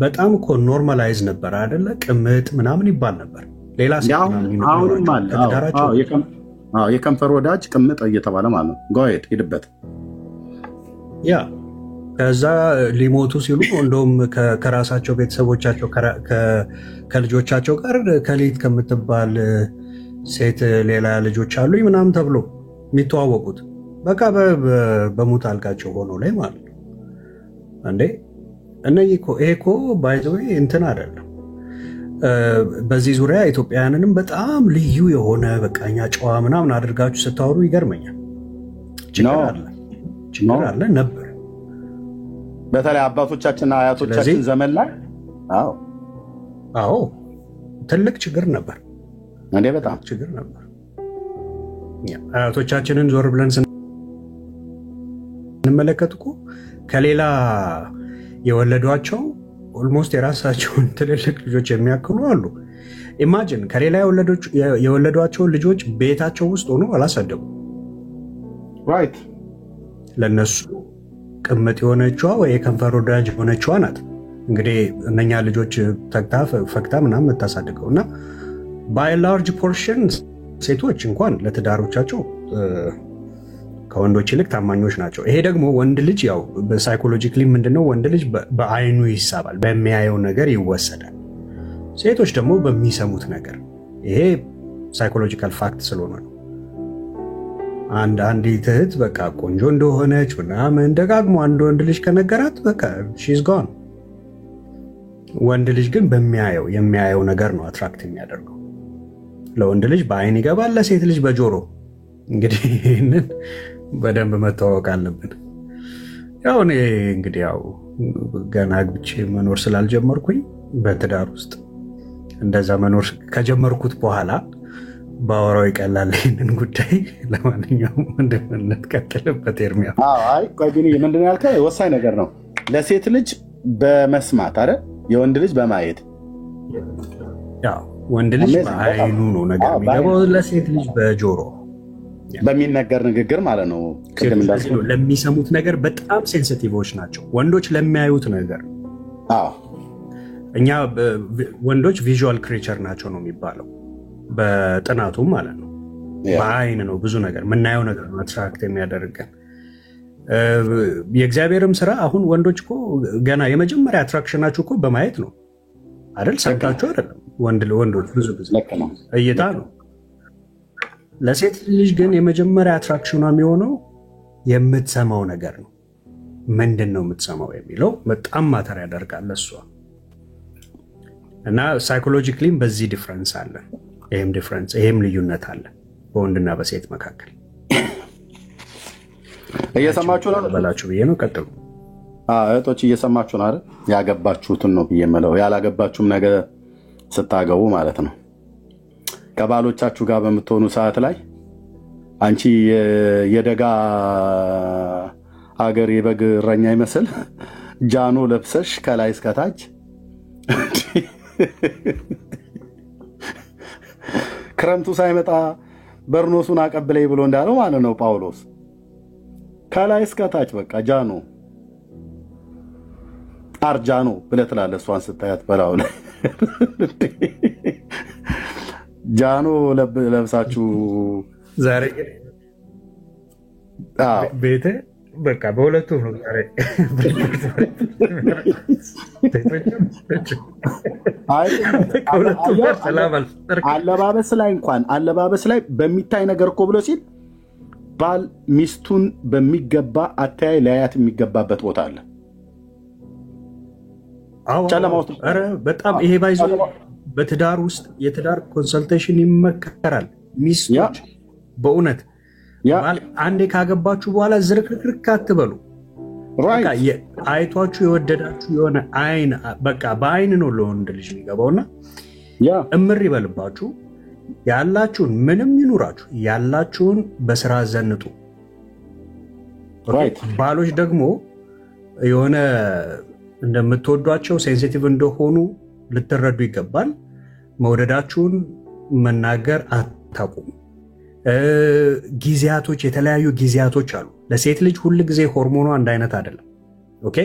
በጣም እኮ ኖርማላይዝ ነበር አይደለ? ቅምጥ ምናምን ይባል ነበር። ሌላ አሁንም አለ። የከንፈር ወዳጅ ቅምጥ እየተባለ ማለት ነው። ጎሄድ ሄድበት። ያ ከዛ ሊሞቱ ሲሉ እንደውም ከራሳቸው ቤተሰቦቻቸው ከልጆቻቸው ጋር ከሊት ከምትባል ሴት ሌላ ልጆች አሉ ምናምን ተብሎ የሚተዋወቁት በቃ በሙት አልጋቸው ሆኖ ላይ ማለት ነው እንዴ። እነዚህ ይሄ እኮ ባይ ዘ ዌይ እንትን አይደለም። በዚህ ዙሪያ ኢትዮጵያውያንንም በጣም ልዩ የሆነ በቃኛ ጨዋ ምናምን አድርጋችሁ ስታወሩ ይገርመኛል። ችግር አለ ነበር፣ በተለይ አባቶቻችንና አያቶቻችን ዘመን ላይ። አዎ ትልቅ ችግር ነበር እንዴ፣ በጣም ችግር ነበር። አያቶቻችንን ዞር ብለን ስንመለከት እኮ ከሌላ የወለዷቸው ኦልሞስት የራሳቸውን ትልልቅ ልጆች የሚያክሉ አሉ። ኢማጂን ከሌላ የወለዷቸውን ልጆች ቤታቸው ውስጥ ሆኖ አላሳደጉ። ራይት ለነሱ ቅምጥ የሆነችዋ ወይ የከንፈር ወዳጅ የሆነችዋ ናት እንግዲህ እነኛ ልጆች ፈክታ ምናምን የምታሳድገው እና ባይ ላርጅ ፖርሽን ሴቶች እንኳን ለትዳሮቻቸው ከወንዶች ይልቅ ታማኞች ናቸው። ይሄ ደግሞ ወንድ ልጅ ያው በሳይኮሎጂካሊ ምንድነው ወንድ ልጅ በአይኑ ይሳባል፣ በሚያየው ነገር ይወሰዳል። ሴቶች ደግሞ በሚሰሙት ነገር። ይሄ ሳይኮሎጂካል ፋክት ስለሆነ ነው። አንዲት እህት በቃ ቆንጆ እንደሆነች ምናምን ደጋግሞ አንድ ወንድ ልጅ ከነገራት በቃ ሺዝ ጎን። ወንድ ልጅ ግን የሚያየው ነገር ነው አትራክት የሚያደርገው። ለወንድ ልጅ በአይን ይገባል፣ ለሴት ልጅ በጆሮ። እንግዲህ ይህንን በደንብ መተዋወቅ አለብን። ያው እኔ እንግዲህ ያው ገና አግብቼ መኖር ስላልጀመርኩኝ በትዳር ውስጥ እንደዛ መኖር ከጀመርኩት በኋላ ባወራው ይቀላል ይህንን ጉዳይ። ለማንኛውም እንደምነት ቀጥልበት ኤርሚያ። አይ ቆይ ግን ምንድን ነው ያልከው? ወሳኝ ነገር ነው። ለሴት ልጅ በመስማት አይደል? የወንድ ልጅ በማየት። ያው ወንድ ልጅ በአይኑ ነው ነገር የሚገባው፣ ለሴት ልጅ በጆሮ በሚነገር ንግግር ማለት ነው። ቅድም እንዳልኩ ለሚሰሙት ነገር በጣም ሴንሲቲቮች ናቸው ወንዶች ለሚያዩት ነገር። እኛ ወንዶች ቪዥዋል ክሬቸር ናቸው ነው የሚባለው በጥናቱም ማለት ነው። በአይን ነው ብዙ ነገር የምናየው ነገር ነው አትራክት የሚያደርገን። የእግዚአብሔርም ስራ አሁን ወንዶች እኮ ገና የመጀመሪያ አትራክሽናችሁ እኮ በማየት ነው አይደል? ሰምታችሁ አይደለም? ወንዶች ብዙ ጊዜ እይታ ነው። ለሴት ልጅ ግን የመጀመሪያ አትራክሽኗ የሚሆነው የምትሰማው ነገር ነው። ምንድን ነው የምትሰማው የሚለው በጣም ማተር ያደርጋል ለእሷ። እና ሳይኮሎጂካሊም በዚህ ዲፍረንስ አለ። ይሄም ልዩነት አለ በወንድና በሴት መካከል። እየሰማችሁ ነው በላችሁ ብዬ ነው። ቀጥሉ እህቶች፣ እየሰማችሁ ነው አይደል? ያገባችሁትን ነው ብዬ የምለው። ያላገባችሁም ነገ ስታገቡ ማለት ነው ከባሎቻችሁ ጋር በምትሆኑ ሰዓት ላይ አንቺ የደጋ ሀገር የበግ እረኛ ይመስል ጃኖ ለብሰሽ ከላይ እስከታች ክረምቱ ሳይመጣ በርኖሱን አቀብለኝ ብሎ እንዳለው ማለት ነው ጳውሎስ። ከላይ እስከታች በቃ ጃኖ አርጃኖ ብለህ ትላለህ እሷን ስታያት በላው ላይ ጃኖ ለብሳችሁ ዛሬ ቤቴ በቃ በሁለቱም ነው ዛሬ። አለባበስ ላይ በሚታይ ነገር እኮ ብሎ ሲል ባል ሚስቱን በሚገባ አተያይ ሊያያት የሚገባበት ቦታ አለ። በጣም ይሄ ባይዞ በትዳር ውስጥ የትዳር ኮንሰልቴሽን ይመከራል። ሚስቶች በእውነት አንዴ ካገባችሁ በኋላ ዝርክርክ አትበሉ። አይቷችሁ የወደዳችሁ የሆነ አይን በቃ በአይን ነው ለወንድ ልጅ የሚገባውና እምር ይበልባችሁ። ያላችሁን ምንም ይኑራችሁ ያላችሁን በስራ ዘንጡ። ባሎች ደግሞ የሆነ እንደምትወዷቸው ሴንሲቲቭ እንደሆኑ ልትረዱ ይገባል። መውደዳችሁን መናገር አታቁም። ጊዜያቶች የተለያዩ ጊዜያቶች አሉ። ለሴት ልጅ ሁል ጊዜ ሆርሞኑ አንድ አይነት አይደለም። ኦኬ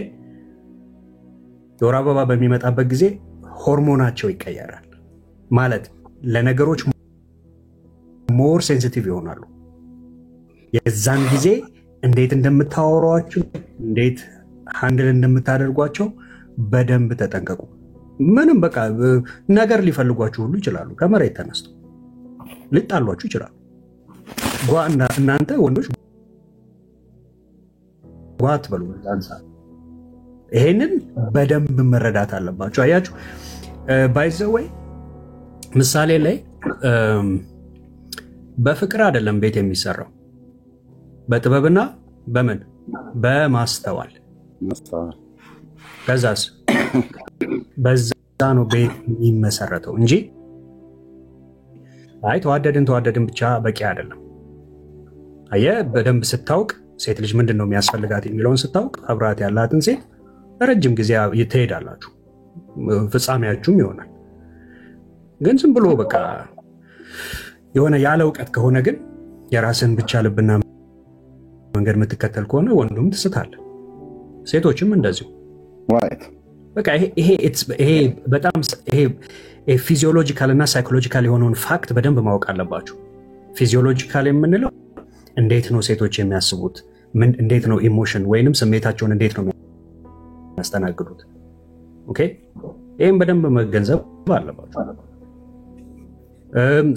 የወር አበባ በሚመጣበት ጊዜ ሆርሞናቸው ይቀየራል ማለት ለነገሮች ሞር ሴንሲቲቭ ይሆናሉ። የዛን ጊዜ እንዴት እንደምታወሯቸው እንዴት ሃንድል እንደምታደርጓቸው በደንብ ተጠንቀቁ። ምንም በቃ ነገር ሊፈልጓችሁ ሁሉ ይችላሉ። ከመሬት ተነስተው ሊጣሏችሁ ይችላሉ። እናንተ ወንዶች ጓት በሉ። ይሄንን በደንብ መረዳት አለባችሁ። አያችሁ ባይዘወይ ምሳሌ ላይ በፍቅር አይደለም ቤት የሚሰራው በጥበብና በምን በማስተዋል ከዛስ በዛ ነው ቤት የሚመሰረተው እንጂ አይ ተዋደድን ብቻ በቂ አይደለም። አየህ በደንብ ስታውቅ ሴት ልጅ ምንድን ነው የሚያስፈልጋት የሚለውን ስታውቅ አብራት ያላትን ሴት ረጅም ጊዜ ትሄዳላችሁ፣ ፍጻሜያችሁም ይሆናል። ግን ዝም ብሎ በቃ የሆነ ያለ እውቀት ከሆነ ግን የራስን ብቻ ልብና መንገድ የምትከተል ከሆነ ወንዱም ትስታለ፣ ሴቶችም እንደዚሁ። በቃ ይሄ በጣም ፊዚዮሎጂካል እና ሳይኮሎጂካል የሆነውን ፋክት በደንብ ማወቅ አለባችሁ። ፊዚዮሎጂካል የምንለው እንዴት ነው ሴቶች የሚያስቡት፣ እንዴት ነው ኢሞሽን ወይንም ስሜታቸውን እንዴት ነው የሚያስተናግዱት። ኦኬ ይህም በደንብ መገንዘብ አለባችሁ።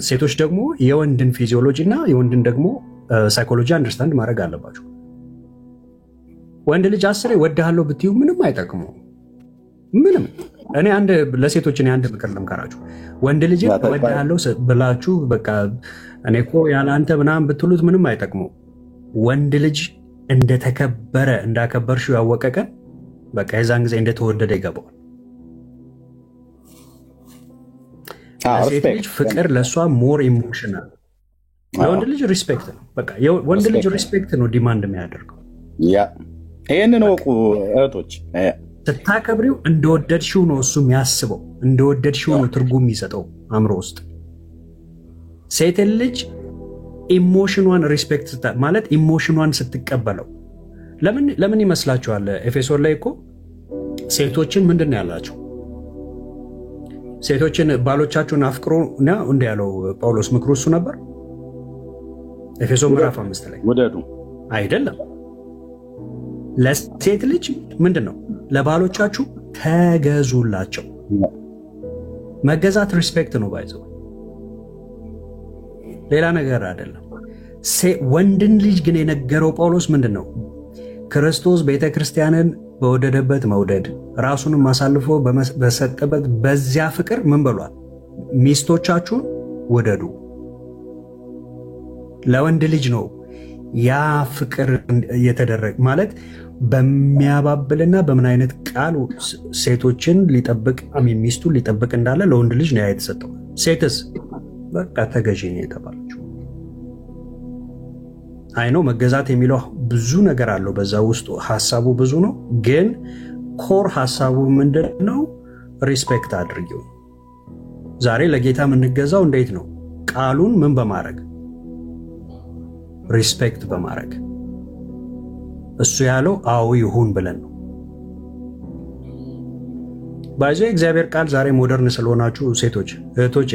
ሴቶች ደግሞ የወንድን ፊዚዮሎጂ እና የወንድን ደግሞ ሳይኮሎጂ አንደርስታንድ ማድረግ አለባችሁ። ወንድ ልጅ 10 ወድሃለሁ ብትዩ ምንም አይጠቅመው። ምንም እኔ ለሴቶች አንድ ምክር ልምከራችሁ። ወንድ ልጅ እወድሃለሁ ብላችሁ በቃ እኔ እኮ ያለ አንተ ምናምን ብትሉት ምንም አይጠቅመው። ወንድ ልጅ እንደተከበረ እንዳከበርሽው ያወቀ ቀን በቃ የዛን ጊዜ እንደተወደደ ይገባዋል። ለሴት ልጅ ፍቅር ለእሷ ሞር ኢሞሽናል፣ ለወንድ ልጅ ሪስፔክት ነው። በቃ ወንድ ልጅ ሪስፔክት ነው ዲማንድ የሚያደርገው። ይህንን ወቁ እህቶች። ስታከብሪው እንደወደድሽው ነው እሱ የሚያስበው፣ እንደወደድሽው ነው ትርጉም የሚሰጠው አእምሮ ውስጥ። ሴትን ልጅ ኢሞሽኗን ሪስፔክት ማለት ኢሞሽኗን ስትቀበለው ለምን ይመስላችኋል? ኤፌሶን ላይ እኮ ሴቶችን ምንድን ነው ያላቸው? ሴቶችን ባሎቻችሁን አፍቅሩ እና እንደ ያለው ጳውሎስ ምክሩ እሱ ነበር። ኤፌሶን ምዕራፍ 5 ላይ ውደዱ አይደለም። ለሴት ልጅ ምንድን ነው? ለባሎቻችሁ ተገዙላቸው። መገዛት ሪስፔክት ነው ባይዘው፣ ሌላ ነገር አይደለም። ወንድን ልጅ ግን የነገረው ጳውሎስ ምንድን ነው? ክርስቶስ ቤተ ክርስቲያንን በወደደበት መውደድ ራሱንም አሳልፎ በሰጠበት በዚያ ፍቅር ምን ብሏል? ሚስቶቻችሁን ውደዱ። ለወንድ ልጅ ነው ያ ፍቅር እየተደረገ ማለት በሚያባብልና በምን አይነት ቃል ሴቶችን ሊጠብቅ ሚስቱን ሊጠብቅ እንዳለ ለወንድ ልጅ ነው የተሰጠው። ሴትስ በቃ ተገዢ ነው የተባለችው። አይ ነው መገዛት የሚለው ብዙ ነገር አለው በዛ ውስጥ ሐሳቡ ብዙ ነው፣ ግን ኮር ሐሳቡ ምንድነው? ሪስፔክት አድርጊው። ዛሬ ለጌታ የምንገዛው እንዴት ነው? ቃሉን ምን በማድረግ ሪስፔክት በማድረግ እሱ ያለው አዎ ይሁን ብለን ነው። ባይዘ እግዚአብሔር ቃል ዛሬ ሞደርን ስለሆናችሁ ሴቶች እህቶቼ